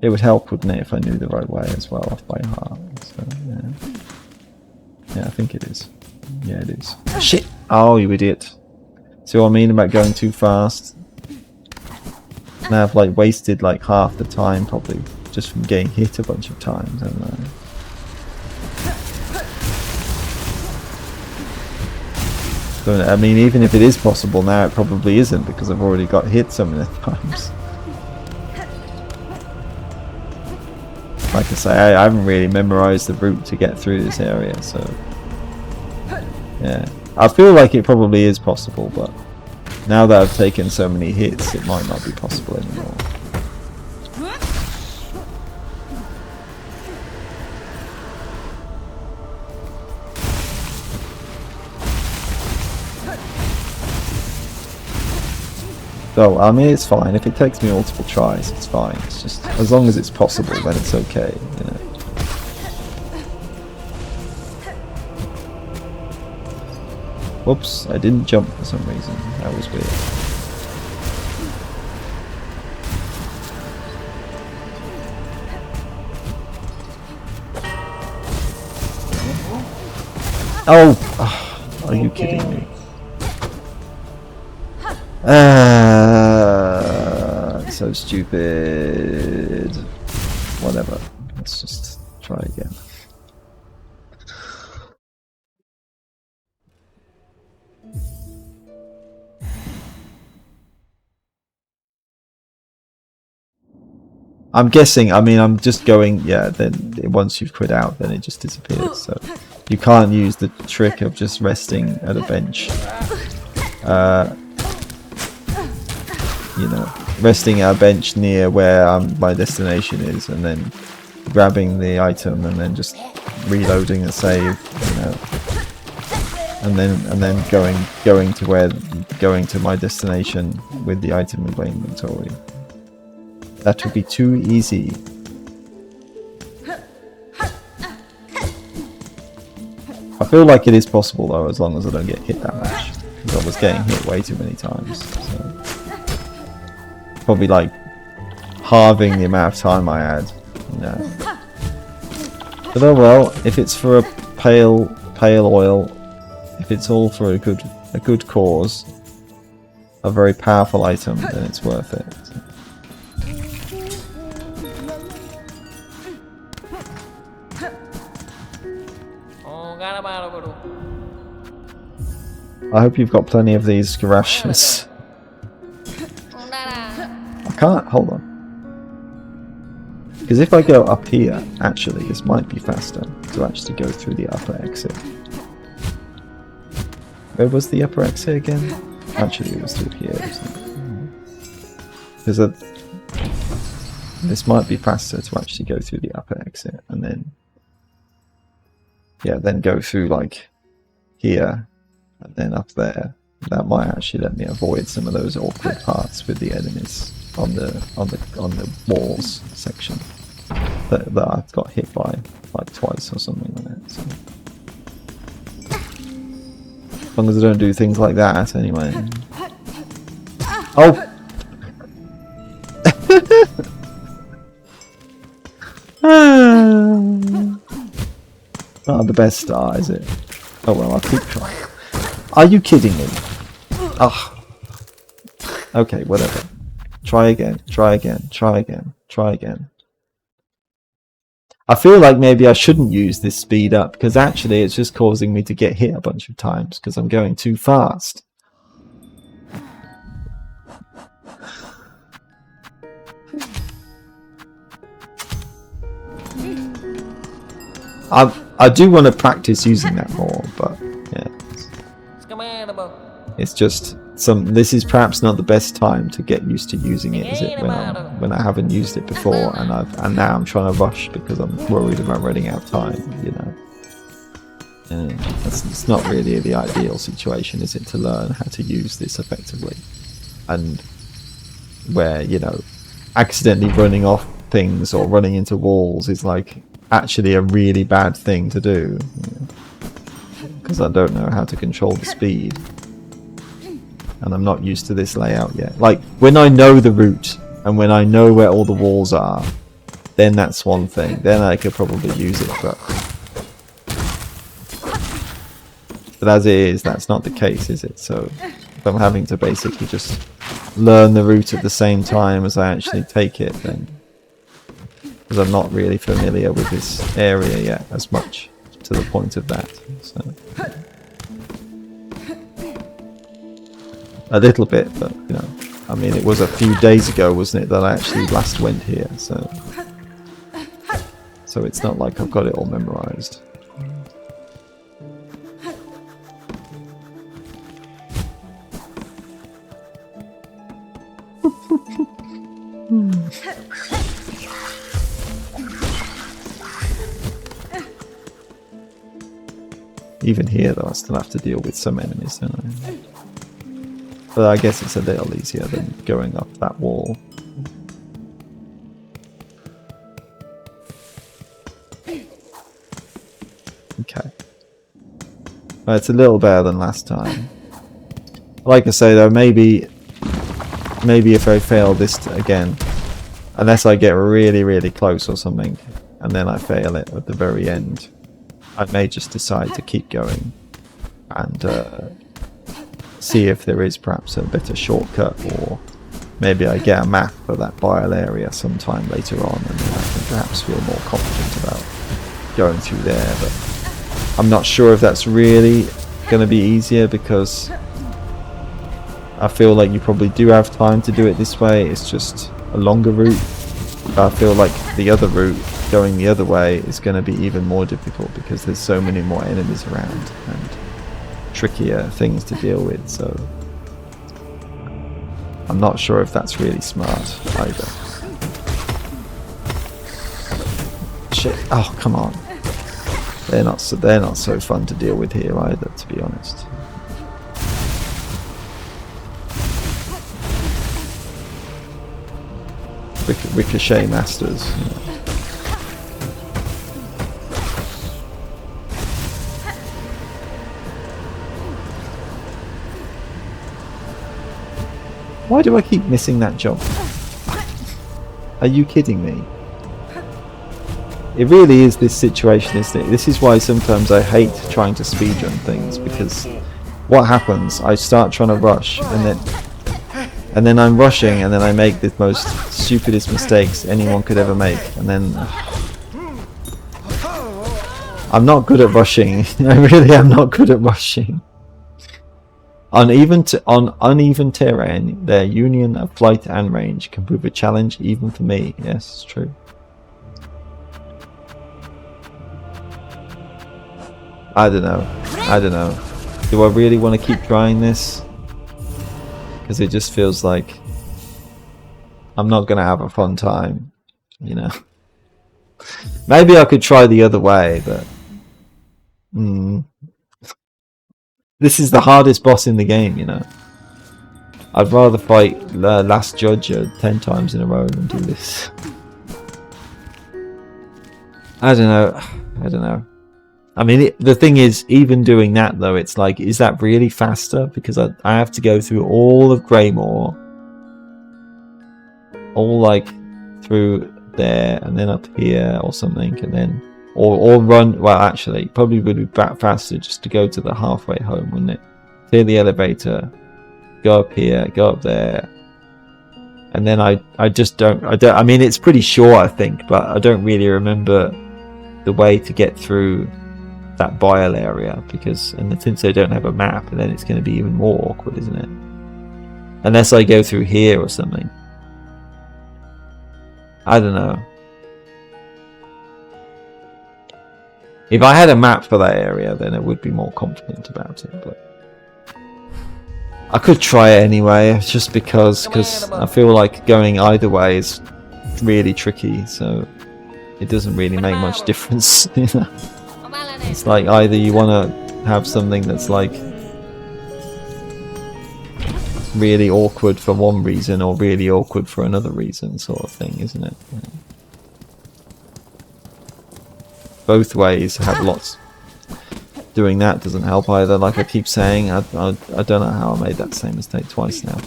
It would help, wouldn't it, if I knew the right way as well off by heart. So, yeah. Yeah, I think it is. Yeah, it is. Shit! Oh, you idiot. See what I mean about going too fast? Now I've like wasted like half the time probably just from getting hit a bunch of times, haven't I? But, I mean, even if it is possible now, it probably isn't because I've already got hit so many times. Like I say, I haven't really memorized the route to get through this area, so yeah. I feel like it probably is possible, but Now that I've taken so many hits, it might not be possible anymore. So, I mean, it's fine. If it takes me multiple tries, it's fine. It's just, as long as it's possible, then it's okay, you know. Whoops, I didn't jump for some reason. That was weird. Oh! Are you kidding me? So stupid. Whatever. Let's just try again. I'm guessing, I mean, I'm just going, yeah, then once you've quit out, then it just disappears. So you can't use the trick of just resting at a bench. You know, resting at a bench near where my destination is, and then grabbing the item, and then just reloading the save, you know, and then going to my destination with the item in my inventory. That would be too easy. I feel like it is possible though, as long as I don't get hit that much, because I was getting hit way too many times. So. Probably like halving the amount of time I had, you know. But oh well, if it's for a pale oil, if it's all for a good cause, a very powerful item, then it's worth it. I hope you've got plenty of these garashes. I can't, hold on. Because if I go up here, actually, this might be faster to actually go through the upper exit. Where was the upper exit again? Actually, it was through here, because this might be faster to actually go through the upper exit, and then, yeah, then go through like here, and then up there. That might actually let me avoid some of those awkward parts with the enemies on the walls section that I've got hit by like twice or something like that. So. As long as I don't do things like that, anyway. Oh! Not the best start, is it? Oh well, I'll keep trying. Are you kidding me? Ugh. Okay, whatever. Try again, try again, try again, try again. I feel like maybe I shouldn't use this speed up, because actually it's just causing me to get hit a bunch of times because I'm going too fast. I do want to practice using that more, but yeah. It's just this is perhaps not the best time to get used to using it, is it? When I haven't used it before, and now I'm trying to rush because I'm worried about running out of time, you know. It's not really the ideal situation, is it, to learn how to use this effectively, and where, you know, accidentally running off things or running into walls is like actually a really bad thing to do, because I don't know how to control the speed. And I'm not used to this layout yet. Like, when I know the route, and when I know where all the walls are, then that's one thing. Then I could probably use it, but as it is, that's not the case, is it? So, if I'm having to basically just learn the route at the same time as I actually take it, then... because I'm not really familiar with this area yet as much, to the point of that, so... A little bit, but, you know, I mean, it was a few days ago, wasn't it, that I actually last went here, so it's not like I've got it all memorized. Even here, though, I still have to deal with some enemies, don't I? But I guess it's a little easier than going up that wall. Okay. Well, it's a little better than last time. Like I say, though, maybe if I fail this again, unless I get really, really close or something, and then I fail it at the very end, I may just decide to keep going and see if there is perhaps a better shortcut, or maybe I get a map of that bile area sometime later on, and then I can perhaps feel more confident about going through there. But I'm not sure if that's really going to be easier, because I feel like you probably do have time to do it this way. It's just a longer route. But I feel like the other route, going the other way, is going to be even more difficult because there's so many more enemies around and trickier things to deal with. So I'm not sure if that's really smart either. Shit! Oh, come on! They're not so fun to deal with here either, to be honest. Ricochet masters. You know. Why do I keep missing that jump? Are you kidding me? It really is this situation, isn't it? This is why sometimes I hate trying to speedrun things, because what happens, I start trying to rush, and then I'm rushing, and then I make the most stupidest mistakes anyone could ever make, and then I'm not good at rushing. I really am not good at rushing. On uneven terrain, their union of flight and range can prove a challenge even for me. Yes, it's true. I don't know. Do I really want to keep trying this? Because it just feels like I'm not going to have a fun time, you know. Maybe I could try the other way, but this is the hardest boss in the game, you know. I'd rather fight Last Judge 10 times in a row than do this. I don't know. I mean, the thing is, even doing that though, it's like, is that really faster? Because I have to go through all of Greymore, all like through there and then up here or something, and then or run. Well, actually, probably would be back faster just to go to the halfway home, wouldn't it? Clear the elevator, go up here, go up there, and then I just don't. I mean, it's pretty short, I think, but I don't really remember the way to get through that bile area, because, and since they don't have a map, then it's going to be even more awkward, isn't it? Unless I go through here or something. I don't know. If I had a map for that area, then I would be more confident about it, but I could try it anyway, just because I feel like going either way is really tricky, so it doesn't really make much difference, you know? It's like either you want to have something that's like really awkward for one reason or really awkward for another reason, sort of thing, isn't it? Yeah. Both ways have lots. Doing that doesn't help either, like I keep saying. I don't know how I made that same mistake twice now.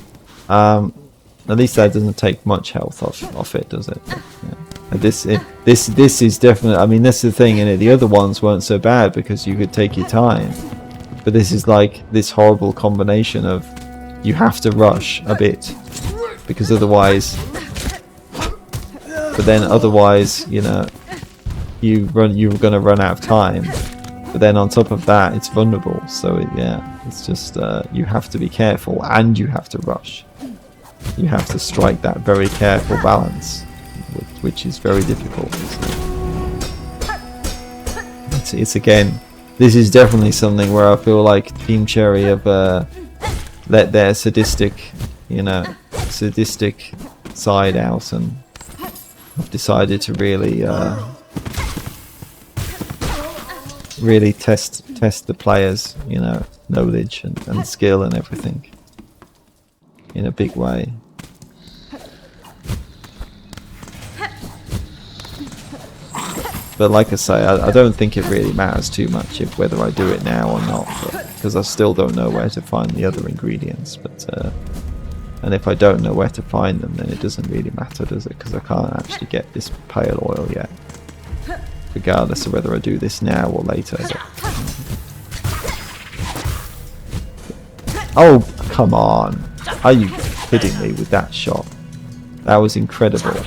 At least that doesn't take much health off it, does it? But, yeah. This is definitely. I mean, that's the thing in it. The other ones weren't so bad because you could take your time, but this is like this horrible combination of you have to rush a bit because otherwise. But then otherwise, you know, you're going to run out of time. But then on top of that, it's vulnerable. So yeah, it's just you have to be careful and you have to rush. You have to strike that very careful balance, which is very difficult. It's again, this is definitely something where I feel like Team Cherry have let their sadistic side out and have decided to really really test test the players, you know, knowledge and skill and everything in a big way. But like I say, I don't think it really matters too much if whether I do it now or not, because I still don't know where to find the other ingredients. But and if I don't know where to find them, then it doesn't really matter, does it? Because I can't actually get this pale oil yet, regardless of whether I do this now or later. But, oh, come on! Are you kidding me with that shot? That was incredible.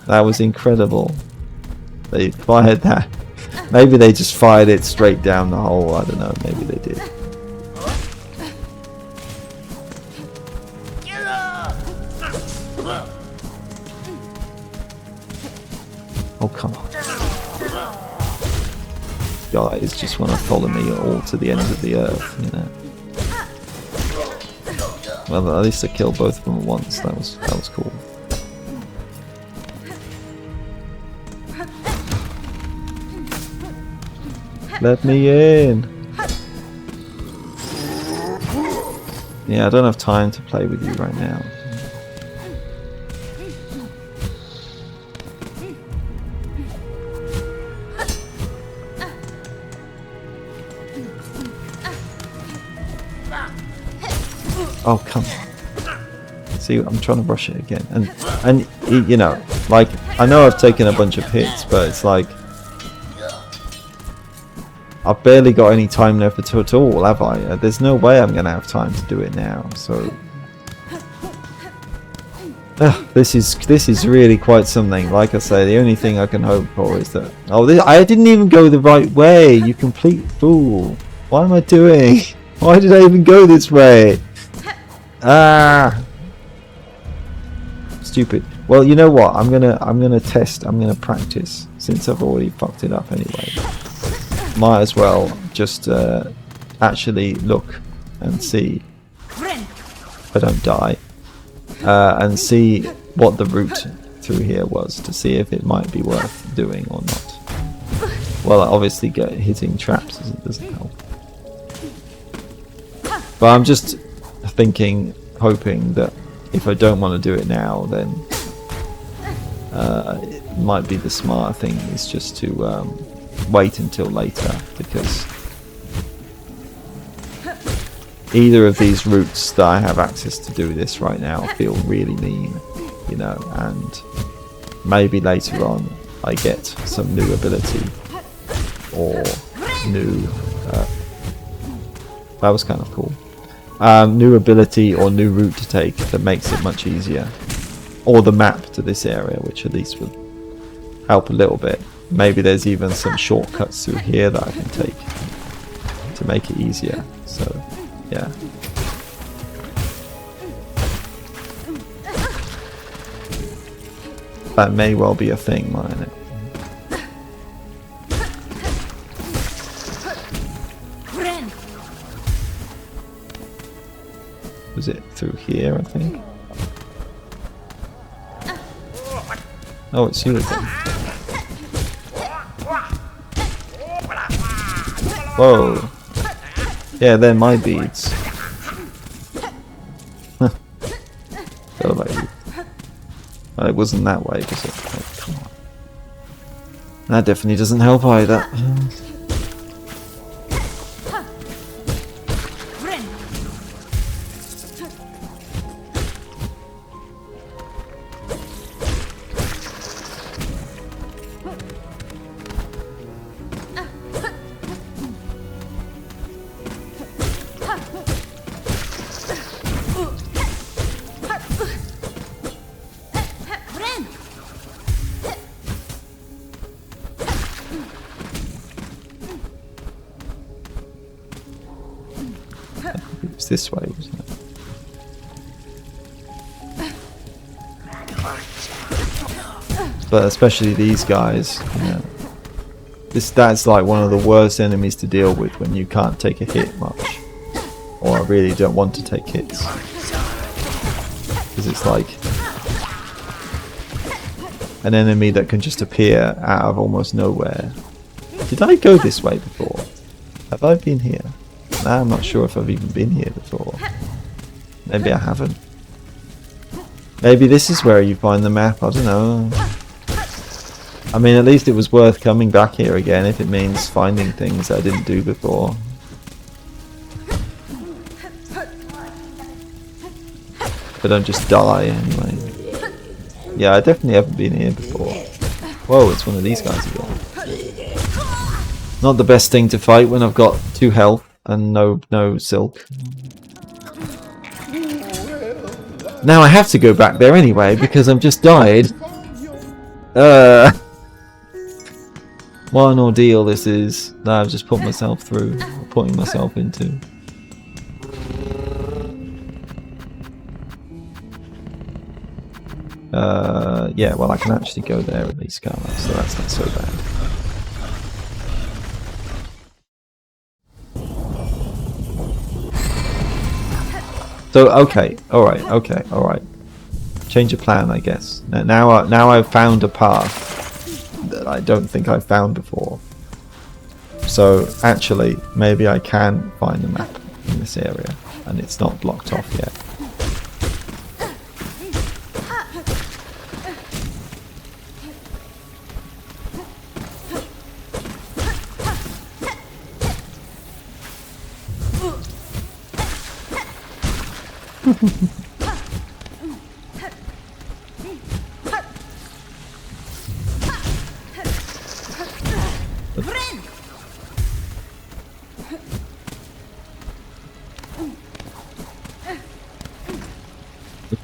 That was incredible. They fired that. Maybe they just fired it straight down the hole. I don't know. Maybe they did. Oh, come on. Guys just want to follow me all to the ends of the earth, you know. Well, at least I killed both of them at once. That was cool. Let me in! Yeah, I don't have time to play with you right now. Oh, come on. See, I'm trying to rush it again. And you know, like, I know I've taken a bunch of hits, but it's like, I've barely got any time left at all, have I? There's no way I'm going to have time to do it now, so... this is really quite something. Like I say, the only thing I can hope for is that... Oh, I didn't even go the right way, you complete fool. What am I doing? Why did I even go this way? Ah! Stupid. Well, you know what? I'm gonna test, I'm gonna practice, since I've already fucked it up anyway. Might as well just actually look and see if I don't die, and see what the route through here was, to see if it might be worth doing or not. Well, obviously hitting traps doesn't help, but I'm just thinking, hoping that if I don't want to do it now, then it might be the smarter thing is just to wait until later, because either of these routes that I have access to do this right now feel really mean, you know, and maybe later on I get some new ability or new that was kind of cool, new ability or new route to take that makes it much easier, or the map to this area, which at least would help a little bit. Maybe there's even some shortcuts through here that I can take to make it easier. So, yeah. That may well be a thing, mightn't it? Was it through here, I think? Oh, it's you again. Whoa. Yeah, they're my beads. Forgot about you. Oh, it wasn't that way, was it? Oh, come on. That definitely doesn't help either. It was this way, wasn't it? But especially these guys, you know, that's like one of the worst enemies to deal with when you can't take a hit much, or I really don't want to take hits, because it's like an enemy that can just appear out of almost nowhere. Did I go this way before? Have I been here? Nah, I'm not sure if I've even been here before. Maybe I haven't. Maybe this is where you find the map, I don't know. I mean, at least it was worth coming back here again if it means finding things I didn't do before. But don't just die anyway. Yeah, I definitely haven't been here before. Whoa, it's one of these guys again. Not the best thing to fight when I've got 2 health and no silk. Now I have to go back there anyway because I've just died. What an ordeal this is that I've just put myself through, or putting myself into. Yeah, well I can actually go there at least, can't I? So that's not so bad. So okay, alright. Change of plan, I guess. Now I've found a path that I don't think I've found before. So actually, maybe I can find a map in this area, and it's not blocked off yet.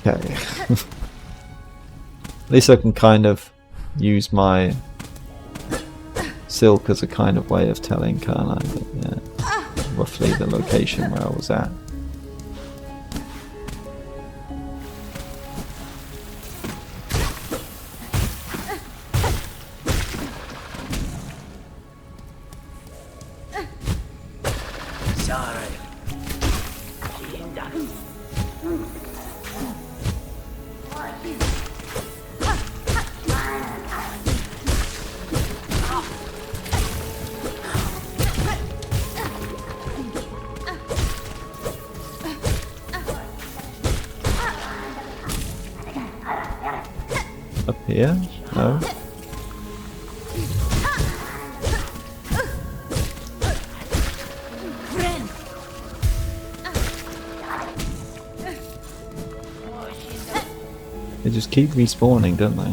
Okay. At least I can kind of use my silk as a kind of way of telling, can't I? But, yeah, roughly the location where I was at. Up here? No. They just keep respawning, don't they?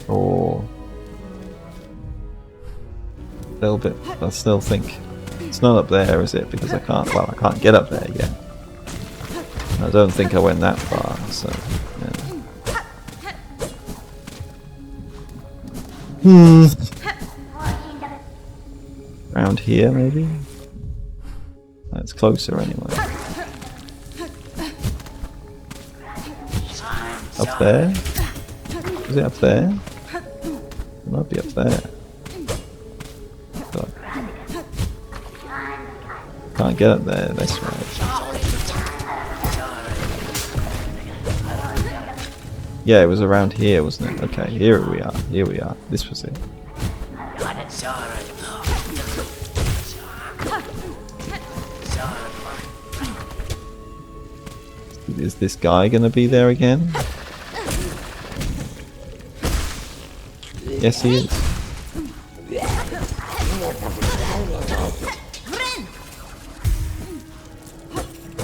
Or a little bit. I still think it's not up there, is it? Because I can't. Well, I can't get up there yet. I don't think I went that far, so yeah. Around here, maybe? That's closer anyway. Up there? Is it up there? It might be up there. But can't get up there this way. Yeah, it was around here, wasn't it? Okay, here we are. Here we are. This was it. Is this guy gonna be there again? Yes, he is.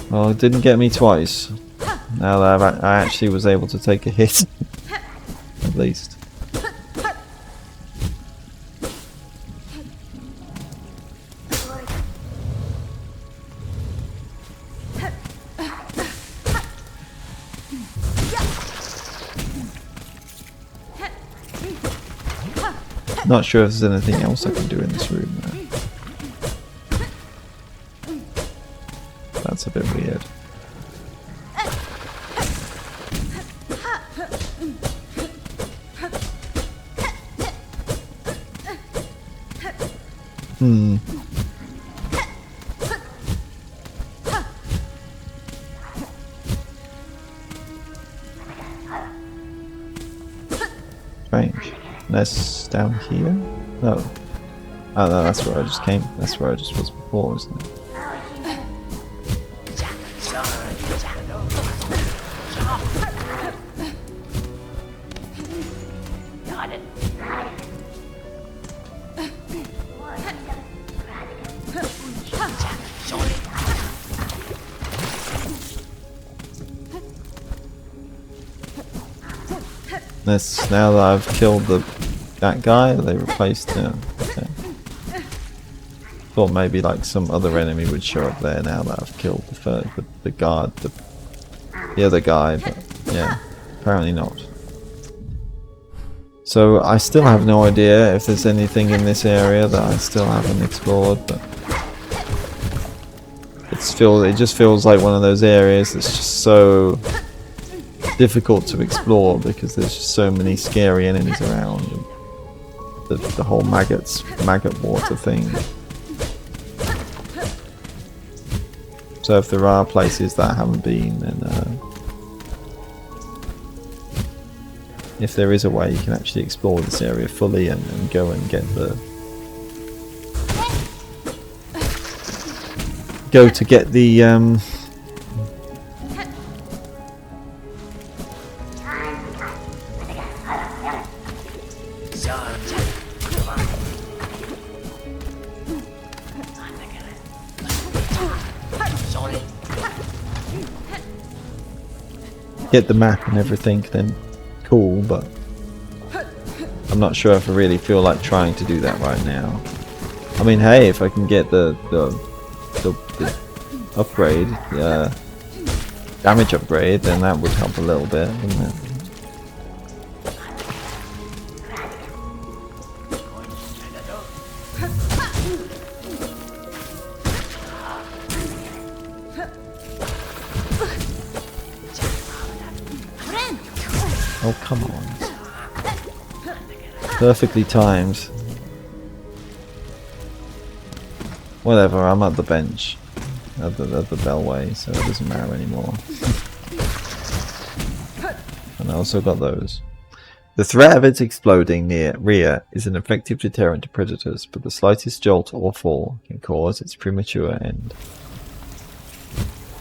Well, it didn't get me twice. Now that I actually was able to take a hit, at least. Not sure if there's anything else I can do in this room though. That's a bit weird. Strange. Unless down here? No. Oh no, that's where I just came. That's where I just was before, isn't it? This, now that I've killed that guy, they replaced him. Okay. Thought maybe like some other enemy would show up there now that I've killed the guard, the other guy, but yeah, apparently not. So I still have no idea if there's anything in this area that I still haven't explored, but it just feels like one of those areas that's just so difficult to explore because there's just so many scary enemies around, and the whole maggot water thing. So if there are places that I haven't been, then if there is a way you can actually explore this area fully and go and get the map and everything, then cool, but I'm not sure if I really feel like trying to do that right now. I mean, hey, if I can get the upgrade, damage upgrade, then that would help a little bit, wouldn't it? Oh, come on. Perfectly timed. Whatever, I'm at the bench. At the bellway, so it doesn't matter anymore. And I also got those. The threat of it exploding near rear is an effective deterrent to predators, but the slightest jolt or fall can cause its premature end.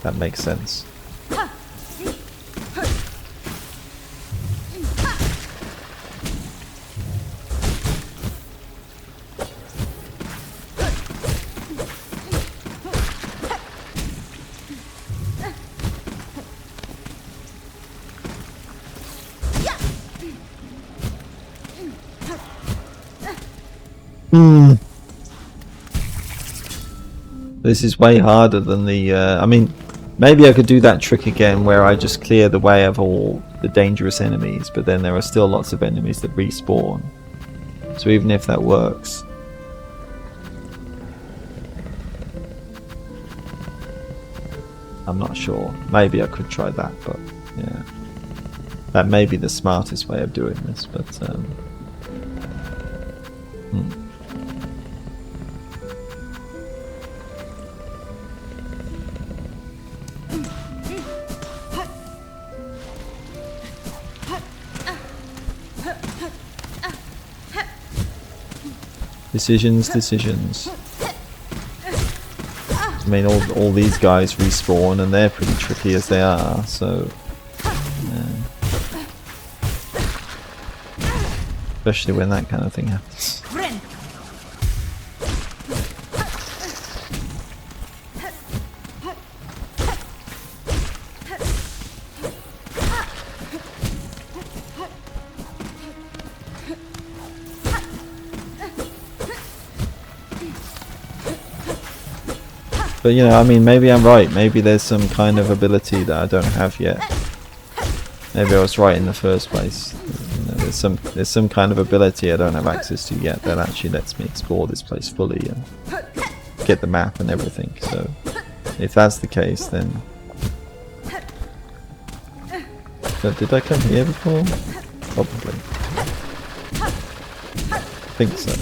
That makes sense. This is way harder than the, I mean, maybe I could do that trick again where I just clear the way of all the dangerous enemies, but then there are still lots of enemies that respawn. So even if that works... I'm not sure. Maybe I could try that, but yeah. That may be the smartest way of doing this, but... Decisions. I mean, all these guys respawn, and they're pretty tricky as they are, so... Yeah. Especially when that kind of thing happens. But you know, I mean, maybe I'm right. Maybe there's some kind of ability that I don't have yet. Maybe I was right in the first place. You know, there's some kind of ability I don't have access to yet that actually lets me explore this place fully and get the map and everything. So, if that's the case, then... So did I come here before? Probably. I think so.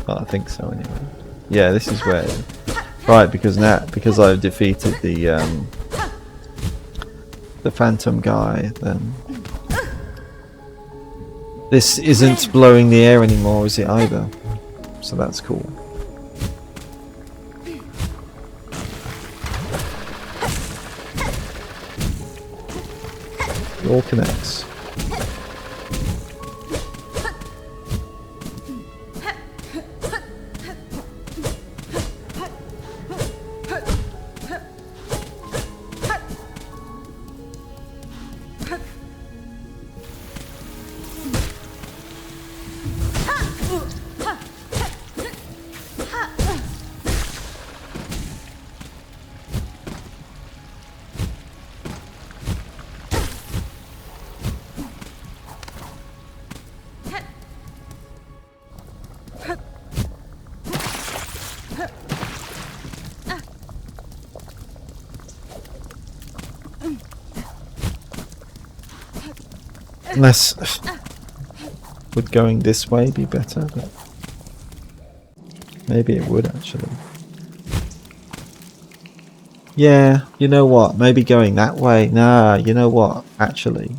Well, I think so anyway. Yeah, this is where... Right, because I've defeated the the phantom guy, then this isn't blowing the air anymore, is it either? So that's cool. It all connects. Unless would going this way be better? But maybe it would actually. Yeah, you know what? Maybe going that way. Nah, you know what? Actually.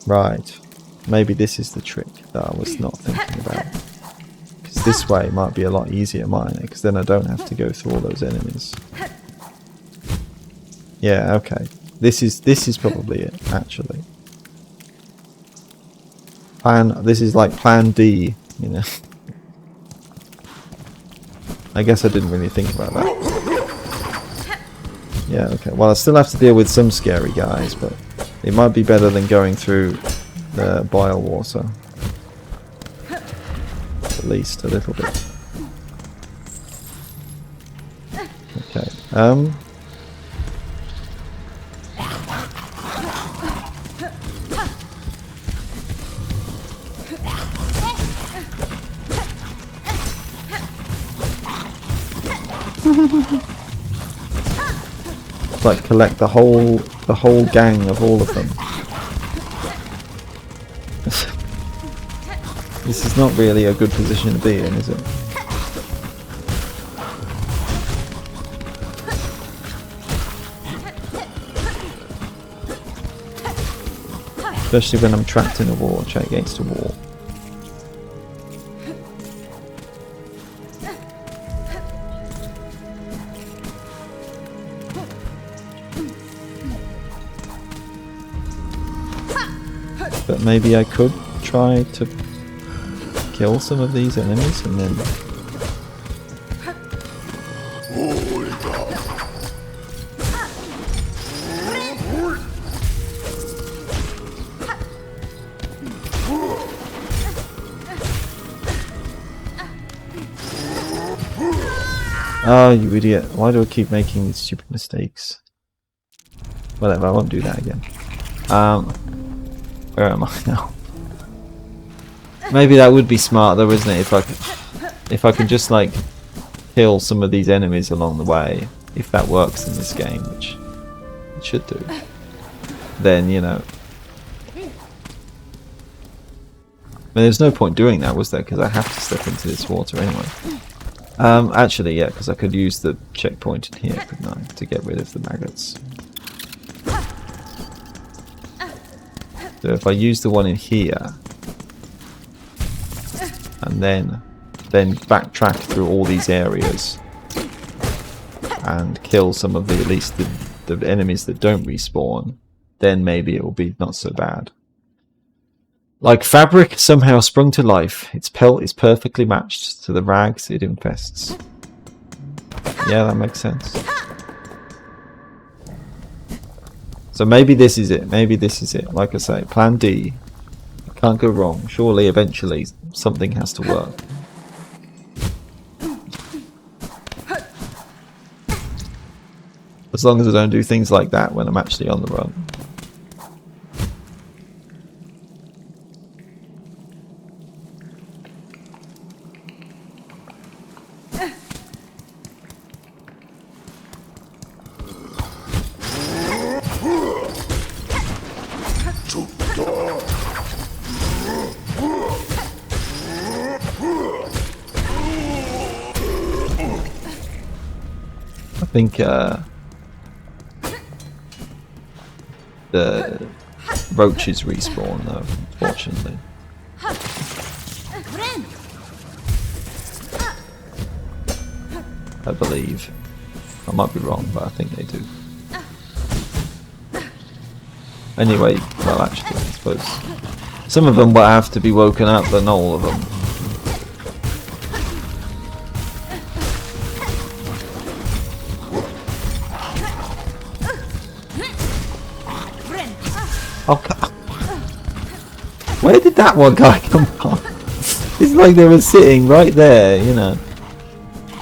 Right. Maybe this is the trick that I was not thinking about. Because this way might be a lot easier, mightn't it? Because then I don't have to go through all those enemies. Yeah, okay. This is probably it, actually. This is like plan D, you know. I guess I didn't really think about that. Yeah, okay. Well, I still have to deal with some scary guys, but it might be better than going through the boil water. At least a little bit. Okay. Like collect the whole gang of all of them. This is not really a good position to be in, is it? Especially when I'm trapped in a wall, against a wall. But maybe I could try to kill some of these enemies and then... Oh, you idiot. Why do I keep making these stupid mistakes? Whatever, I won't do that again. Where am I now? Maybe that would be smart though, isn't it? If I could just like kill some of these enemies along the way, if that works in this game, which it should do, then, you know. I mean, there's no point doing that, was there? Because I have to step into this water anyway. Actually, yeah, because I could use the checkpoint in here, couldn't I, to get rid of the maggots. So if I use the one in here, and then backtrack through all these areas, and kill some of at least the enemies that don't respawn, then maybe it will be not so bad. Like fabric somehow sprung to life. Its pelt is perfectly matched to the rags it infests. Yeah, that makes sense. So maybe this is it. Maybe this is it. Like I say, plan D. Can't go wrong. Surely, eventually, something has to work. As long as I don't do things like that when I'm actually on the run. I think the roaches respawn though, unfortunately. I believe. I might be wrong, but I think they do. Anyway, well actually, I suppose some of them will have to be woken up, but not all of them. Oh, where did that one guy come from? It's like they were sitting right there, you know.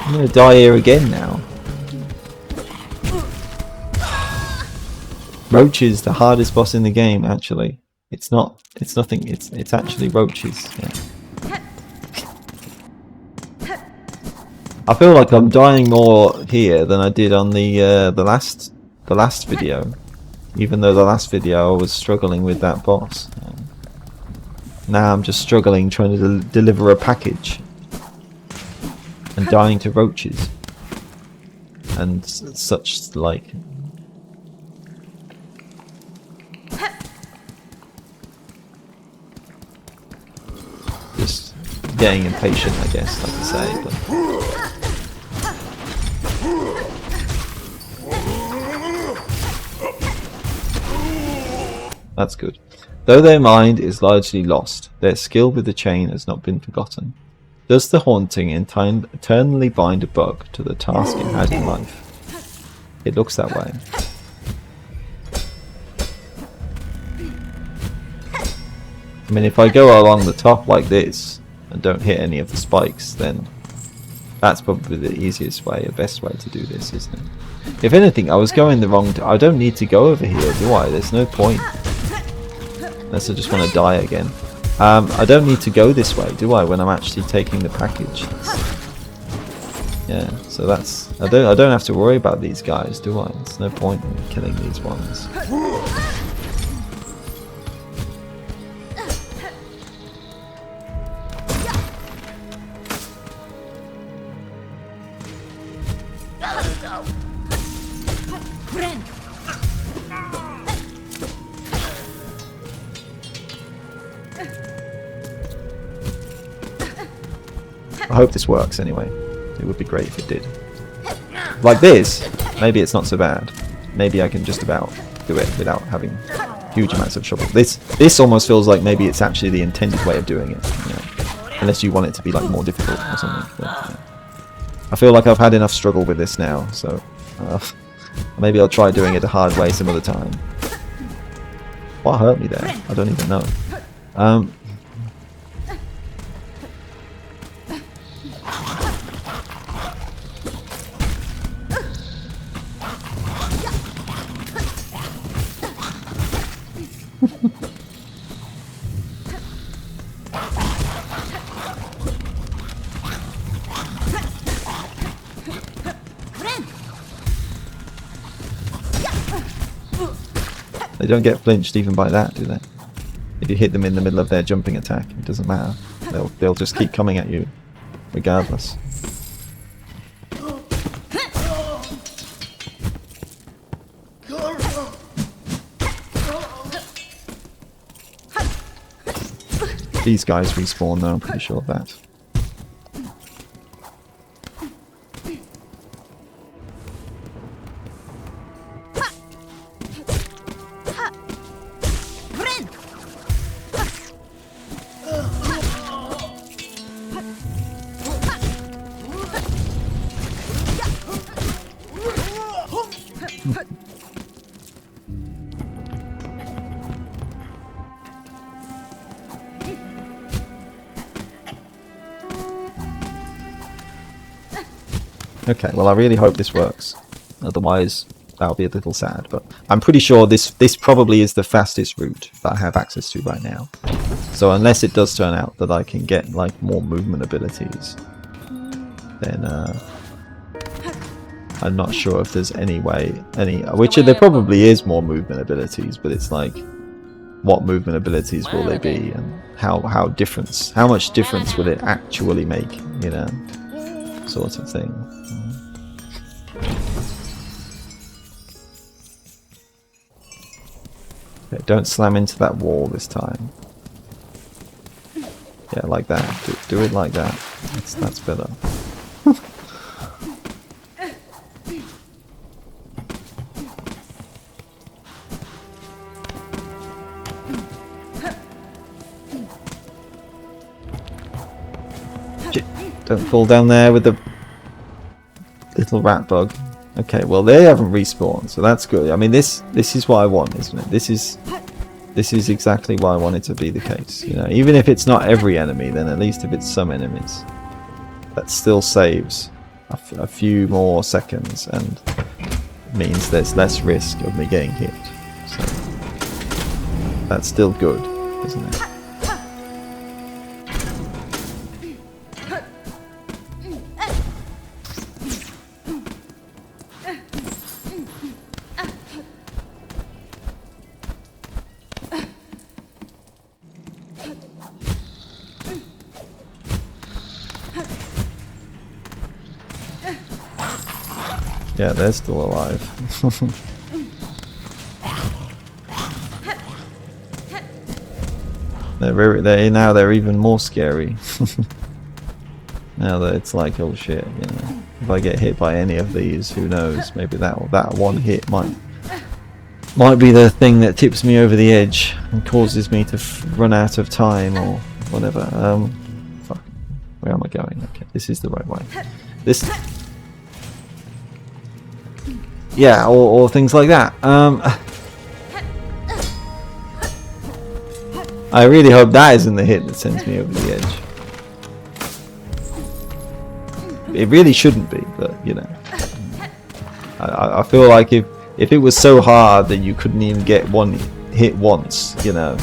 I'm gonna die here again now. Roach is the hardest boss in the game, actually. It's not. It's nothing. It's actually roaches. Yeah. I feel like I'm dying more here than I did on the last video. Even though the last video I was struggling with that boss. Now I'm just struggling trying to deliver a package. And dying to roaches. And such like. Just getting impatient, I guess, like I say. But that's good. Though their mind is largely lost, their skill with the chain has not been forgotten. Does the haunting eternally bind a bug to the task it had in life? It looks that way. I mean, if I go along the top like this and don't hit any of the spikes, then that's probably the easiest way, the best way to do this, isn't it? If anything, I was going the wrong... I don't need to go over here, do I? There's no point. Unless I just want to die again. I don't need to go this way, do I, when I'm actually taking the package? Yeah, so that's... I don't have to worry about these guys, do I? There's no point in killing these ones. I hope this works anyway. It would be great if it did. Like this, maybe it's not so bad. Maybe I can just about do it without having huge amounts of trouble. This almost feels like maybe it's actually the intended way of doing it. You know? Unless you want it to be like more difficult or something. But, yeah. I feel like I've had enough struggle with this now, so maybe I'll try doing it the hard way some other time. What hurt me there? I don't even know. They don't get flinched even by that, do they? If you hit them in the middle of their jumping attack, it doesn't matter. They'll just keep coming at you, regardless. These guys respawn though, I'm pretty sure of that. Okay, well I really hope this works. Otherwise, that'll be a little sad. But I'm pretty sure this probably is the fastest route that I have access to right now. So unless it does turn out that I can get like more movement abilities, then I'm not sure if there's any way, which there probably is more movement abilities, but it's like, what movement abilities will they be, and how much difference will it actually make, you know, sort of thing. Okay, don't slam into that wall this time. Yeah, like that. Do it like that. That's better. Shit. Don't fall down there with the little rat bug. Okay, well they haven't respawned, so that's good. I mean, this is what I want, isn't it? This is exactly why I want it to be the case. You know, even if it's not every enemy, then at least if it's some enemies, that still saves a few more seconds and means there's less risk of me getting hit. So that's still good, isn't it? Yeah, they're still alive. They're even more scary. Now that it's like, oh shit, you know, if I get hit by any of these, who knows? Maybe that one hit might be the thing that tips me over the edge and causes me to run out of time or whatever. Fuck. Where am I going? Okay, this is the right way. This. Yeah, or things like that. I really hope that isn't the hit that sends me over the edge. It really shouldn't be, but you know. I feel like if it was so hard that you couldn't even get one hit once, you know.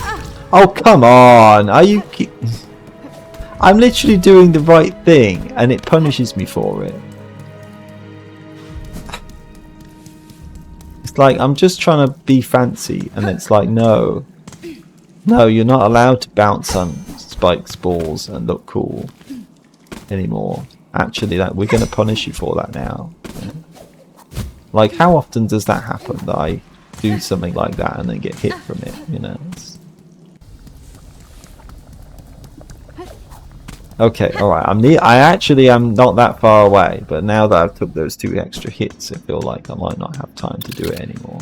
Oh, come on! Are you I'm literally doing the right thing and it punishes me for it. It's like I'm just trying to be fancy and it's like, no, you're not allowed to bounce on spikes balls and look cool anymore. Actually, that we're going to punish you for that now. Yeah. Like, how often does that happen, that I do something like that and then get hit from it, you know? Okay, alright, I actually am not that far away, but now that I've took those 2 extra hits, I feel like I might not have time to do it anymore.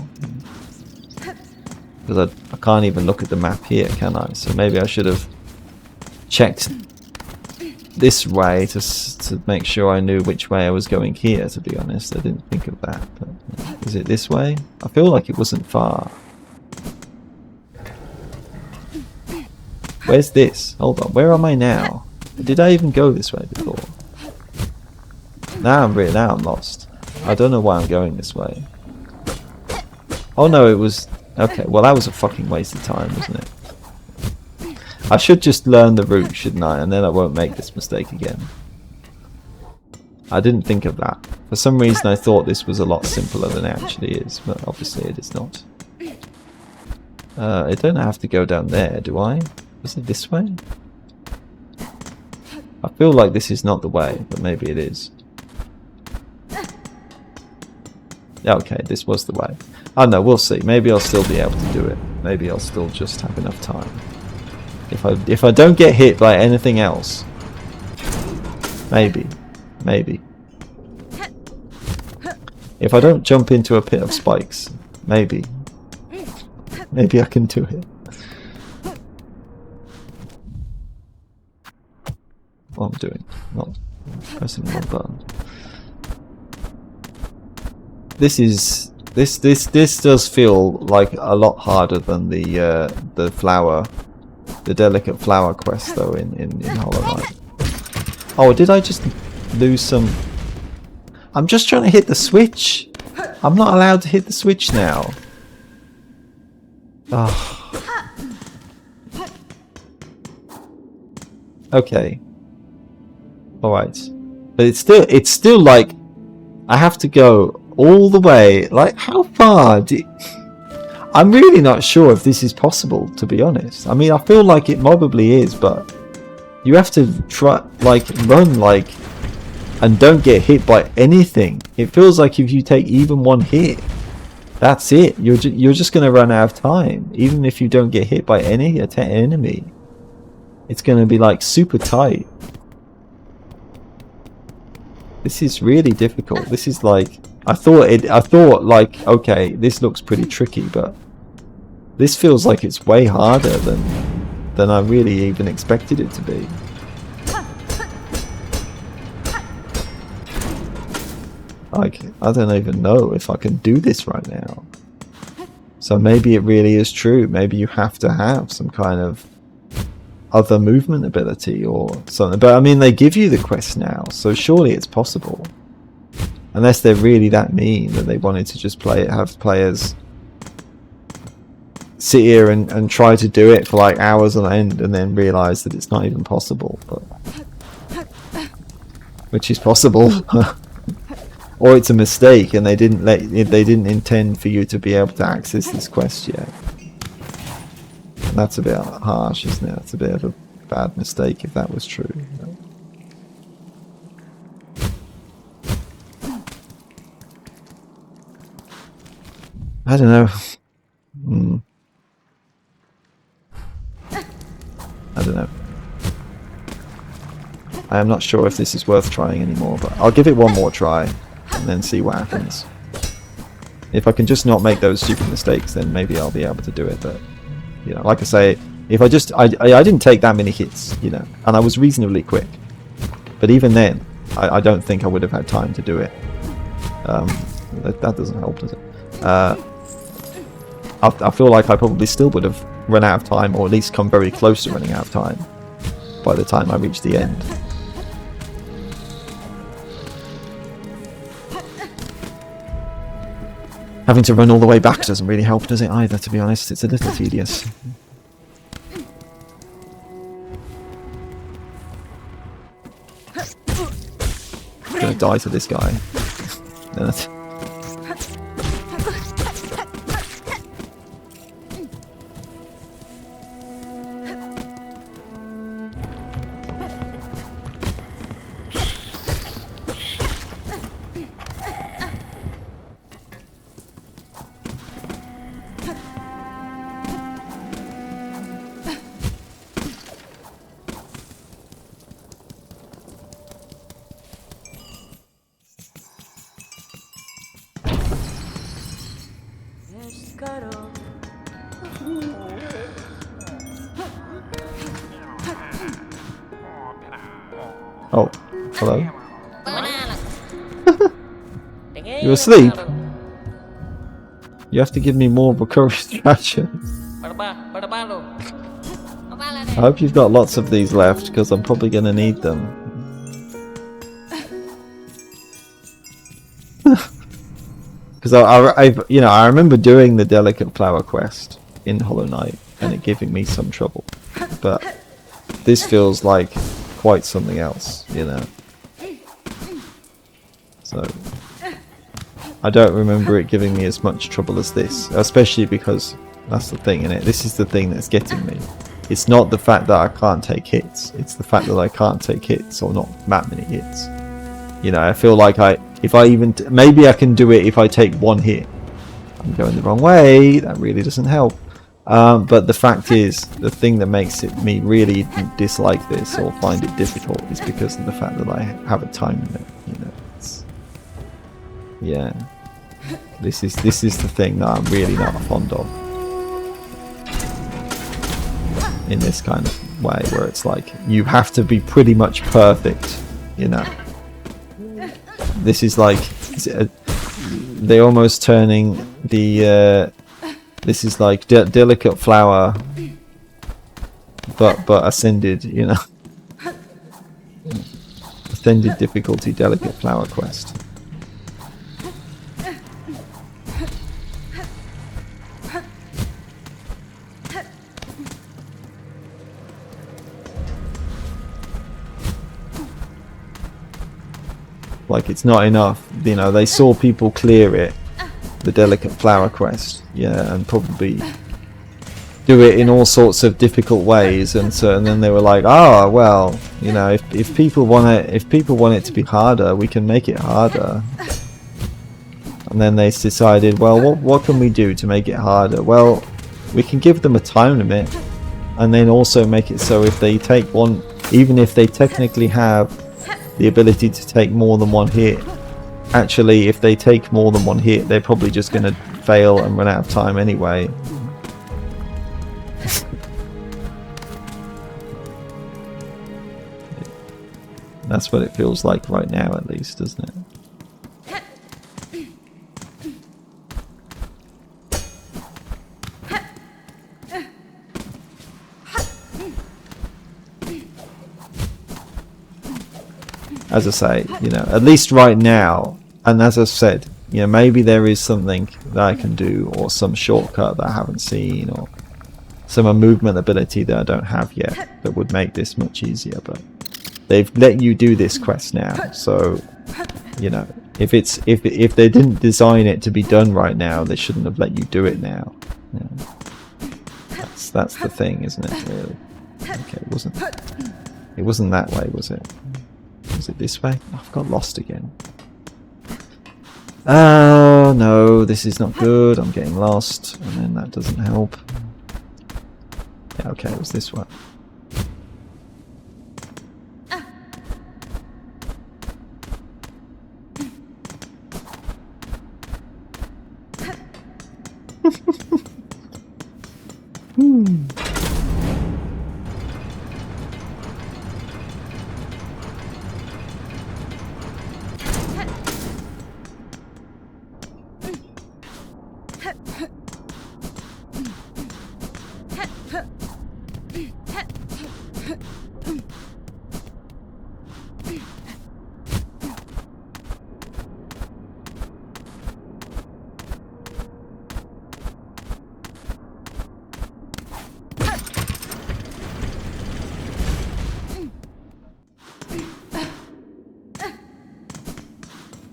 Because I can't even look at the map here, can I? So maybe I should have checked this way to make sure I knew which way I was going here, to be honest. I didn't think of that. But is it this way? I feel like it wasn't far. Where's this? Hold on, where am I now? Did I even go this way before? Now I'm lost. I don't know why I'm going this way. Oh no, it was... Okay, well that was a fucking waste of time, wasn't it? I should just learn the route, shouldn't I? And then I won't make this mistake again. I didn't think of that. For some reason I thought this was a lot simpler than it actually is, but obviously it is not. I don't have to go down there, do I? Was it this way? I feel like this is not the way, but maybe it is. Yeah, okay, this was the way. Oh no, we'll see. Maybe I'll still be able to do it. Maybe I'll still just have enough time. If I don't get hit by anything else. Maybe. If I don't jump into a pit of spikes. Maybe I can do it. What I'm doing, not pressing the wrong button. This does feel like a lot harder than the flower, the delicate flower quest though in Hollow Knight. Oh, did I just lose some? I'm just trying to hit the switch. I'm not allowed to hit the switch now. Oh. Okay. Alright. But it's still like I have to go all the way. Like, how far I'm really not sure if this is possible, to be honest. I mean, I feel like it probably is, but you have to try, like, run, like, and don't get hit by anything. It feels like if you take even one hit, That's it. You're just going to run out of time. Even if you don't get hit by any enemy, it's going to be like super tight. This is really difficult. This is like I thought like, okay, this looks pretty tricky, but this feels like it's way harder than I really even expected it to be. Like, I don't even know if I can do this right now. So maybe it really is true. Maybe you have to have some kind of other movement ability or something. But I mean, they give you the quest now, so surely it's possible. Unless they're really that mean that they wanted to just have players sit here and try to do it for like hours on end and then realise that it's not even possible. But which is possible. Or it's a mistake and they didn't intend for you to be able to access this quest yet. And that's a bit harsh, isn't it? That's a bit of a bad mistake if that was true. I don't know. I don't know. I am not sure if this is worth trying anymore, but I'll give it one more try and then see what happens. If I can just not make those stupid mistakes, then maybe I'll be able to do it. But you know, like I say, if I didn't take that many hits, you know, and I was reasonably quick. But even then, I don't think I would have had time to do it. That doesn't help, does it? I feel like I probably still would have run out of time, or at least come very close to running out of time by the time I reach the end. Having to run all the way back doesn't really help, does it, either, to be honest? It's a little tedious. I'm gonna die to this guy. Oh, hello. You asleep? You have to give me more recovery rations. I hope you've got lots of these left, because I'm probably going to need them. Because I remember doing the Delicate Flower quest in Hollow Knight, and it giving me some trouble. But this feels like quite something else, you know. So I don't remember it giving me as much trouble as this, especially because that's the thing, innit? This is the thing that's getting me. It's not the fact that I can't take hits, it's the fact that I can't take hits, or not that many hits. You know, I feel like maybe I can do it if I take one hit. I'm going the wrong way, that really doesn't help. But the fact is, the thing that makes me really dislike this or find it difficult is because of the fact that I have a time limit. You know, yeah. This is the thing that I'm really not fond of. In this kind of way, where it's like you have to be pretty much perfect. You know, this is like they're almost turning the. This is like Delicate Flower, but ascended, you know. Ascended difficulty Delicate Flower quest. Like, it's not enough, you know. They saw people clear it, the Delicate Flower quest, yeah, and probably do it in all sorts of difficult ways, and then they were like, oh well, you know, if people want it to be harder, we can make it harder. And then they decided, well, what can we do to make it harder? Well, we can give them a time limit, and then also make it so if they take one, even if they technically have the ability to take more than one hit, actually if they take more than one hit, they're probably just going to fail and run out of time anyway. That's what it feels like right now, at least, doesn't it? As I say, you know, at least right now, and as I said, you know, maybe there is something that I can do, or some shortcut that I haven't seen, or some movement ability that I don't have yet that would make this much easier. But they've let you do this quest now, so you know, if they didn't design it to be done right now, they shouldn't have let you do it now. You know, that's the thing, isn't it? Really? Okay, it wasn't that way, was it? Was it this way? Oh, I've got lost again. Oh no, this is not good. I'm getting lost, and then that doesn't help. Yeah, okay, it was this one.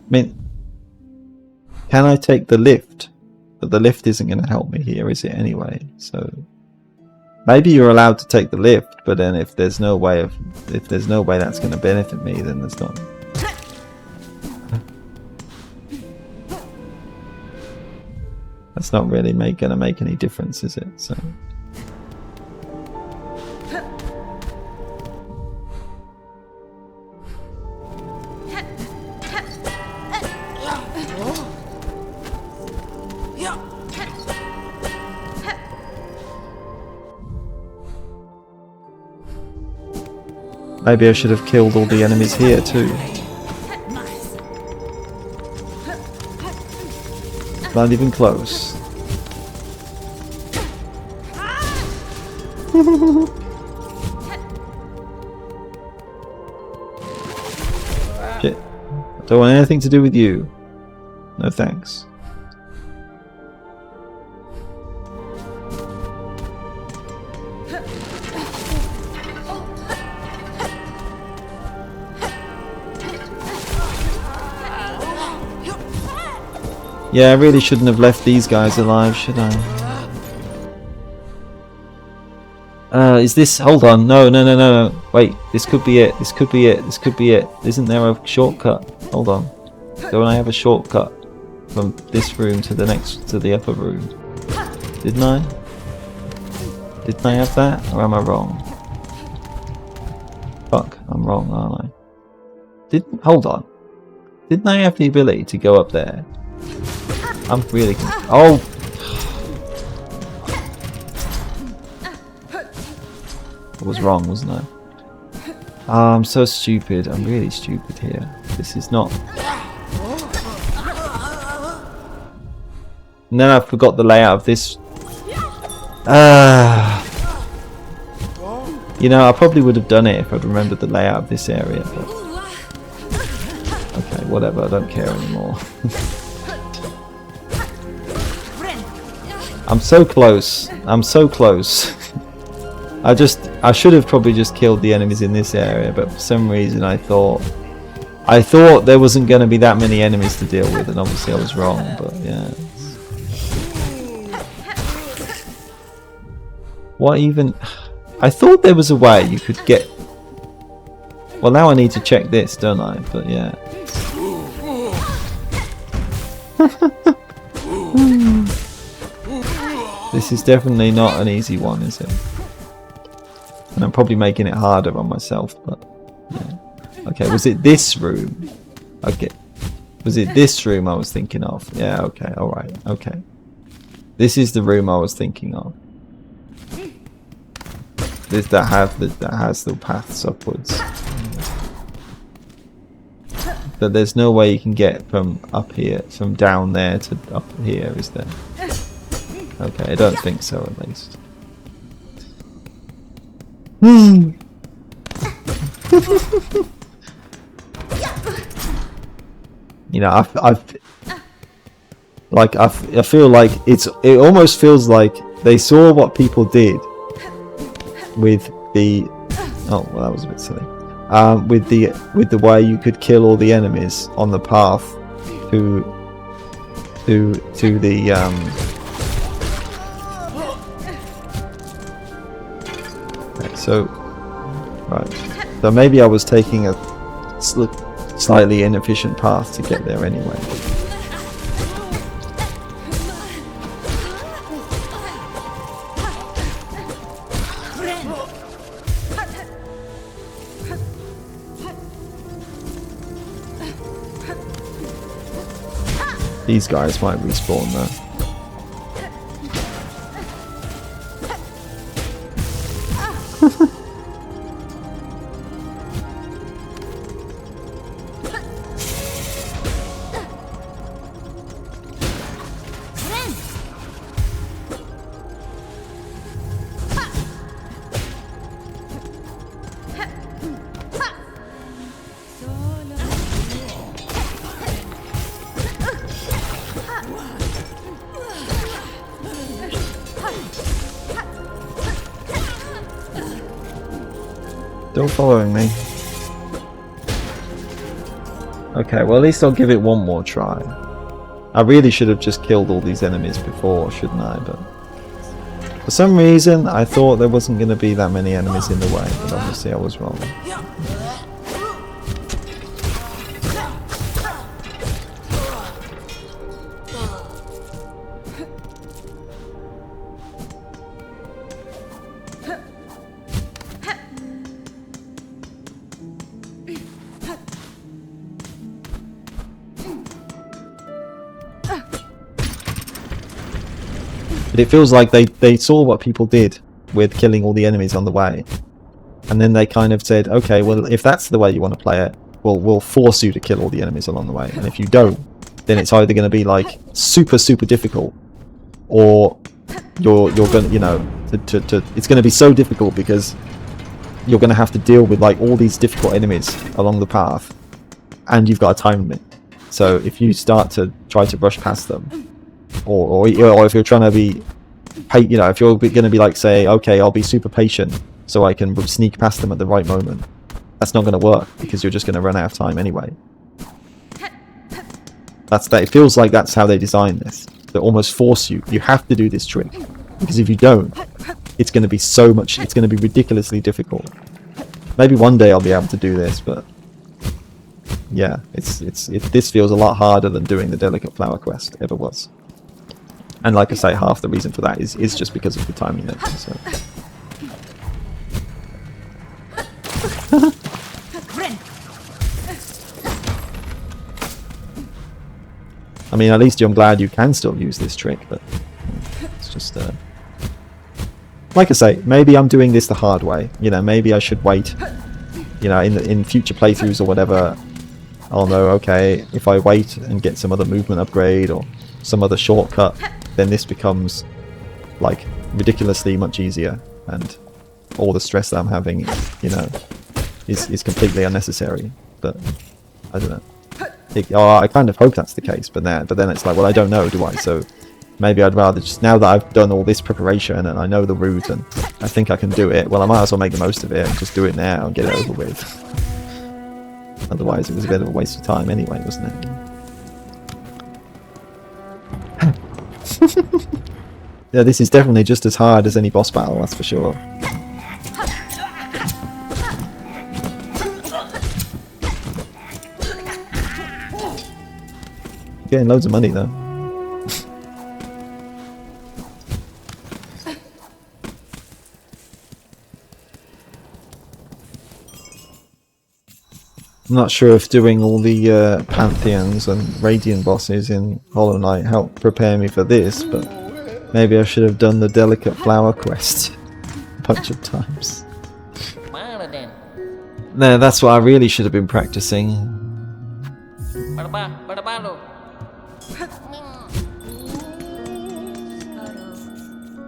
I mean, can I take the lift? But the lift isn't going to help me here, is it, anyway? So maybe you're allowed to take the lift, but then if there's no way that's going to benefit me, then there's not. That's not really going to make any difference, is it? So. Maybe I should have killed all the enemies here too. Not even close. Shit. I don't want anything to do with you. No thanks. Yeah, I really shouldn't have left these guys alive, should I? Is this... Hold on. No. Wait, this could be it. This could be it. This could be it. Isn't there a shortcut? Hold on. Don't I have a shortcut from this room to the next... to the upper room? Didn't I? Didn't I have that? Or am I wrong? Fuck, I'm wrong, aren't I? Didn't... Hold on. Didn't I have the ability to go up there? I'm really... Oh! I was wrong, wasn't I? Oh, I'm so stupid. I'm really stupid here. This is not... And then I forgot the layout of this. You know, I probably would have done it if I'd remembered the layout of this area, but... Okay, whatever. I don't care anymore. I'm so close. I'm so close. I should have probably just killed the enemies in this area, but for some reason I thought there wasn't going to be that many enemies to deal with, and obviously I was wrong, but yeah. What even... I thought there was a way you could get... Well, now I need to check this, don't I? But yeah. This is definitely not an easy one, is it? And I'm probably making it harder on myself, but yeah. Okay, was it this room? Okay. Was it this room I was thinking of? Yeah, okay, alright, okay. This is the room I was thinking of. This that has the paths upwards. But there's no way you can get from up here, from down there to up here, is there? Okay, I don't think so at least. You know, I feel like it almost feels like they saw what people did with the oh well, that was a bit silly. With the way you could kill all the enemies on the path to the okay, so maybe I was taking a slightly inefficient path to get there anyway. These guys might respawn though. Still following me. Okay, well at least I'll give it one more try. I really should have just killed all these enemies before, shouldn't I? But for some reason I thought there wasn't going to be that many enemies in the way, but obviously I was wrong. But it feels like they saw what people did with killing all the enemies on the way. And then they kind of said, okay, well, if that's the way you want to play it, we'll force you to kill all the enemies along the way. And if you don't, then it's either going to be like super difficult, or you're going to, you know, it's going to be so difficult because you're going to have to deal with like all these difficult enemies along the path, and you've got a time limit. So if you start to try to brush past them, or if you're trying to be, you know, if you're going to be like, say, okay, I'll be super patient so I can sneak past them at the right moment, that's not going to work because you're just going to run out of time anyway. It feels like that's how they designed this. They almost force you. You have to do this trick because if you don't, it's going to be it's going to be ridiculously difficult. Maybe one day I'll be able to do this, but yeah, this feels a lot harder than doing the Delicate Flower quest ever was. And like I say, half the reason for that is just because of the timing limit. So. I mean, at least I'm glad you can still use this trick, but it's just like I say, maybe I'm doing this the hard way. You know, maybe I should wait. You know, in future playthroughs or whatever, I'll know, okay, if I wait and get some other movement upgrade or some other shortcut, then this becomes like ridiculously much easier, and all the stress that I'm having, you know, is completely unnecessary. But I don't know. I kind of hope that's the case, but then it's like, well, I don't know, do I? So maybe I'd rather just, now that I've done all this preparation and I know the route and I think I can do it, well, I might as well make the most of it and just do it now and get it over with. Otherwise it was a bit of a waste of time anyway, wasn't it? Yeah, this is definitely just as hard as any boss battle, that's for sure. Getting loads of money though. I'm not sure if doing all the Pantheons and Radiant bosses in Hollow Knight helped prepare me for this, but maybe I should have done the Delicate Flower quest a bunch of times. No, that's what I really should have been practicing.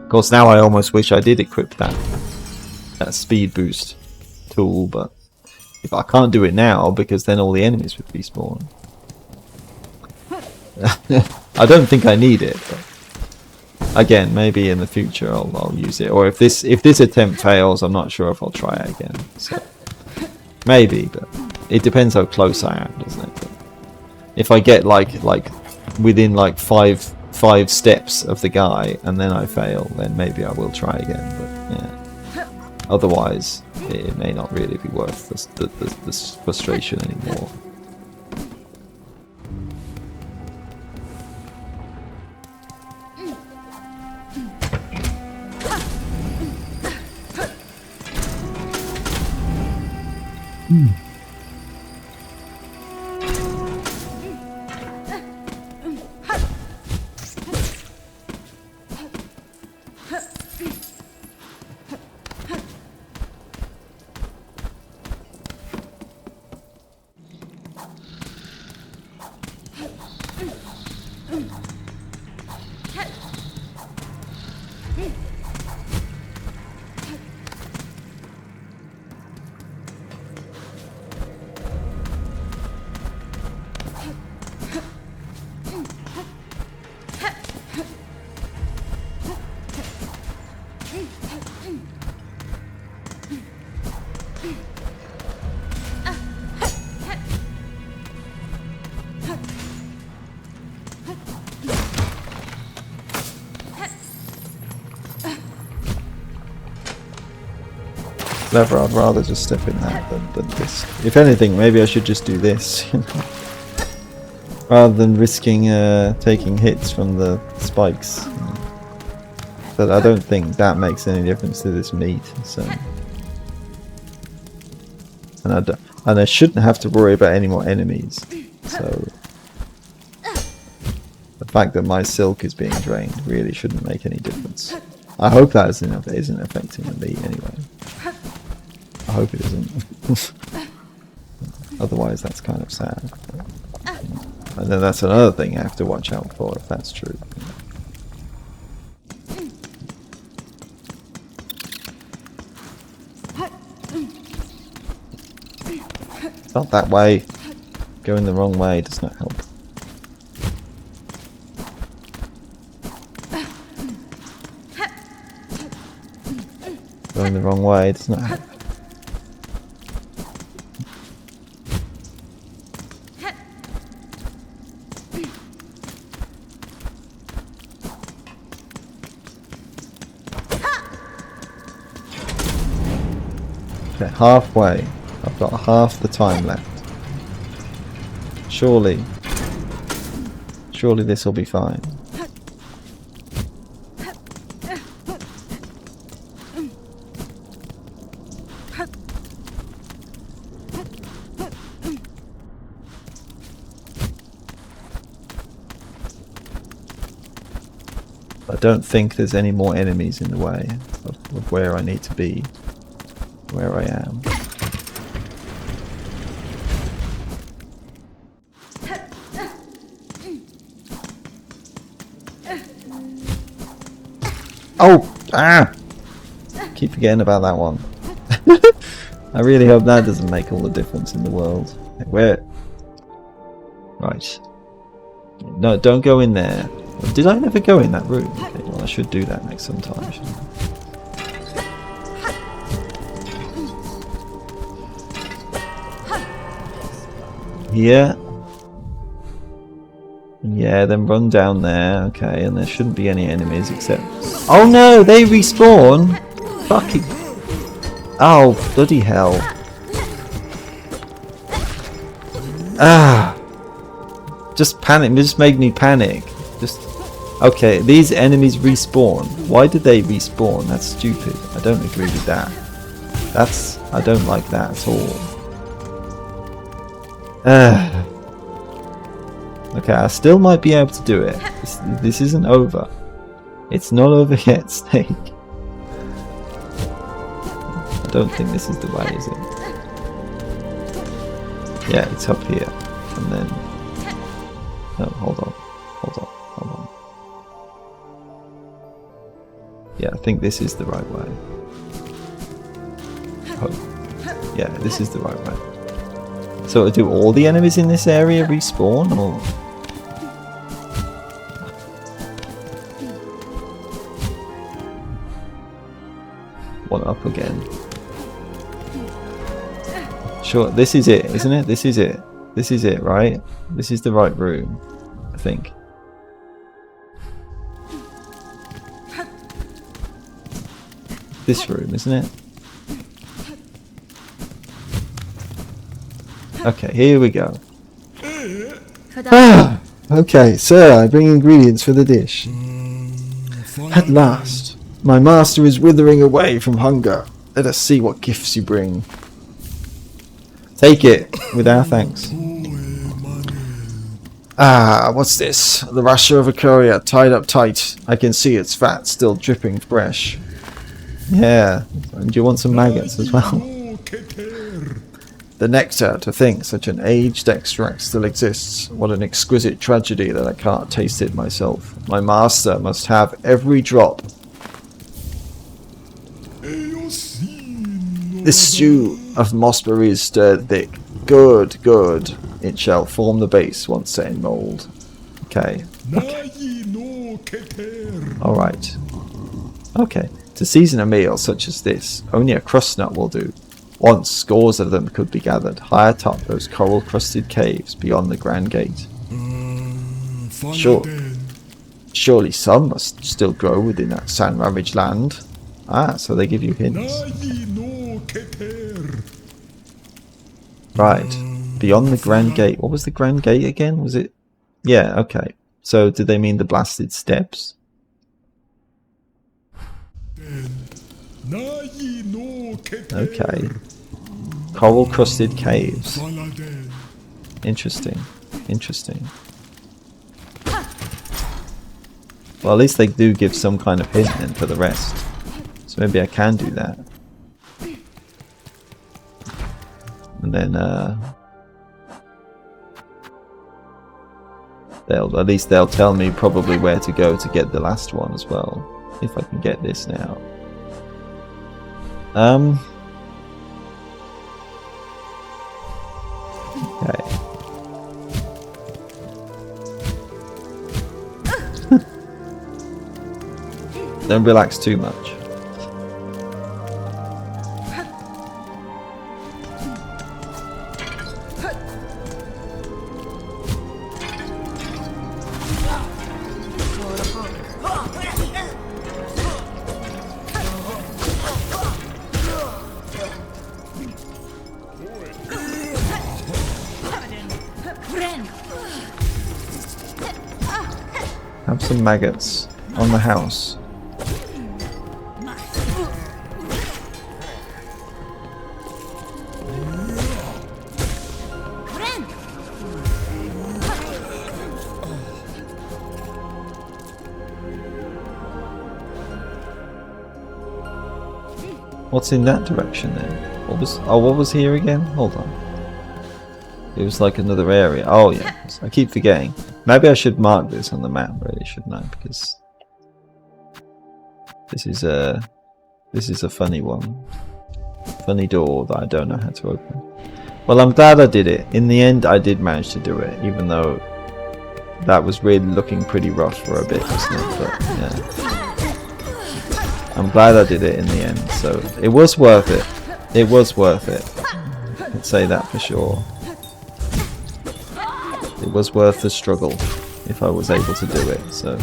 Of course, now I almost wish I did equip that speed boost tool, but if I can't do it now, because then all the enemies would respawn. I don't think I need it, but again, maybe in the future I'll use it. Or if this attempt fails, I'm not sure if I'll try it again. So maybe, but it depends how close I am, doesn't it? But if I get like within like five steps of the guy and then I fail, then maybe I will try again. But yeah, otherwise it may not really be worth this frustration anymore. Clever, I'd rather just step in that than this. If anything, maybe I should just do this. Rather than risking taking hits from the spikes. But I don't think that makes any difference to this meat. So, and I shouldn't have to worry about any more enemies. So the fact that my silk is being drained really shouldn't make any difference. I hope that isn't affecting the meat anyway. I hope it isn't. Otherwise that's kind of sad. And then that's another thing I have to watch out for if that's true. Not that way. Going the wrong way does not help. Going the wrong way does not help. Okay, halfway. I've got half the time left. Surely this will be fine. I don't think there's any more enemies in the way of where I need to be, where I am. Oh! Ah! Keep forgetting about that one. I really hope that doesn't make all the difference in the world. Where? Right. No, don't go in there. Did I never go in that room? Okay, well, I should do that next sometime, shouldn't I? Here. Yeah, then run down there. Okay, and there shouldn't be any enemies except... Oh no, they respawn! Fucking... Oh, bloody hell. Ah! Just panic. Just make me panic. Just okay. These enemies respawn. Why did they respawn? That's stupid. I don't agree with that. I don't like that at all. Okay, I still might be able to do it. This isn't over. It's not over yet, Snake. I don't think this is the way, is it? Yeah, it's up here. And then... No, hold on. Yeah, I think this is the right way. Oh. Yeah, this is the right way. So do all the enemies in this area respawn, or...? One up again. Sure, this is it, isn't it? This is it. This is it, right? This is the right room, I think. This room, isn't it? Okay, here we go. Ah, okay, sir, I bring ingredients for the dish. At last, my master is withering away from hunger. Let us see what gifts you bring. Take it, with our thanks. Ah, what's this? The rasher of a courier, tied up tight. I can see its fat still dripping fresh. Yeah, and you want some maggots as well? The nectar, to think such an aged extract still exists. What an exquisite tragedy that I can't taste it myself. My master must have every drop. This stew of mossberries stirred thick. Good, good. It shall form the base once set in mould. Okay. Alright. Okay. To season a meal such as this, only a crust nut will do. Once scores of them could be gathered high atop those coral-crusted caves beyond the Grand Gate. Surely some must still grow within that sand-ravaged land. Ah, so they give you hints. Right. Beyond the Grand Gate. What was the Grand Gate again? Was it... Yeah, okay. So did they mean the blasted steps? Okay. Coral-crusted caves. Interesting. Interesting. Well, at least they do give some kind of hint then for the rest. So maybe I can do that. And then, at least they'll tell me probably where to go to get the last one as well. If I can get this now. Okay. Don't relax too much. Have some maggots on the house. What's in that direction then? What was here again? Hold on. It was like another area. Oh yeah, I keep forgetting. Maybe I should mark this on the map, really, shouldn't I? Because this is a funny one. Funny door that I don't know how to open. Well, I'm glad I did it. In the end, I did manage to do it, even though that was really looking pretty rough for a bit, wasn't it? But yeah. I'm glad I did it in the end, so it was worth it. It was worth it. I can say that for sure. It was worth the struggle if I was able to do it, so...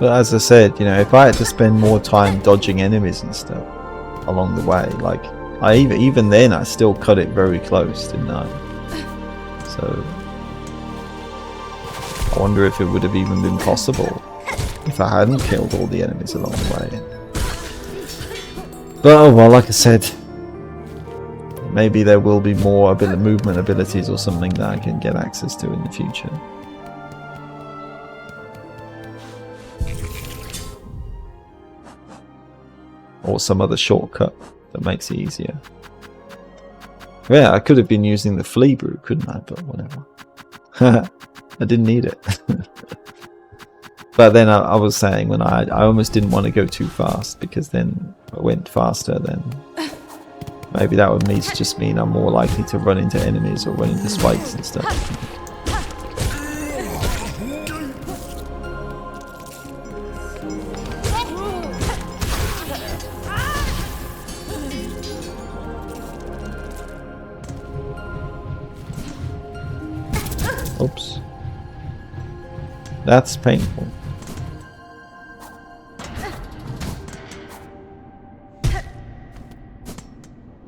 But as I said, you know, if I had to spend more time dodging enemies and stuff along the way, like even then I still cut it very close, didn't I? So I wonder if it would have even been possible if I hadn't killed all the enemies along the way. But oh well, like I said, maybe there will be more movement abilities or something that I can get access to in the future. Or some other shortcut that makes it easier. Yeah, I could have been using the flea brew, couldn't I? But whatever. I didn't need it. But then I was saying when I almost didn't want to go too fast, because then I went faster, then maybe that would just mean I'm more likely to run into enemies or run into spikes and stuff. Oops. That's painful.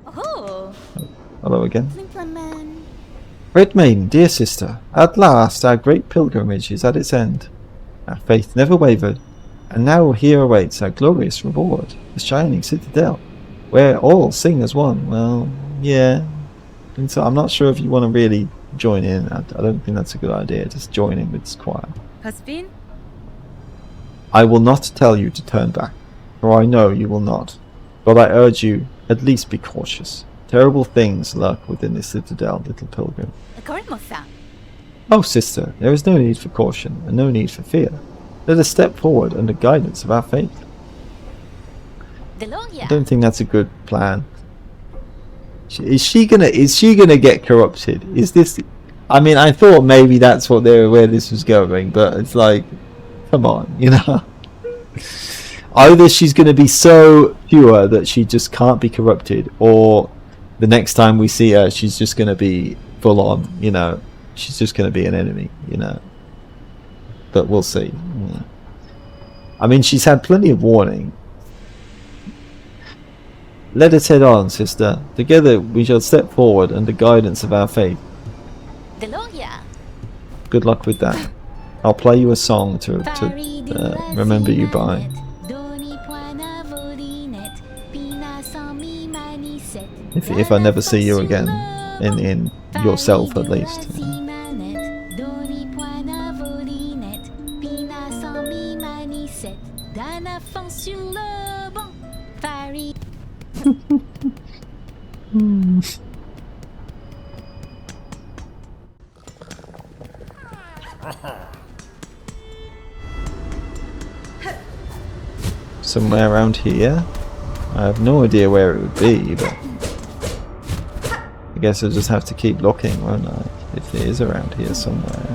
Oh, Hello again. Flinklerman. Red Maiden, dear sister, at last our great pilgrimage is at its end. Our faith never wavered, and now here awaits our glorious reward, the shining citadel, where all sing as one. Well, yeah. And so I'm not sure if you want to really join in. I don't think that's a good idea. Just join in with this choir. Husband? I will not tell you to turn back, for I know you will not. But I urge you, at least be cautious. Terrible things lurk within this citadel, little pilgrim. Oh, sister, there is no need for caution, and no need for fear. Let us step forward under guidance of our faith. I don't think that's a good plan. Is she gonna get corrupted? Is this? I mean, I thought maybe that's where this was going, but it's like, come on, you know. Either she's gonna be so pure that she just can't be corrupted, or the next time we see her, she's just gonna be full on, you know. She's just gonna be an enemy, you know. But we'll see. Yeah. I mean, she's had plenty of warning. Let us head on, sister. Together we shall step forward under guidance of our faith. Good luck with that. I'll play you a song to remember you by. If I never see you again, in yourself at least. Somewhere around here? I have no idea where it would be, but I guess I'll just have to keep looking, won't I? If it is around here somewhere.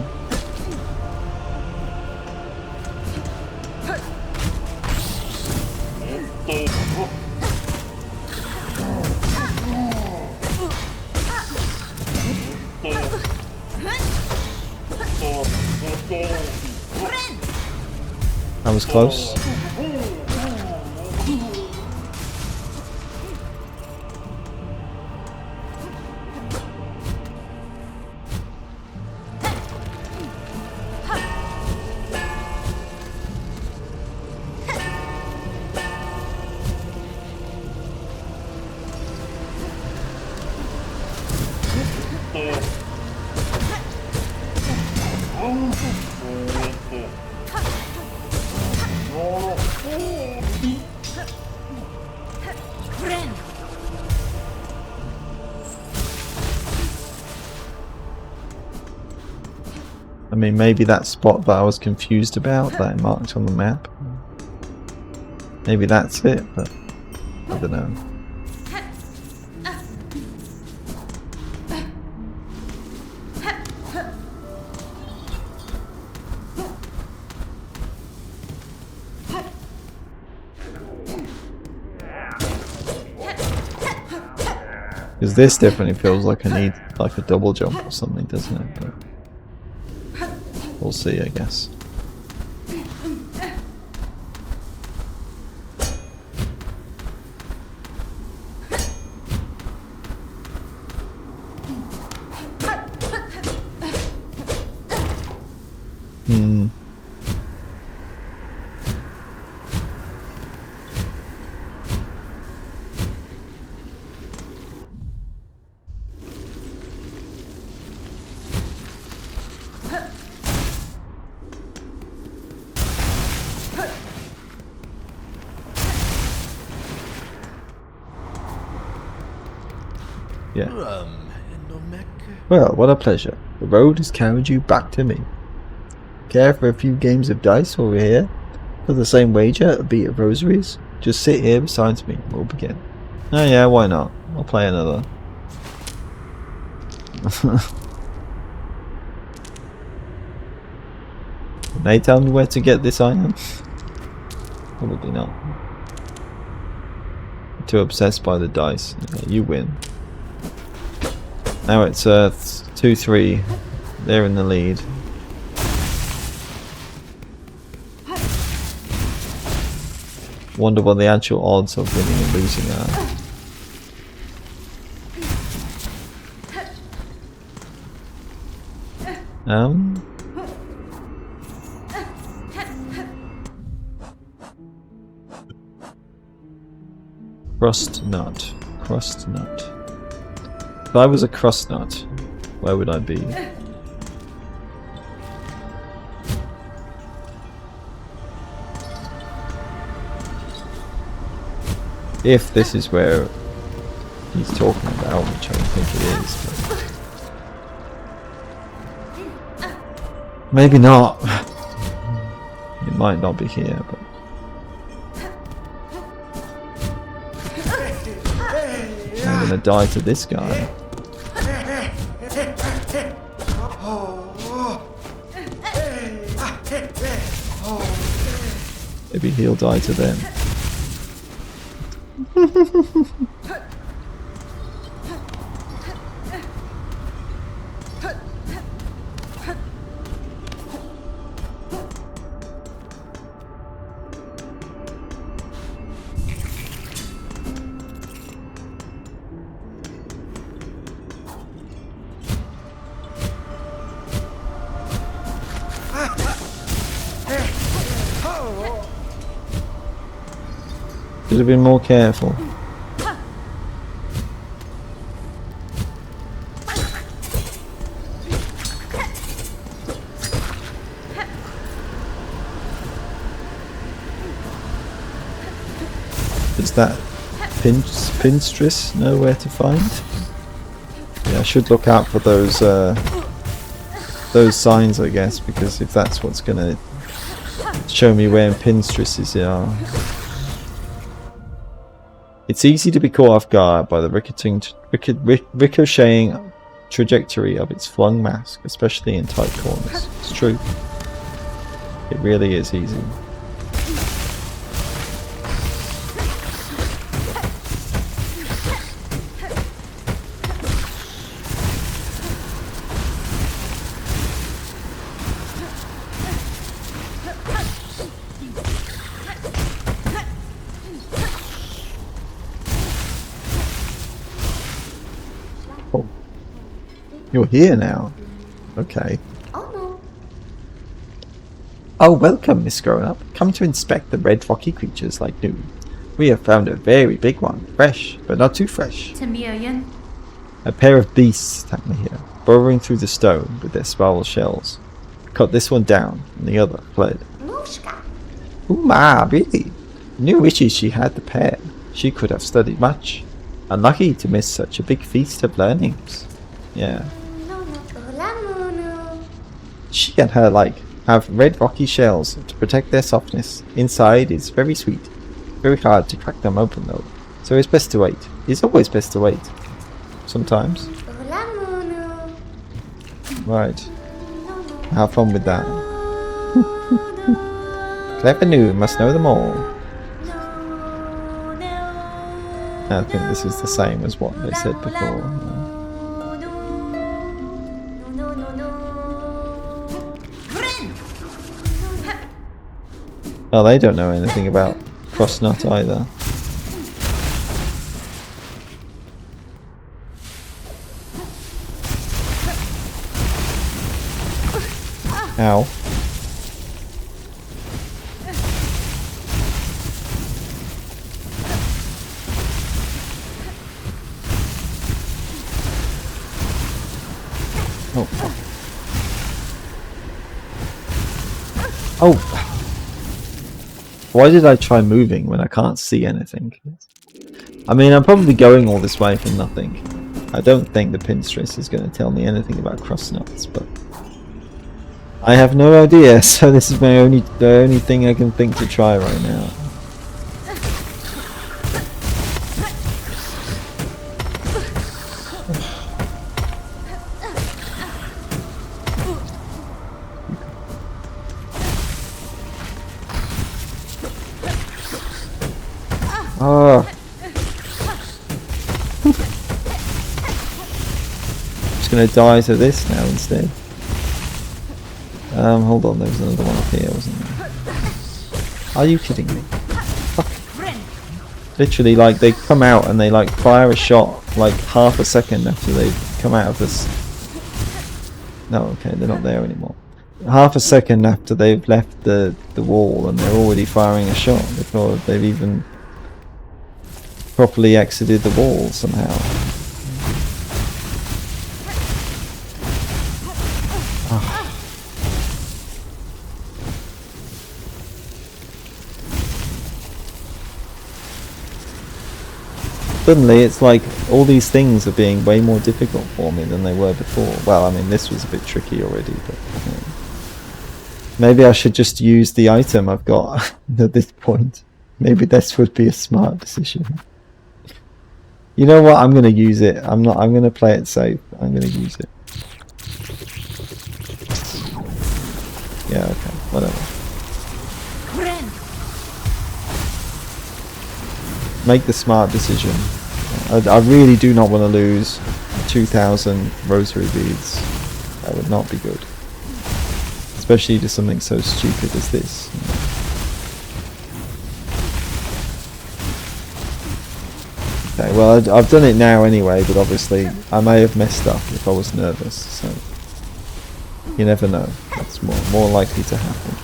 That was close. I mean, maybe that spot that I was confused about, that I marked on the map. Maybe that's it, but I don't know. Because this definitely feels like I need like a double jump or something, doesn't it? But we'll see, I guess. Hmm. Yeah. Well, what a pleasure. The road has carried you back to me. Care for a few games of dice while we're here? For the same wager, a beat of rosaries? Just sit here beside me. We'll begin. Oh yeah, why not? I'll play another. Can they tell me where to get this item? Probably not. I'm too obsessed by the dice. Yeah, you win. Now it's 2-3. They're in the lead. Wonder what the actual odds of winning and losing are. Crust nut. Crust nut. If I was a crust nut, where would I be? If this is where he's talking about, which I don't think it is. But maybe not. It might not be here, but... I'm gonna die to this guy. Maybe he'll die to them. Should have been more careful. Does that pinstress know where to find? Yeah, I should look out for those signs, I guess, because if that's what's gonna show me where pinstresses are. It's easy to be caught off guard by the ricocheting trajectory of its flung mask, especially in tight corners. It's true. It really is easy. You're here now. Okay. Oh, welcome, Miss Grown-Up. Come to inspect the red rocky creatures like new. We have found a very big one. Fresh, but not too fresh. Tamirian. A pair of beasts attacked me here, burrowing through the stone with their spiral shells. Cut this one down, and the other fled. Ooh, ma, really? Knew wishes she had the pair. She could have studied much. Unlucky to miss such a big feast of learnings. Yeah. She and her have red rocky shells to protect their softness. Inside is very sweet. Very hard to crack them open though. So it's best to wait. It's always best to wait. Sometimes. Right. Have fun with that. Clever new must know them all. I think this is the same as what they said before. Oh, they don't know anything about Crossnut either. Ow. Oh! Why did I try moving when I can't see anything? I mean, I'm probably going all this way for nothing. I don't think the pinstress is going to tell me anything about cross nuts, but I have no idea, so this is the only thing I can think to try right now. Oh. Just gonna die to this now instead. Hold on, there was another one up here, wasn't there? Are you kidding me? Fuck. Literally, like, they come out and they, like, fire a shot, like, half a second after they come out of this. No, okay, they're not there anymore. Half a second after they've left the wall and they're already firing a shot before they've even properly exited the wall somehow. Suddenly it's like all these things are being way more difficult for me than they were before. Well, I mean, this was a bit tricky already, but maybe I should just use the item I've got at this point. Maybe this would be a smart decision. You know what? I'm gonna use it. I'm gonna play it safe. I'm gonna use it. Yeah, okay, whatever. Make the smart decision. I really do not want to lose 2,000 rosary beads. That would not be good. Especially to something so stupid as this. Okay, well, I've done it now anyway, but obviously I may have messed up if I was nervous, so you never know. That's more likely to happen.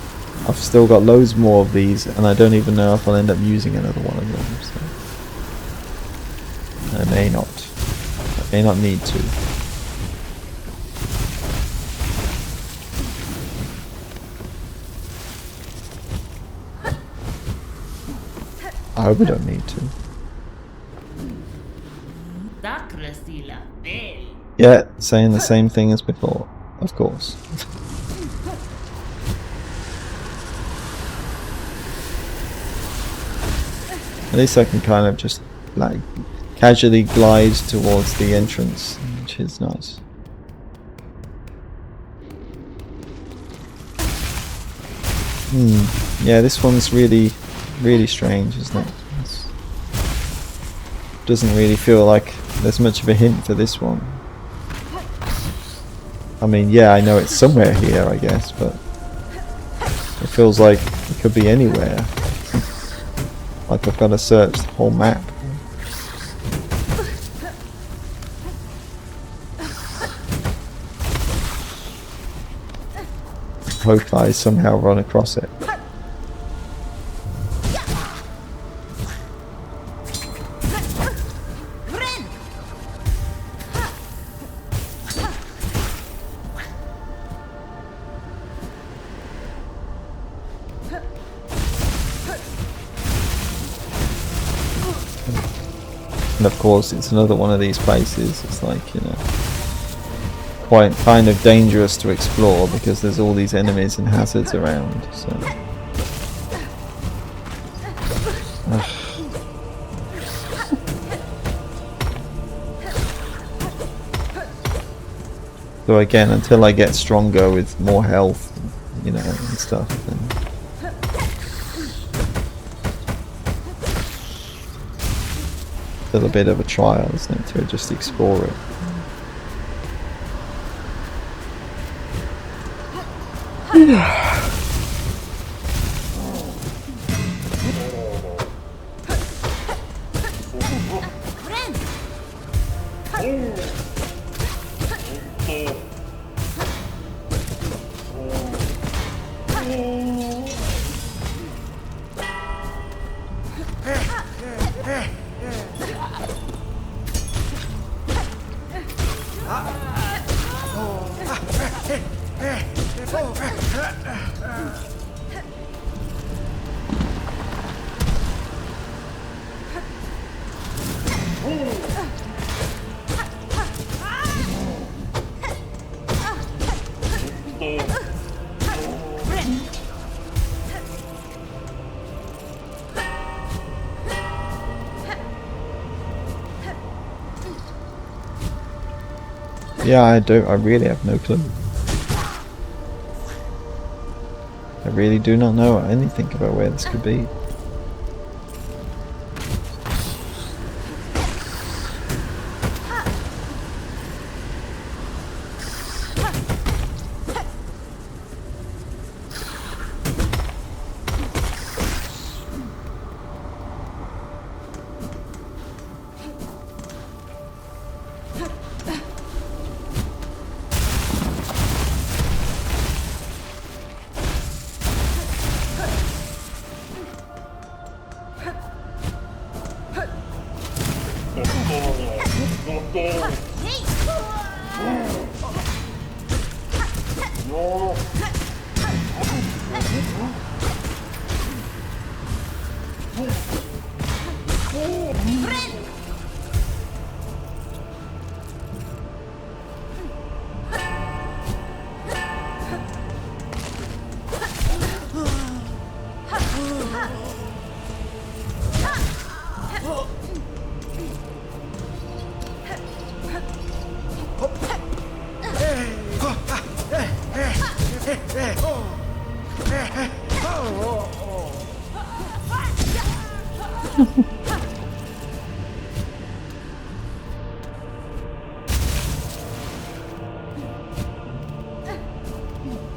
I've still got loads more of these, and I don't even know if I'll end up using another one of them, so I may not. I may not need to. I hope I don't need to. Yeah, saying the same thing as before, of course. At least I can kind of just like casually glide towards the entrance, which is nice. Yeah, this one's really strange, isn't it? Doesn't really feel like there's much of a hint for this one. I mean, yeah, I know it's somewhere here, I guess, but it feels like it could be anywhere. Like I've got to search the whole map. Hope I somehow run across it. And of course it's another one of these places, it's like, you know, quite kind of dangerous to explore because there's all these enemies and hazards around, so... So again, until I get stronger with more health, you know, and stuff, then... Still a bit of a trial, isn't it, to just explore it. Yeah, I don't. I really have no clue. I really do not know anything about where this could be.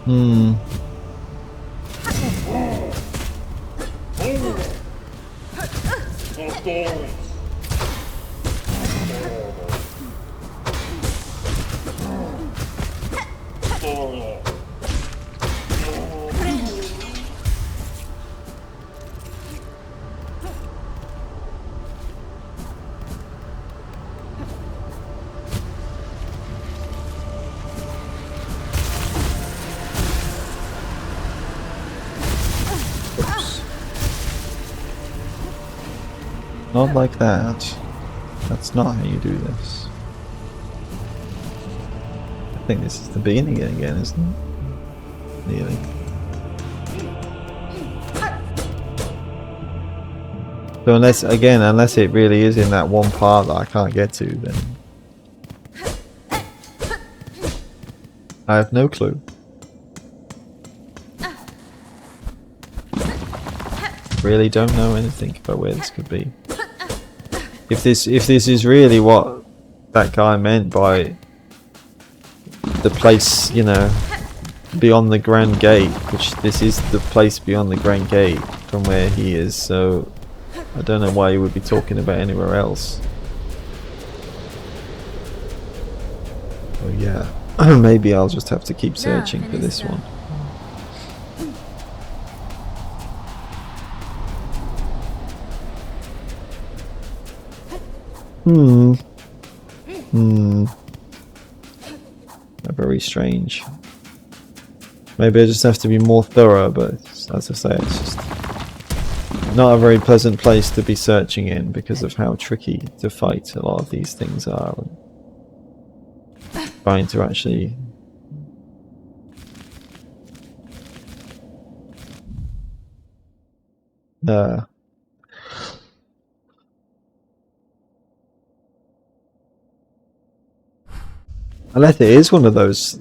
Hmm. Not like that. That's not how you do this. I think this is the beginning again, isn't it? Nearly. So unless it really is in that one part that I can't get to, then I have no clue. Really don't know anything about where this could be. If this is really what that guy meant by the place, you know, beyond the Grand Gate, which this is the place beyond the Grand Gate from where he is, so I don't know why he would be talking about anywhere else. Oh yeah, maybe I'll just have to keep searching for this one. Very strange. Maybe I just have to be more thorough, but as I say, it's just not a very pleasant place to be searching in because of how tricky to fight a lot of these things are. And trying to actually unless it is one of those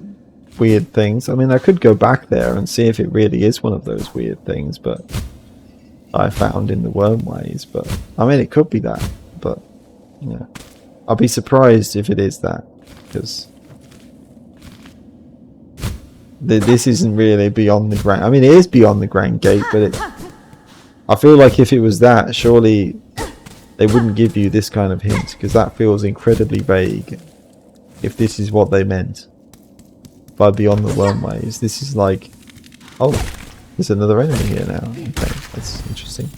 weird things. I mean, I could go back there and see if it really is one of those weird things, but I found in the wormways. But I mean, it could be that. But yeah, I'll be surprised if it is that, because this isn't really beyond the Grand. I mean, it is beyond the Grand Gate, but I feel like if it was that, surely they wouldn't give you this kind of hint, because that feels incredibly vague. If this is what they meant by beyond the wormways, this is like, oh, there's another enemy here now. Okay, that's interesting.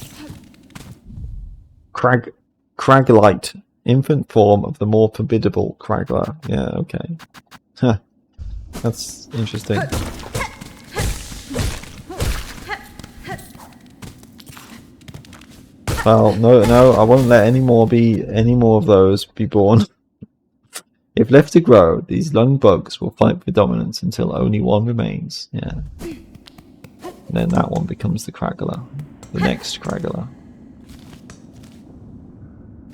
Craglite, infant form of the more formidable Cragler. Yeah, okay. Huh. That's interesting. Well, no, I won't let any more of those be born. If left to grow, these lung bugs will fight for dominance until only one remains. Yeah. And then that one becomes the Craggler. The next Craggler.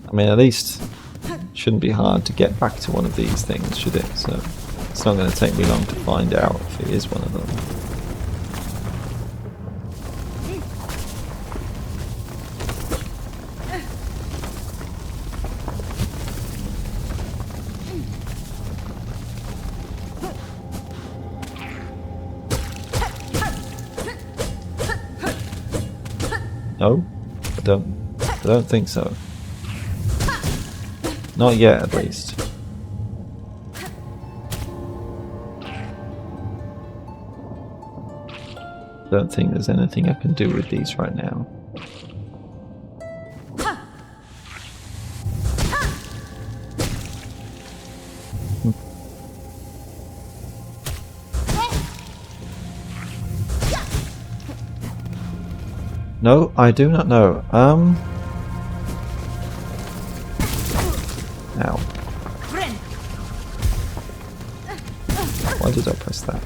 I mean, at least Shouldn't be hard to get back to one of these things, should it? So it's not going to take me long to find out if it is one of them. No, I don't think so. Not yet, at least. Don't think there's anything I can do with these right now. No, I do not know. Ow. Why did I press that?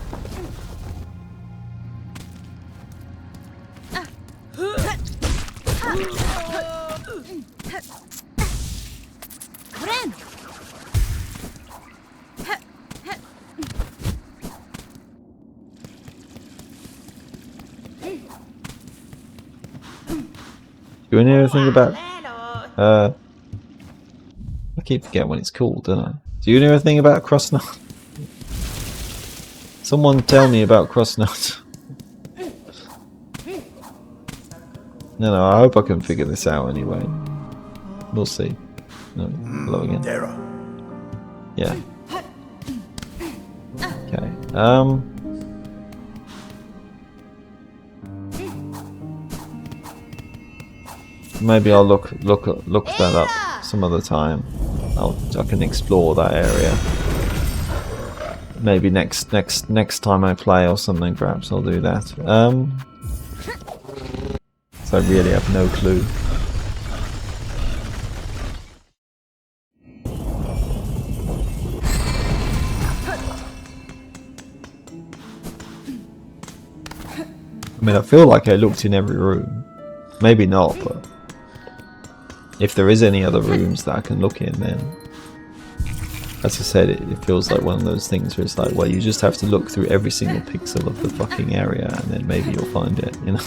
Do you know anything about I keep forgetting what it's called, don't I? Do you know anything about crossnut? Someone tell me about crossnut. No, I hope I can figure this out anyway. We'll see. No, hello again. Yeah. Okay. Maybe I'll look that up some other time. I can explore that area. Maybe next time I play or something. Perhaps I'll do that. So I really have no clue. I mean, I feel like I looked in every room. Maybe not, but if there is any other rooms that I can look in, then as I said, it feels like one of those things where it's like, well, you just have to look through every single pixel of the fucking area and then maybe you'll find it, you know?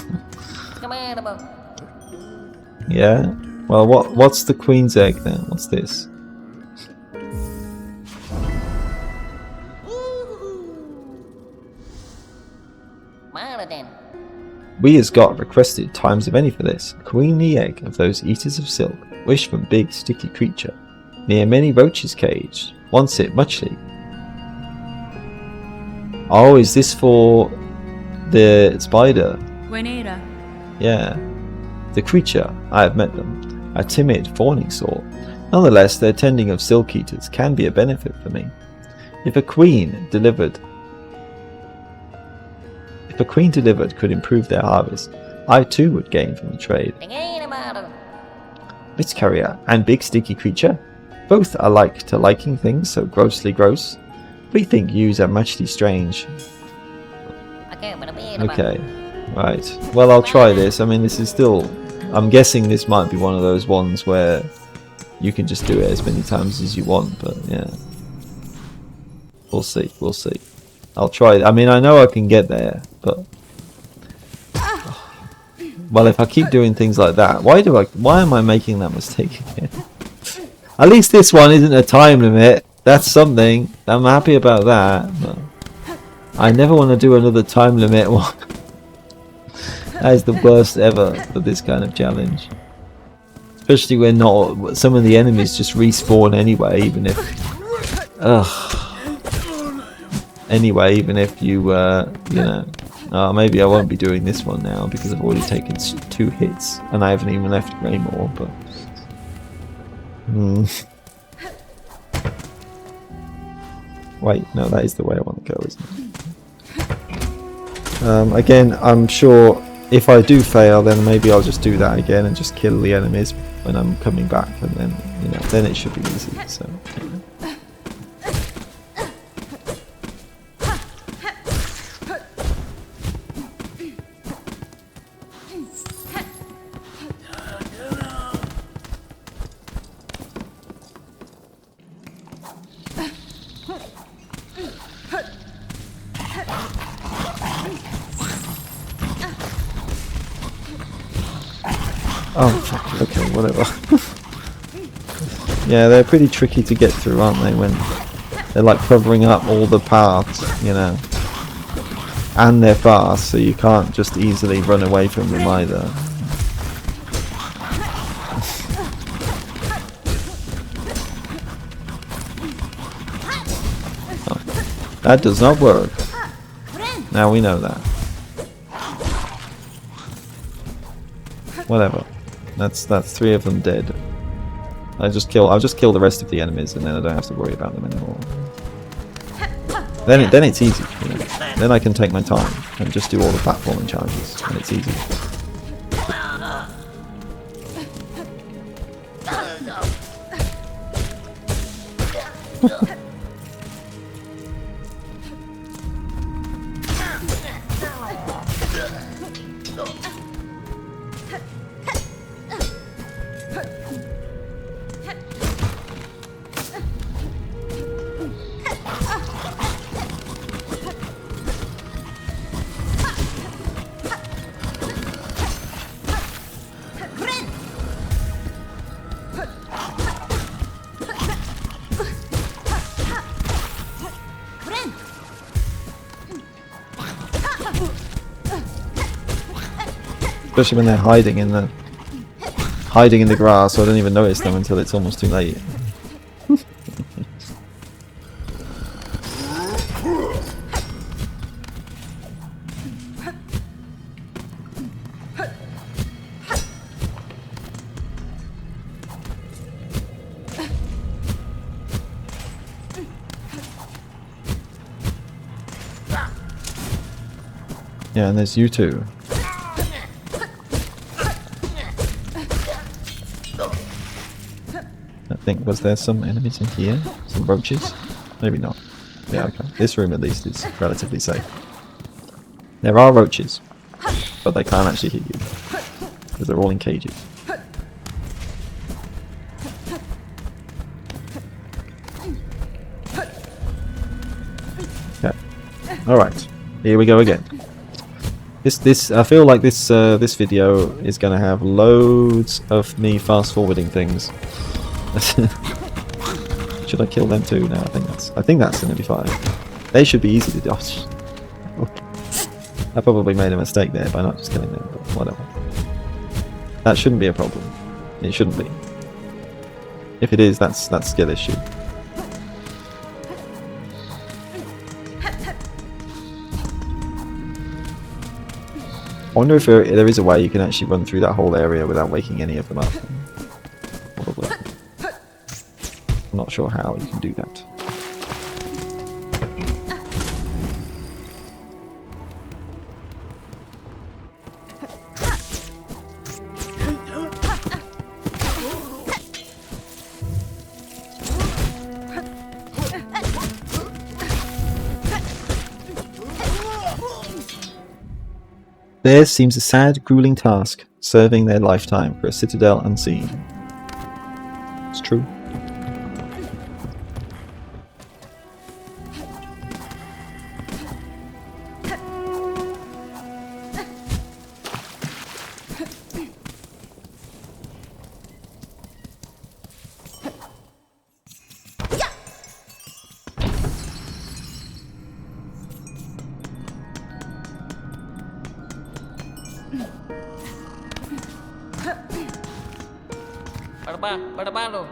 Yeah? Well, what's the queen's egg then? What's this? We as God requested times of any for this, a queenly egg of those eaters of silk, wish from big sticky creature, near many roaches caged, wants it muchly. Oh, is this for the spider? Wenera. Yeah. The creature, I have met them, a timid, fawning sort. Nonetheless, their tending of silk eaters can be a benefit for me. If a queen delivered could improve their harvest, I too would gain from the trade. Its carrier and big sticky creature, both alike to liking things so grossly gross, we think yous are muchly strange. Okay, right. Well, I'll try this. I mean, this is still... I'm guessing this might be one of those ones where you can just do it as many times as you want, but yeah. We'll see, we'll see. I'll try it. I mean, I know I can get there, but... Well, if I keep doing things like that, why am I making that mistake again? At least this one isn't a time limit. That's something. I'm happy about that. But I never want to do another time limit one. That is the worst ever for this kind of challenge. Especially when not some of the enemies just respawn anyway, even if... Anyway, even if you, you know... maybe I won't be doing this one now because I've already taken 2 hits and I haven't even left Grey more, but... Wait, no, that is the way I want to go, isn't it? Again, I'm sure if I do fail, then maybe I'll just do that again and just kill the enemies when I'm coming back, and then, you know, then it should be easy, so... Oh, fuck. Okay, whatever. Yeah, they're pretty tricky to get through, aren't they? When they're like covering up all the paths, you know. And they're fast, so you can't just easily run away from them either. Oh, that does not work. Now we know that. Whatever. That's 3 of them dead. I'll just kill the rest of the enemies, and then I don't have to worry about them anymore. Then it's easy. You know? Then I can take my time and just do all the platforming challenges, and it's easy. Especially when they're hiding in the grass, so I don't even notice them until it's almost too late. Yeah, and there's you two. I think, was there some enemies in here? Some roaches? Maybe not. Yeah, okay. This room at least is relatively safe. There are roaches, but they can't actually hit you, because they're all in cages. Okay. Alright. Here we go again. I feel like this video is going to have loads of me fast forwarding things. Should I kill them too? No, I think that's going to be fine. They should be easy to dodge. I probably made a mistake there by not just killing them, but whatever. That shouldn't be a problem. It shouldn't be. If it is, that's skill issue. I wonder if there is a way you can actually run through that whole area without waking any of them up. Probably. I'm not sure how you can do that. Theirs seems a sad, grueling task, serving their lifetime for a citadel unseen. It's true. Pada lo.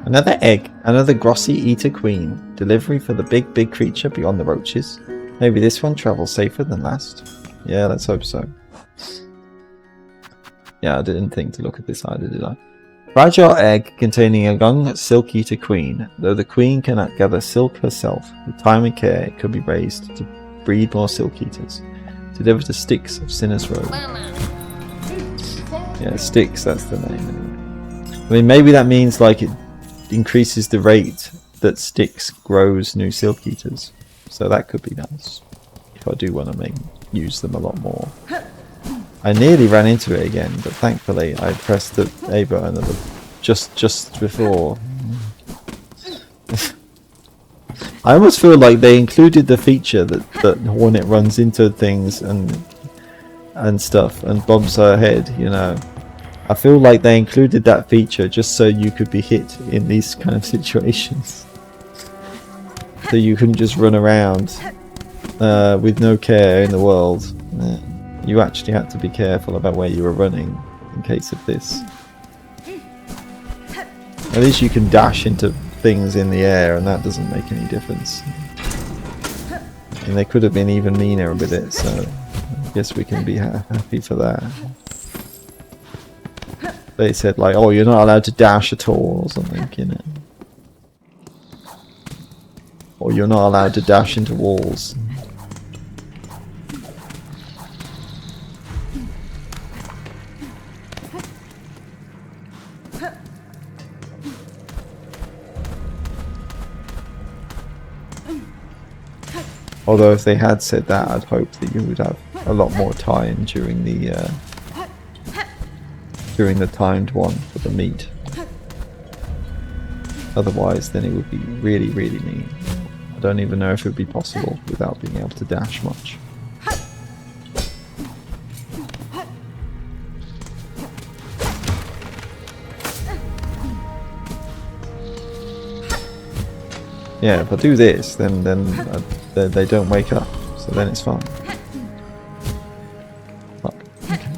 Another egg, another grossy eater queen. Delivery for the big creature beyond the roaches. Maybe this one travels safer than last. Yeah, let's hope so. Yeah, I didn't think to look at this either, did I? Fragile egg containing a young silk eater queen. Though the queen cannot gather silk herself, with time and care it could be raised to breed more silk eaters. Deliver to Styx of Sinner's Road. Yeah, Styx, that's the name anyway. I mean, maybe that means like it increases the rate that Styx grows new silk eaters. So that could be nice. If I do want to use them a lot more. I nearly ran into it again, but thankfully I pressed the A button just before. I almost feel like they included the feature that Hornet runs into things and stuff and bumps her head, you know. I feel like they included that feature just so you could be hit in these kind of situations. So you couldn't just run around with no care in the world. You actually had to be careful about where you were running in case of this. At least you can dash into things in the air and that doesn't make any difference. And they could have been even meaner with it, so I guess we can be happy for that. They said like, oh, you're not allowed to dash at all or something, you know. Or you're not allowed to dash into walls. Although if they had said that, I'd hope that you would have a lot more time during the timed one for the meat. Otherwise, then it would be really, really mean. I don't even know if it would be possible without being able to dash much. Yeah, if I do this, then they don't wake up, so then it's fine. Fuck. Okay.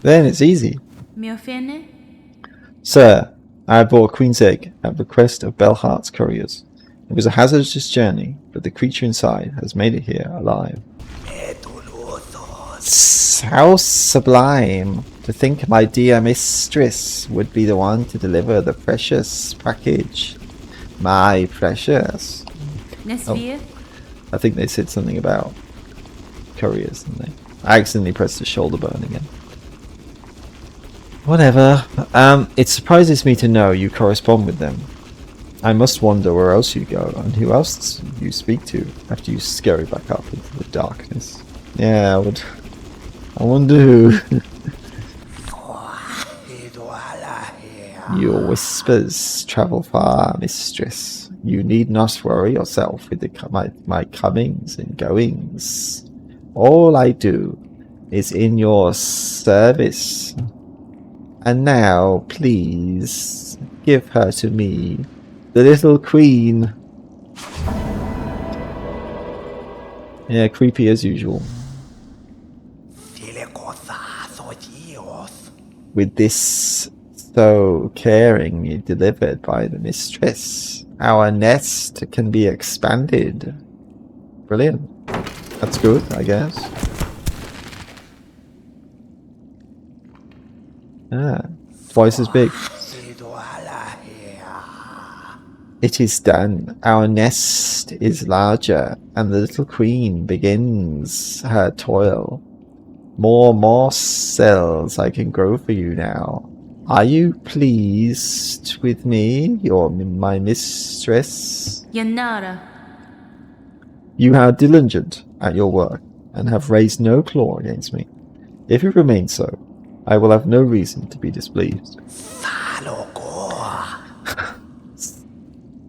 Then it's easy. Miofene? Sir, I brought a queen's egg at the request of Belhart's couriers. It was a hazardous journey, but the creature inside has made it here alive. How sublime! To think my dear mistress would be the one to deliver the precious package. My precious. Nesvir? I think they said something about couriers, didn't they? I accidentally pressed the shoulder button again. Whatever. It surprises me to know you correspond with them. I must wonder where else you go and who else you speak to after you scurry back up into the darkness. Yeah, I wonder who. Your whispers travel far, mistress. You need not worry yourself with my comings and goings. All I do is in your service. And now, please, give her to me, the little queen. Yeah, creepy as usual. With this so caringly delivered by the mistress, our nest can be expanded. Brilliant. That's good, I guess. Ah, twice as big. It is done. Our nest is larger, and the little queen begins her toil. More cells I can grow for you now. Are you pleased with me, my mistress? Yanara. You are diligent at your work, and have raised no claw against me. If you remain so, I will have no reason to be displeased.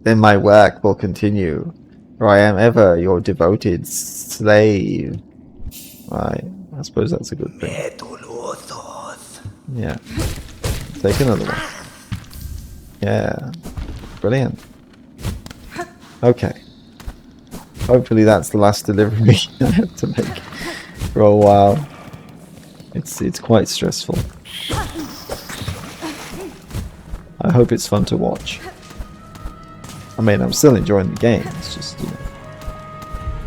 Then my work will continue, for I am ever your devoted slave. Right, I suppose that's a good thing. Yeah. Take another one. Yeah. Brilliant. Okay. Hopefully that's the last delivery I have to make for a while. It's quite stressful. I hope it's fun to watch. I mean, I'm still enjoying the game. It's just, you know,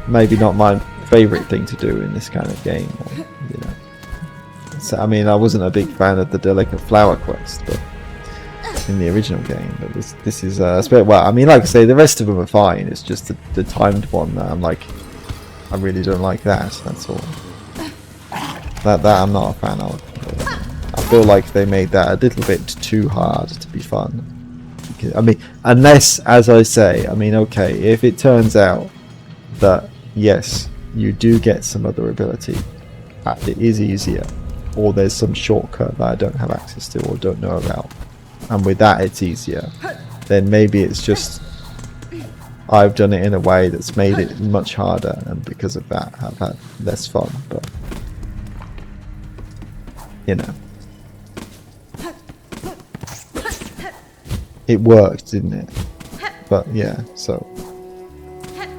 maybe not my favorite thing to do in this kind of game. Or, you know. So, I mean, I wasn't a big fan of the Delicate Flower quest, but in the original game. But this is well. I mean, like I say, the rest of them are fine. It's just the timed one that I'm like, I really don't like that. That's all. That I'm not a fan of. I feel like they made that a little bit too hard to be fun. I mean, unless, as I say, I mean, okay, if it turns out that yes, you do get some other ability, it is easier, or there's some shortcut that I don't have access to or don't know about, and with that it's easier, then maybe it's just I've done it in a way that's made it much harder, and because of that I've had less fun. But you know, it worked, didn't it? But yeah, so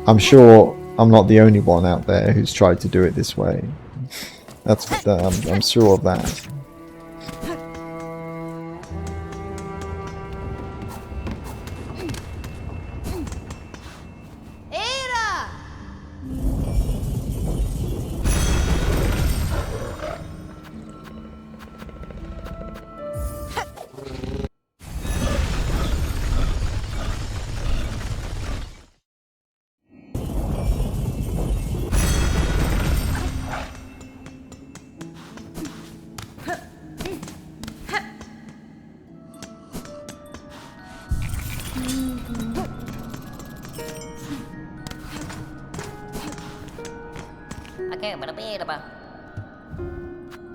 I'm sure I'm not the only one out there who's tried to do it this way. I'm sure of that.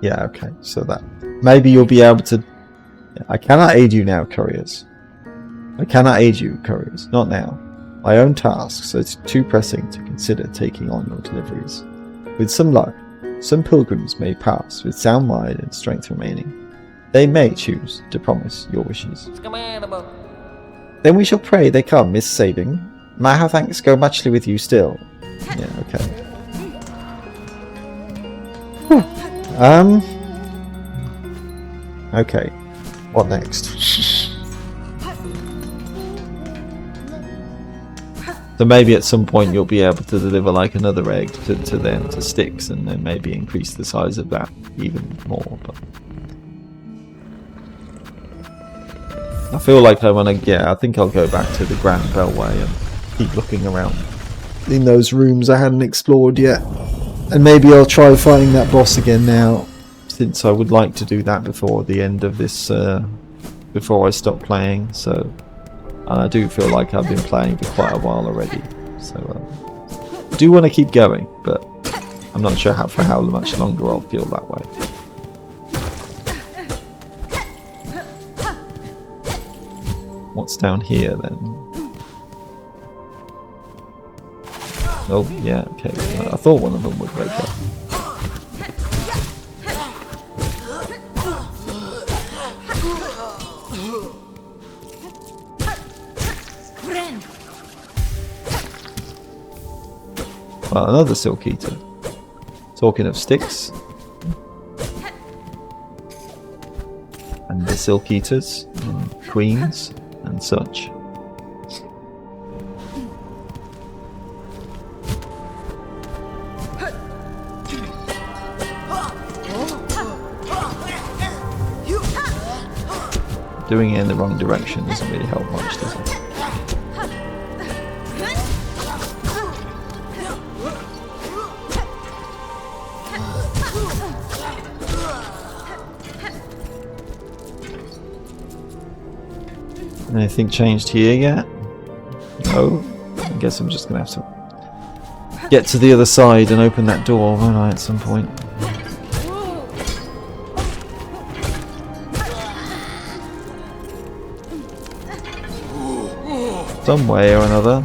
Yeah, okay, so that maybe you'll be able to. I cannot aid you now, couriers. I cannot aid you, couriers, not now. My own tasks are too pressing to consider taking on your deliveries. With some luck, some pilgrims may pass with sound mind and strength remaining. They may choose to promise your wishes. Then we shall pray they come, Miss Saving. May our thanks go muchly with you still. Yeah, okay. Okay. What next? So maybe at some point you'll be able to deliver like another egg to them, to Styx, and then maybe increase the size of that even more. But I feel like I think I'll go back to the Grand Beltway and keep looking around in those rooms I hadn't explored yet. And maybe I'll try fighting that boss again now, since I would like to do that before the end of this, before I stop playing. So, and I do feel like I've been playing for quite a while already. So, I do want to keep going, but I'm not sure for how much longer I'll feel that way. What's down here then? Oh, yeah, okay. I thought one of them would wake up. Well, another Silk Eater. Talking of Styx. And the Silk Eaters, and Queens, and such. Doing it in the wrong direction doesn't really help much, does it? Anything changed here yet? No? I guess I'm just gonna have to get to the other side and open that door, won't I, at some point? Some way or another.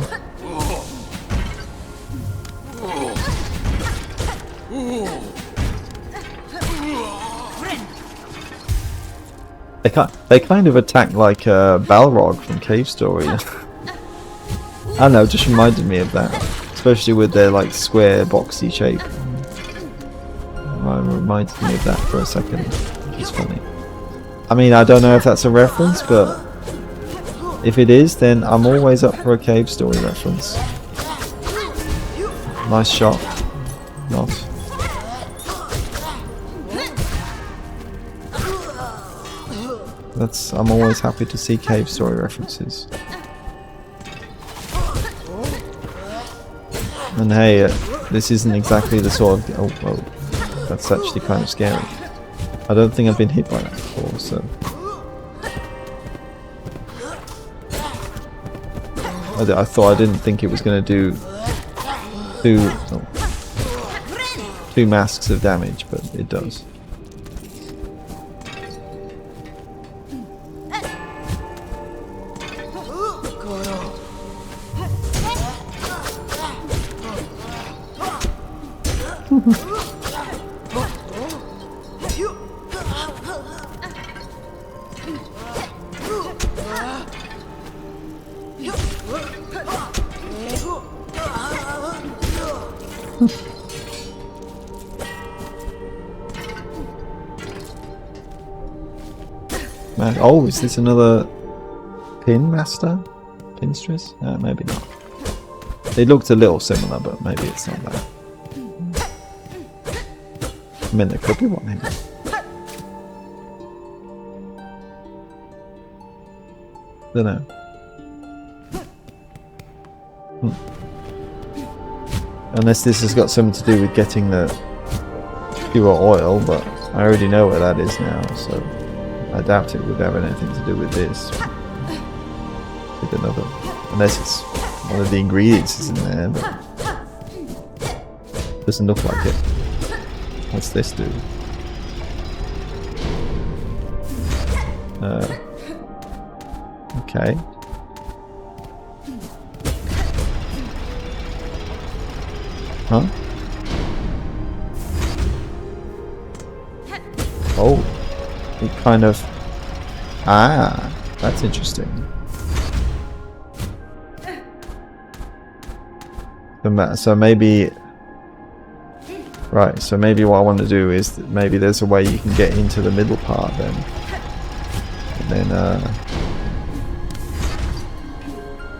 They kind of attack like Balrog from Cave Story. I don't know, just reminded me of that. Especially with their like square boxy shape. It reminded me of that for a second. It's funny. I mean, I don't know if that's a reference, but if it is, then I'm always up for a Cave Story reference. Nice shot. not. I'm always happy to see cave story references. And hey, this isn't exactly the sort of... Oh, that's actually kind of scary. I don't think I've been hit by that before, so... I didn't think it was going to do two masks of damage, but it does. Oh, is this another pin master? Pinstress? Maybe not. It looked a little similar, but maybe it's not that. I mean, there could be one here. Don't know. Unless this has got something to do with getting the pure oil, but I already know where that is now, so I doubt it would have anything to do with this. With another, unless it's one of the ingredients is in there, but doesn't look like it. What's this do? Okay. Huh? Oh, it kind of... Ah, that's interesting. So maybe... Right, so maybe what I want to do is that maybe there's a way you can get into the middle part then. And then,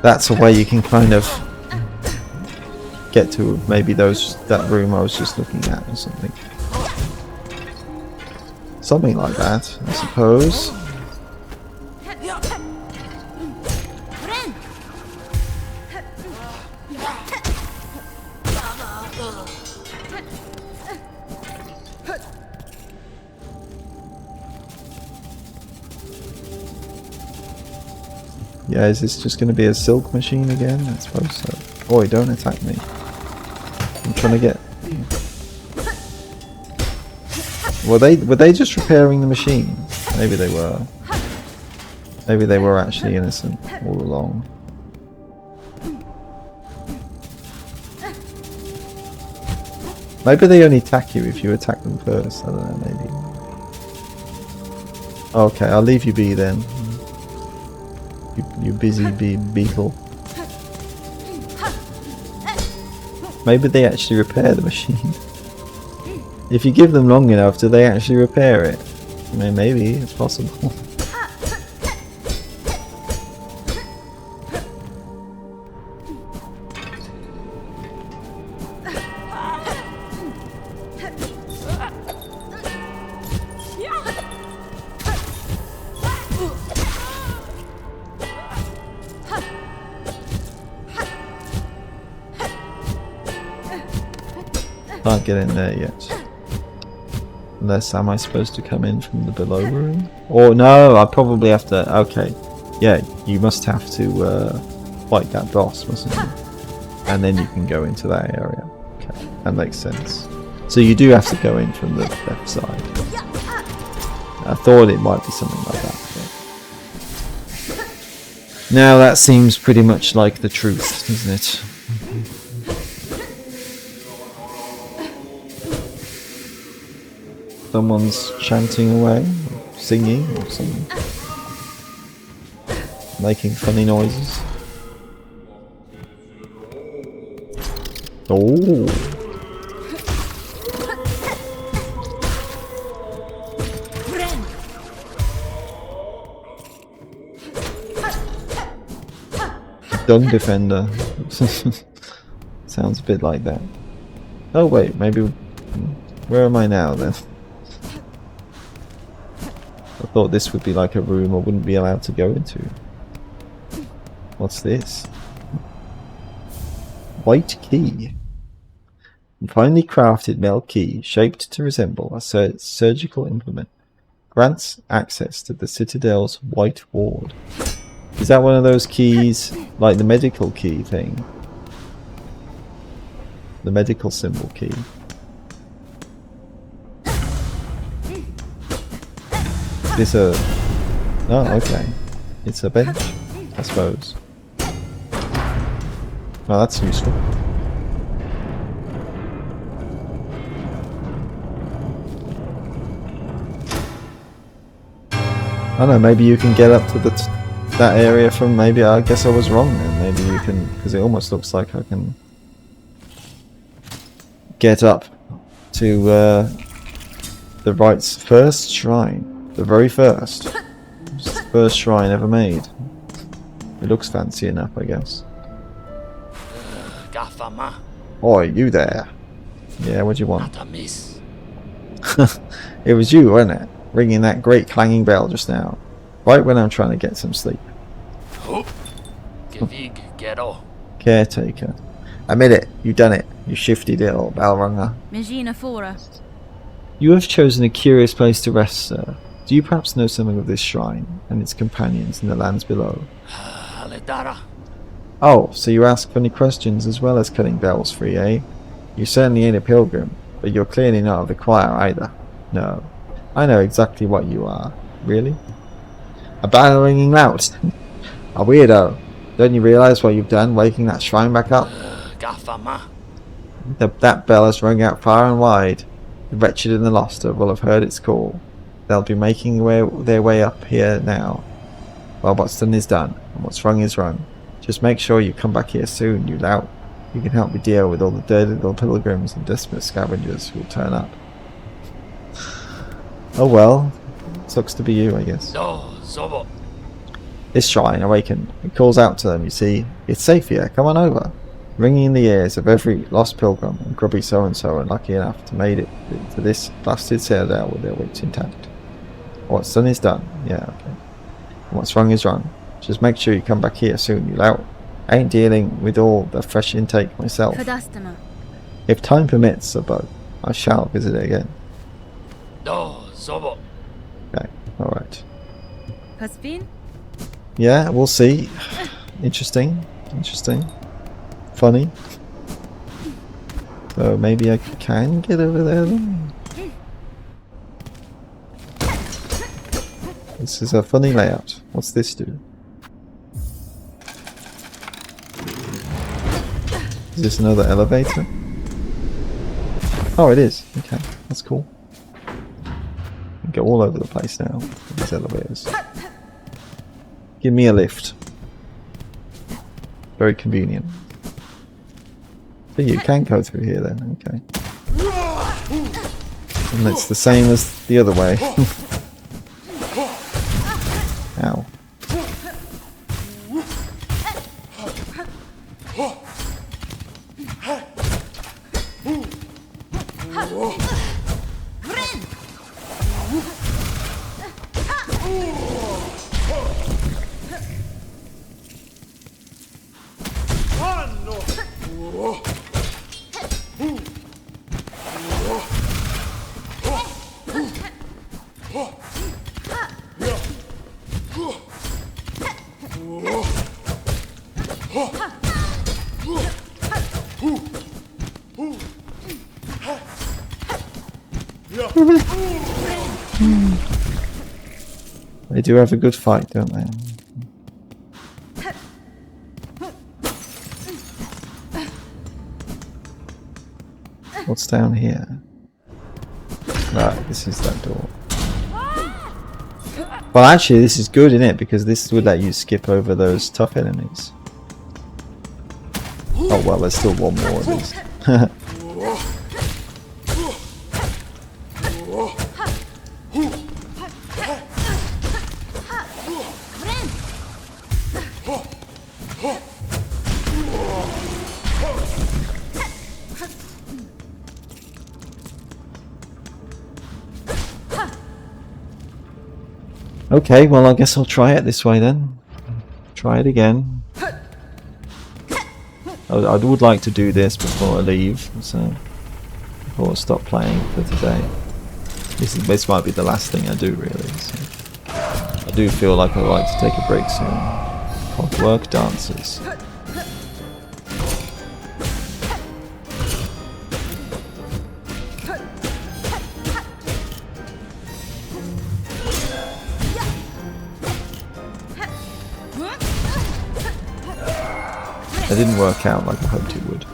that's a way you can kind of get to maybe that room I was just looking at or something. Something like that, I suppose. Yeah, is this just going to be a silk machine again? I suppose so. Oi, don't attack me. I'm trying to get... Were they just repairing the machine? Maybe they were. Maybe they were actually innocent all along. Maybe they only attack you if you attack them first. I don't know, maybe. Okay, I'll leave you be then. You busy beetle. Maybe they actually repair the machine. If you give them long enough, do they actually repair it? I mean, maybe, it's possible. Can't get in there yet. Unless, am I supposed to come in from the below room? Or no, I probably have to... Okay. Yeah, you must have to fight that boss, mustn't you? And then you can go into that area. Okay, that makes sense. So you do have to go in from the left side. I thought it might be something like that. But... Now that seems pretty much like the truth, doesn't it? Someone's chanting away, or singing, or something. Making funny noises. Oh! Dung Defender. Sounds a bit like that. Oh wait, maybe... Where am I now then? I thought this would be like a room I wouldn't be allowed to go into. What's this? White key. A finely crafted metal key shaped to resemble a surgical implement grants access to the Citadel's White Ward. Is that one of those keys, like the medical key thing? The medical symbol key. This a... Oh, okay. It's a bench, I suppose. Well, that's useful. I don't know, maybe you can get up to that area from... Maybe, I guess I was wrong then. Maybe you can... Because it almost looks like I can... get up to the right's first shrine. The very first. It's the first shrine ever made. It looks fancy enough, I guess. Gafama. Oi, you there? Yeah, what do you want? Not a miss. It was you, wasn't it? Ringing that great clanging bell just now. Right when I'm trying to get some sleep. Oh. Gevig ghetto. Caretaker. Admit it, you done it, you shifty little bell runger. Magina Fora. You have chosen a curious place to rest, sir. Do you perhaps know something of this shrine and its companions in the lands below? Aledara. Oh, so you ask funny questions as well as cutting bells free, eh? You certainly ain't a pilgrim, but you're clearly not of the choir either. No. I know exactly what you are. Really? A bell ringing lout. A weirdo. Don't you realise what you've done, waking that shrine back up? Gafama. That bell has rung out far and wide. The wretched and the lost will have heard its call. They'll be making their way up here now. Well, what's done is done, and what's rung is rung. Just make sure you come back here soon, you lout. You can help me deal with all the dirty little pilgrims and desperate scavengers who'll turn up. Oh well, sucks to be you, I guess. No, Zobo. This shrine awakened. It calls out to them, you see. It's safe here, come on over. Ringing in the ears of every lost pilgrim and grubby so-and-so unlucky enough to made it to this blasted citadel with their wits intact. What's done is done. Yeah, okay. And what's wrong is wrong. Just make sure you come back here soon, you lout. I ain't dealing with all the fresh intake myself. Kadastama. If time permits, Bug, I shall visit it again. No, Zobo. Okay, alright. Paspin? Yeah, we'll see. Interesting. Interesting. Funny. So maybe I can get over there then? This is a funny layout. What's this do? Is this another elevator? Oh, it is. Okay, that's cool. Go all over the place now with these elevators. Give me a lift. Very convenient. So you can go through here then, okay. And it's the same as the other way. Ow. They do have a good fight, don't they? What's down here? Right, this is that door. Well, actually, this is good, isn't it? Because this would let you skip over those tough enemies. Oh well, there's still one more of these. Okay, well I guess I'll try it this way then. Try it again. I would like to do this before I leave, so before I stop playing for today. This might be the last thing I do really. So. I do feel like I'd like to take a break soon. Clockwork Dancers. It didn't work out like I hoped it would.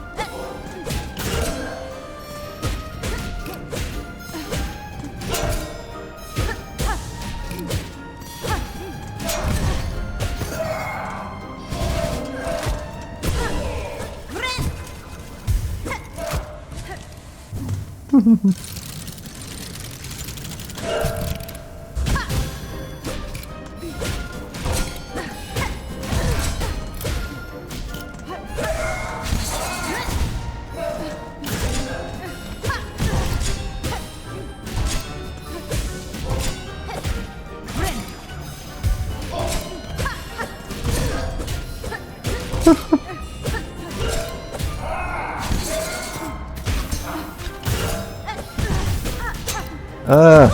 Fuck. I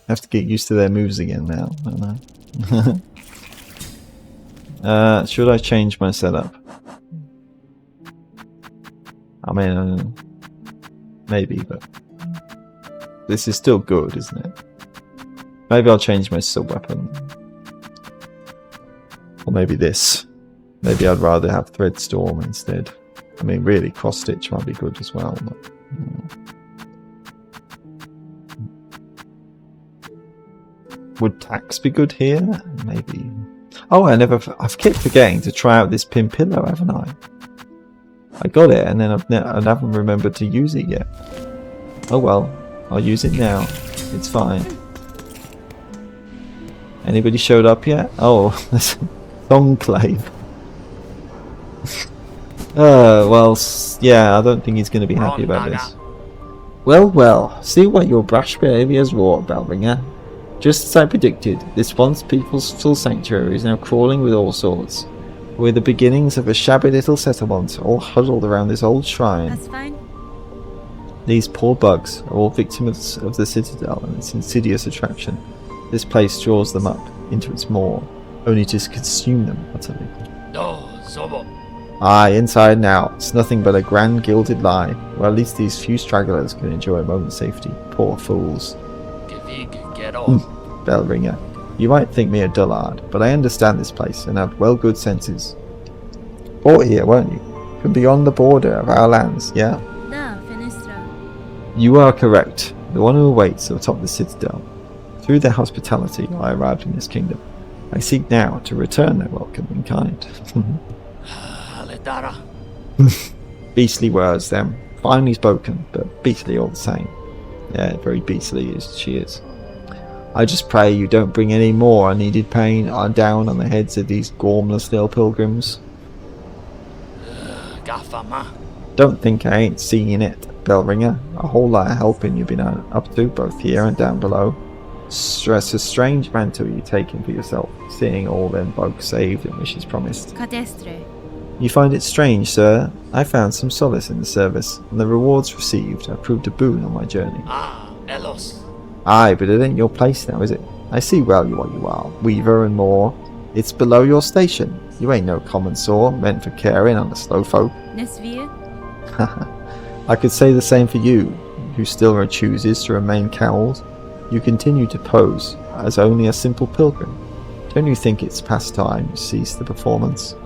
have to get used to their moves again now, don't I? Should I change my setup? I mean, maybe, but this is still good, isn't it? Maybe I'll change my sub weapon. Or maybe this. Maybe I'd rather have Thread Storm instead. I mean, really, Cross Stitch might be good as well. But, would Tax be good here? Maybe. Oh, I've kept forgetting to try out this pin pillow, haven't I? I got it, and then I haven't remembered to use it yet. Oh well, I'll use it now. It's fine. Anybody showed up yet? Oh, there's Thongclave. Well, yeah, I don't think he's going to be happy about this. Well, see what your brash behaviours wrought, Bellringer. Just as I predicted, this once peaceful sanctuary is now crawling with all sorts. We're the beginnings of a shabby little settlement, all huddled around this old shrine. That's fine. These poor bugs are all victims of the Citadel and its insidious attraction. This place draws them up into its maw, only to consume them utterly. Aye, inside and out, it's nothing but a grand gilded lie. Well, at least these few stragglers can enjoy a moment's safety. Poor fools. Bellringer, you might think me a dullard, but I understand this place and have well good senses. Bought here, weren't you? From beyond the border of our lands, yeah? Da, Finistra. You are correct. The one who awaits atop the Citadel. Through their hospitality, I arrived in this kingdom. I seek now to return their welcome in kind. Beastly words, them. Finely spoken, but beastly all the same. Yeah, very beastly as she is. I just pray you don't bring any more unneeded pain down on the heads of these gormless little pilgrims. Don't think I ain't seeing it, Bellringer. A whole lot of helping you've been up to, both here and down below. Stress a strange mantle you're taking for yourself, seeing all them folks saved and wishes promised. Cadestre. You find it strange, sir? I found some solace in the service, and the rewards received have proved a boon on my journey. Aye, but it ain't your place now, is it? I see well what you are, weaver and more. It's below your station. You ain't no common saw, meant for caring on the slow folk. Nesvir. I could say the same for you, who still chooses to remain cowled. You continue to pose as only a simple pilgrim. Don't you think it's past time you cease the performance?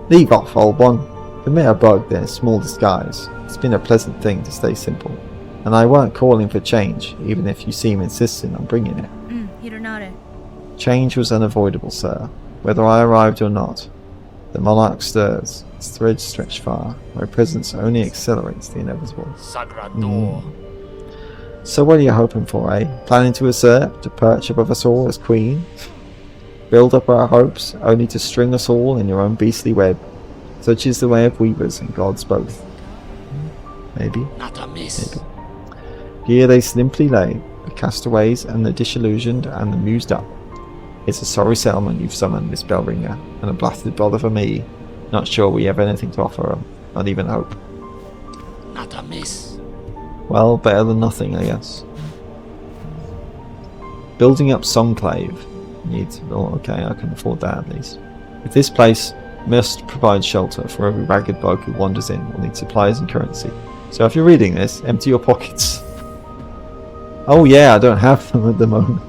Leave off, old one. Permit a bug their small disguise. It's been a pleasant thing to stay simple. And I weren't calling for change, even if you seem insistent on bringing it. Hironare. Change was unavoidable, sir, whether I arrived or not. The monarch stirs, its threads stretch far. My presence only accelerates the inevitable. So what are you hoping for, eh? Planning to usurp, to perch above us all as queen? Build up our hopes, only to string us all in your own beastly web. Such is the way of weavers and gods both. Maybe. Maybe. Here they simply lay, the castaways and the disillusioned and the mused up. It's a sorry settlement you've summoned, Miss Bellringer, and a blasted bother for me. Not sure we have anything to offer them, not even hope. Not amiss. Well, better than nothing, I guess. Building up Songclave. Oh, okay, I can afford that at least. If this place must provide shelter for every ragged bug who wanders in, we'll need supplies and currency. So if you're reading this, empty your pockets. Oh yeah, I don't have them at the moment.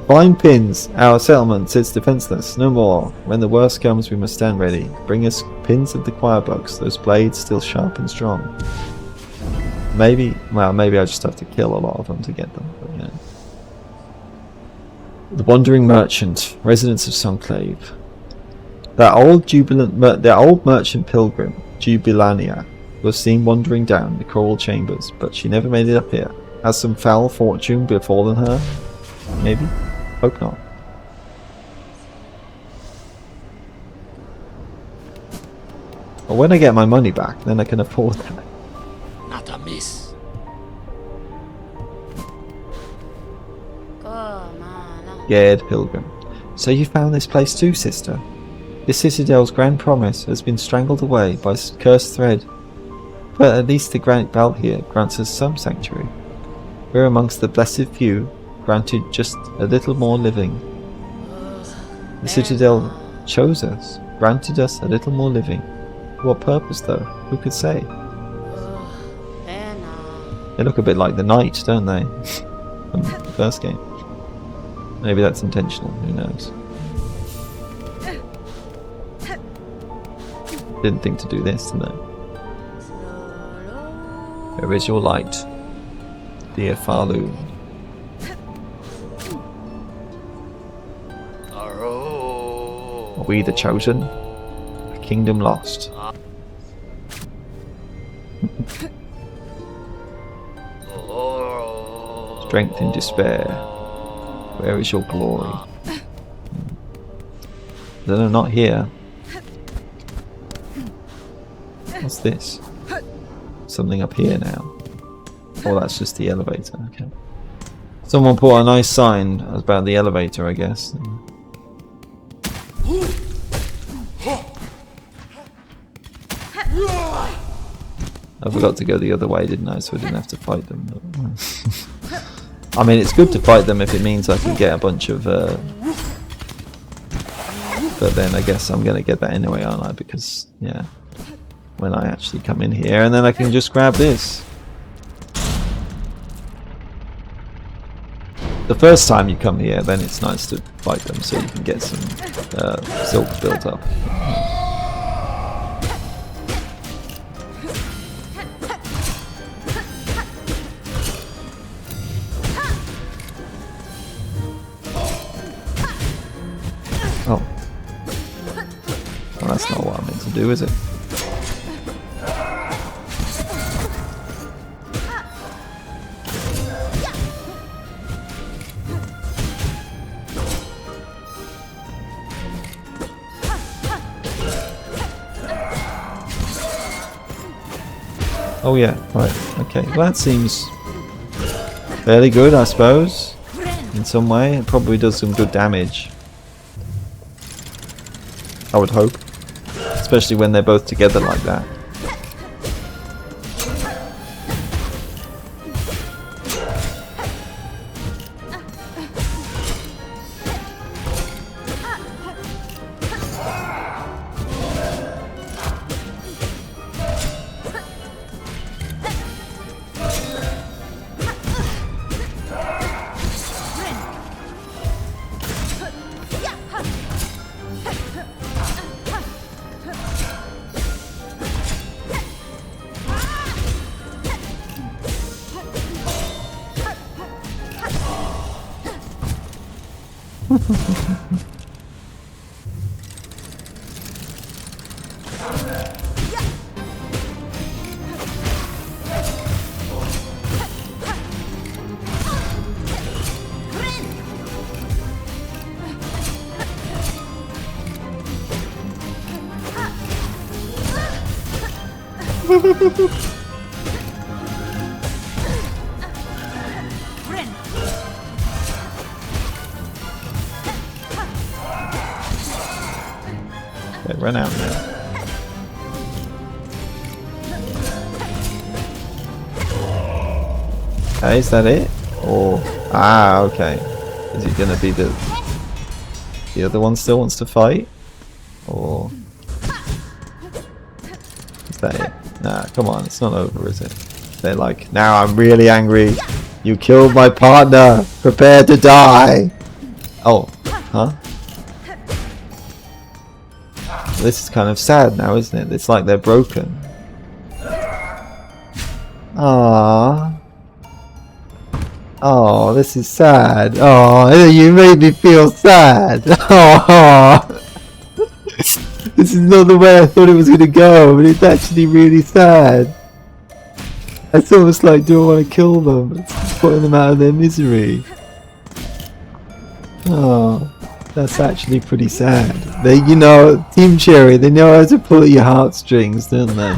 Fine pins. Our settlement sits defenseless. No more. When the worst comes, we must stand ready. Bring us pins of the choir bugs, those blades still sharp and strong. Maybe I just have to kill a lot of them to get them. But, yeah. The Wandering Merchant, residents of Songclave. That old merchant pilgrim, Jubilania, was seen wandering down the coral chambers, but she never made it up here. Has some foul fortune befallen her? Maybe? Hope not. But when I get my money back, then I can afford that. Not amiss. Scared pilgrim. So you found this place too, sister? This citadel's grand promise has been strangled away by cursed thread. But at least the granite belt here grants us some sanctuary. We're amongst the blessed few, granted just a little more living. The citadel chose us, granted us a little more living. For what purpose though? Who could say? They look a bit like the knight, don't they? From the first game. Maybe that's intentional, who knows? Didn't think to do this, did I? Where is your light, dear Falu? Are we the chosen? A kingdom lost. Strength in despair. Where is your glory? They're not here. What's this? Something up here now. Oh, that's just the elevator. Okay. Someone put a nice sign about the elevator, I guess. I forgot to go the other way, didn't I? So I didn't have to fight them. I mean, it's good to fight them if it means I can get a bunch of... But then I guess I'm going to get that anyway, aren't I? Because, yeah, when I actually come in here, and then I can just grab this. The first time you come here, then it's nice to fight them so you can get some silk built up. Oh. Well, that's not what I meant to do, is it? Oh yeah, right, okay. Well, that seems fairly good, I suppose. In some way, it probably does some good damage. I would hope. Especially when they're both together like that. They run out now. Okay, is that it? Or okay. Is it gonna be the other one still wants to fight? Or is that it? Nah, come on, it's not over, is it? They're like, now I'm really angry. You killed my partner. Prepare to die. Oh, huh? This is kind of sad now, isn't it? It's like they're broken. Ah. Oh, this is sad. Oh, you made me feel sad. Oh. This is not the way I thought it was going to go, but it's actually really sad. It's almost like, do I want to kill them? It's putting them out of their misery. Oh, that's actually pretty sad. They, you know, Team Cherry, they know how to pull at your heartstrings, don't they?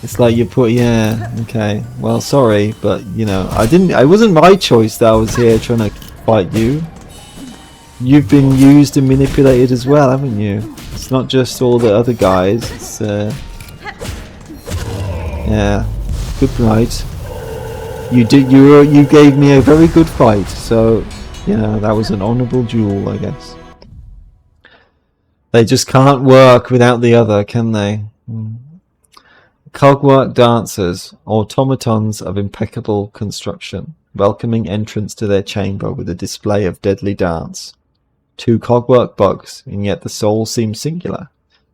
It's like you put, yeah, okay. Well, sorry, but you know, it wasn't my choice that I was here trying to fight you. You've been used and manipulated as well, haven't you? It's not just all the other guys. It's, yeah. Good night. You gave me a very good fight, so you know that was an honourable duel, I guess. They just can't work without the other, can they? Cogwork dancers, automatons of impeccable construction, welcoming entrance to their chamber with a display of deadly dance. 2 cogwork bugs, and yet the soul seems singular.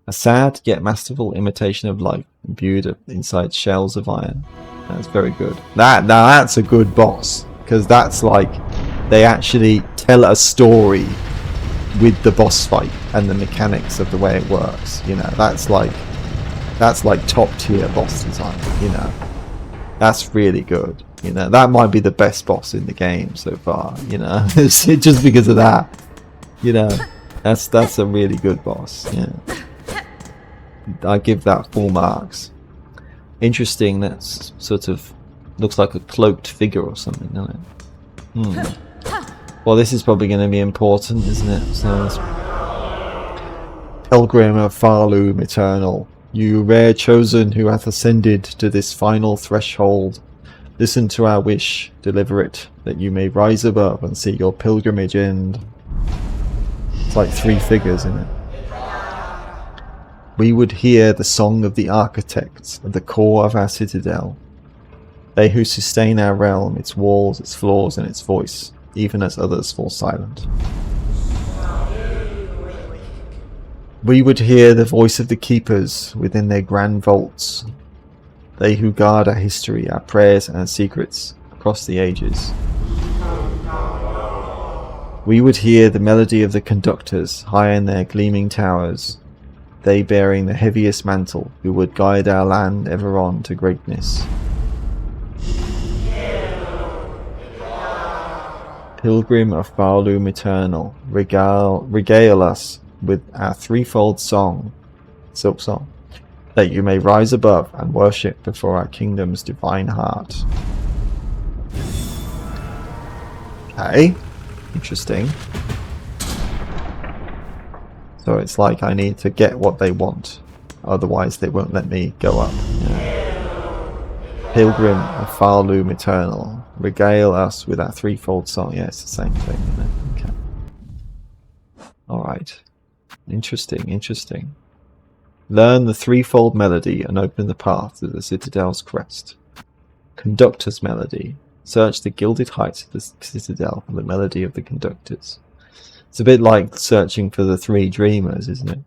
A sad yet masterful imitation of life, imbued inside shells of iron. That's very good. Now that's a good boss, because that's like they actually tell a story with the boss fight and the mechanics of the way it works. You know, that's like top tier boss design. You know, that's really good. You know, that might be the best boss in the game so far. You know, it's just because of that. You know, that's a really good boss. Yeah. I give that 4 marks. Interesting, that's sort of looks like a cloaked figure or something, doesn't it? Well, this is probably going to be important, isn't it? So it's Pilgrim of Farloom Eternal, you rare chosen who hath ascended to this final threshold, listen to our wish, deliver it, that you may rise above and see your pilgrimage end. It's like 3 figures in it. We would hear the song of the architects at the core of our citadel. They who sustain our realm, its walls, its floors, and its voice, even as others fall silent. We would hear the voice of the keepers within their grand vaults. They who guard our history, our prayers, and our secrets across the ages. We would hear the melody of the conductors high in their gleaming towers, they bearing the heaviest mantle, who would guide our land ever on to greatness. Pilgrim of Farloom Eternal, regale us with our threefold song, Silksong, that you may rise above and worship before our kingdom's divine heart. Okay, interesting. So it's like I need to get what they want, otherwise they won't let me go up. Yeah. Pilgrim of Farloom Eternal, regale us with our threefold song. Yeah, it's the same thing, isn't it? Okay. Alright. Interesting, interesting. Learn the threefold melody and open the path to the citadel's crest. Conductor's melody. Search the gilded heights of the citadel for the melody of the conductors. It's a bit like searching for the 3 dreamers, isn't it?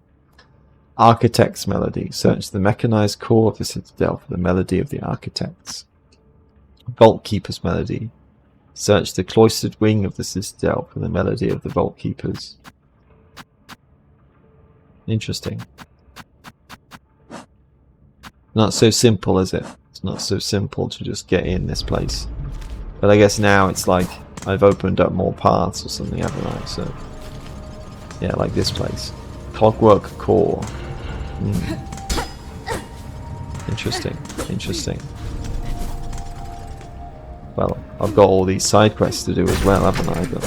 Architect's melody. Search the mechanized core of the citadel for the melody of the architects. Vault Keeper's melody. Search the cloistered wing of the citadel for the melody of the Vault Keepers. Interesting. Not so simple, is it? It's not so simple to just get in this place. But I guess now it's like I've opened up more paths or something, haven't I? So yeah, like this place. Clockwork Core. Interesting, interesting. Well, I've got all these side quests to do as well, haven't I? But,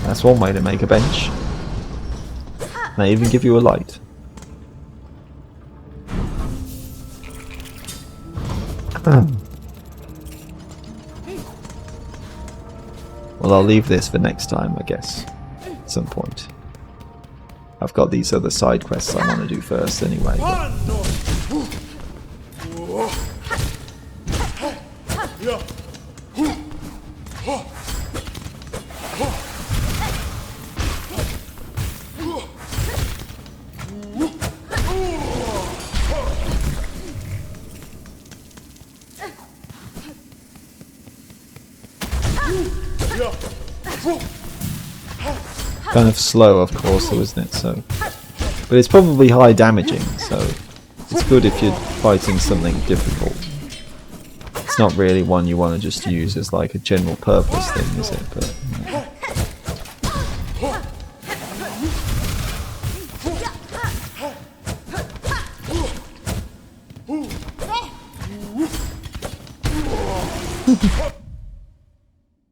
That's one way to make a bench. They even give you a light. Well, I'll leave this for next time, I guess. At some point. I've got these other side quests I want to do first anyway. But... kind of slow, of course, though, isn't it? So, but it's probably high damaging, so it's good if you're fighting something difficult. It's not really one you want to just use as like a general purpose thing, is it? But you know.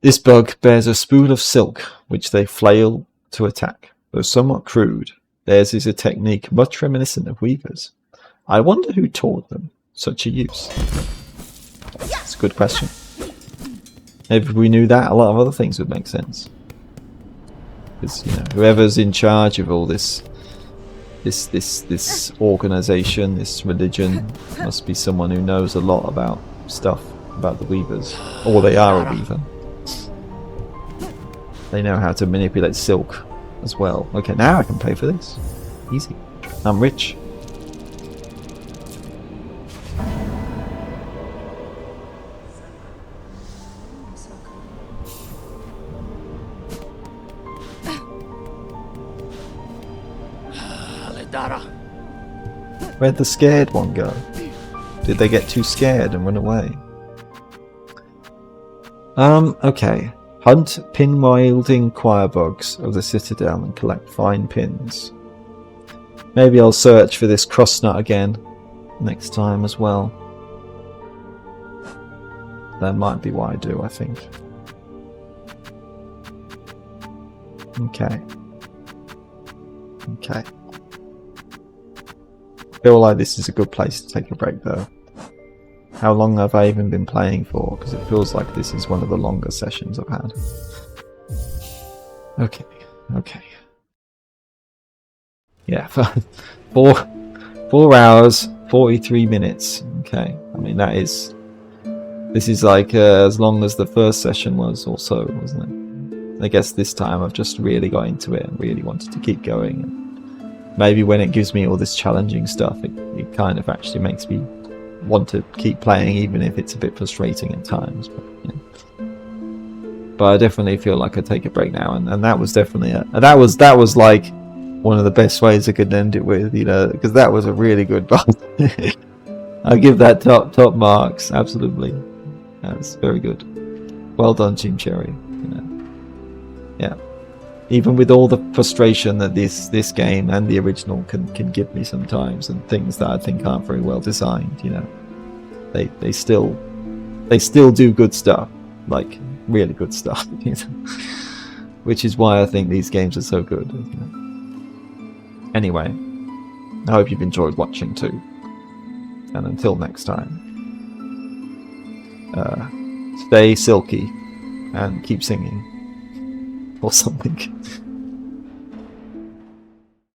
This bug bears a spool of silk, which they flail to attack. Though somewhat crude, theirs is a technique much reminiscent of weavers. I wonder who taught them such a use. That's a good question. Maybe if we knew that, a lot of other things would make sense. Because, you know, whoever's in charge of all this organization, this religion, must be someone who knows a lot about stuff about the weavers, or they are a weaver. They know how to manipulate silk as well. Okay, now I can pay for this. Easy. I'm rich. Where'd the scared one go? Did they get too scared and run away? Okay. Hunt pin-wielding choir bugs of the Citadel and collect fine pins. Maybe I'll search for this cross nut again next time as well. That might be what I do, I think. Okay. Okay. I feel like this is a good place to take a break though. How long have I even been playing for? Because it feels like this is one of the longer sessions I've had. Okay, okay. Yeah, 4 hours, 43 minutes. Okay, I mean that is... This is like as long as the first session was or so, wasn't it? I guess this time I've just really got into it and really wanted to keep going. And maybe when it gives me all this challenging stuff, it kind of actually makes me want to keep playing, even if it's a bit frustrating at times. But, you know. But I definitely feel like I take a break now, and that was definitely that was like one of the best ways I could end it with, you know, because that was a really good boss. I give that top marks, absolutely. That's very good. Well done, Team Cherry. You know, yeah. Even with all the frustration that this game and the original can give me sometimes, and things that I think aren't very well designed, you know, they still do good stuff, like really good stuff, you know? Which is why I think these games are so good. You know? Anyway, I hope you've enjoyed watching too, and until next time, stay silky and keep singing or something.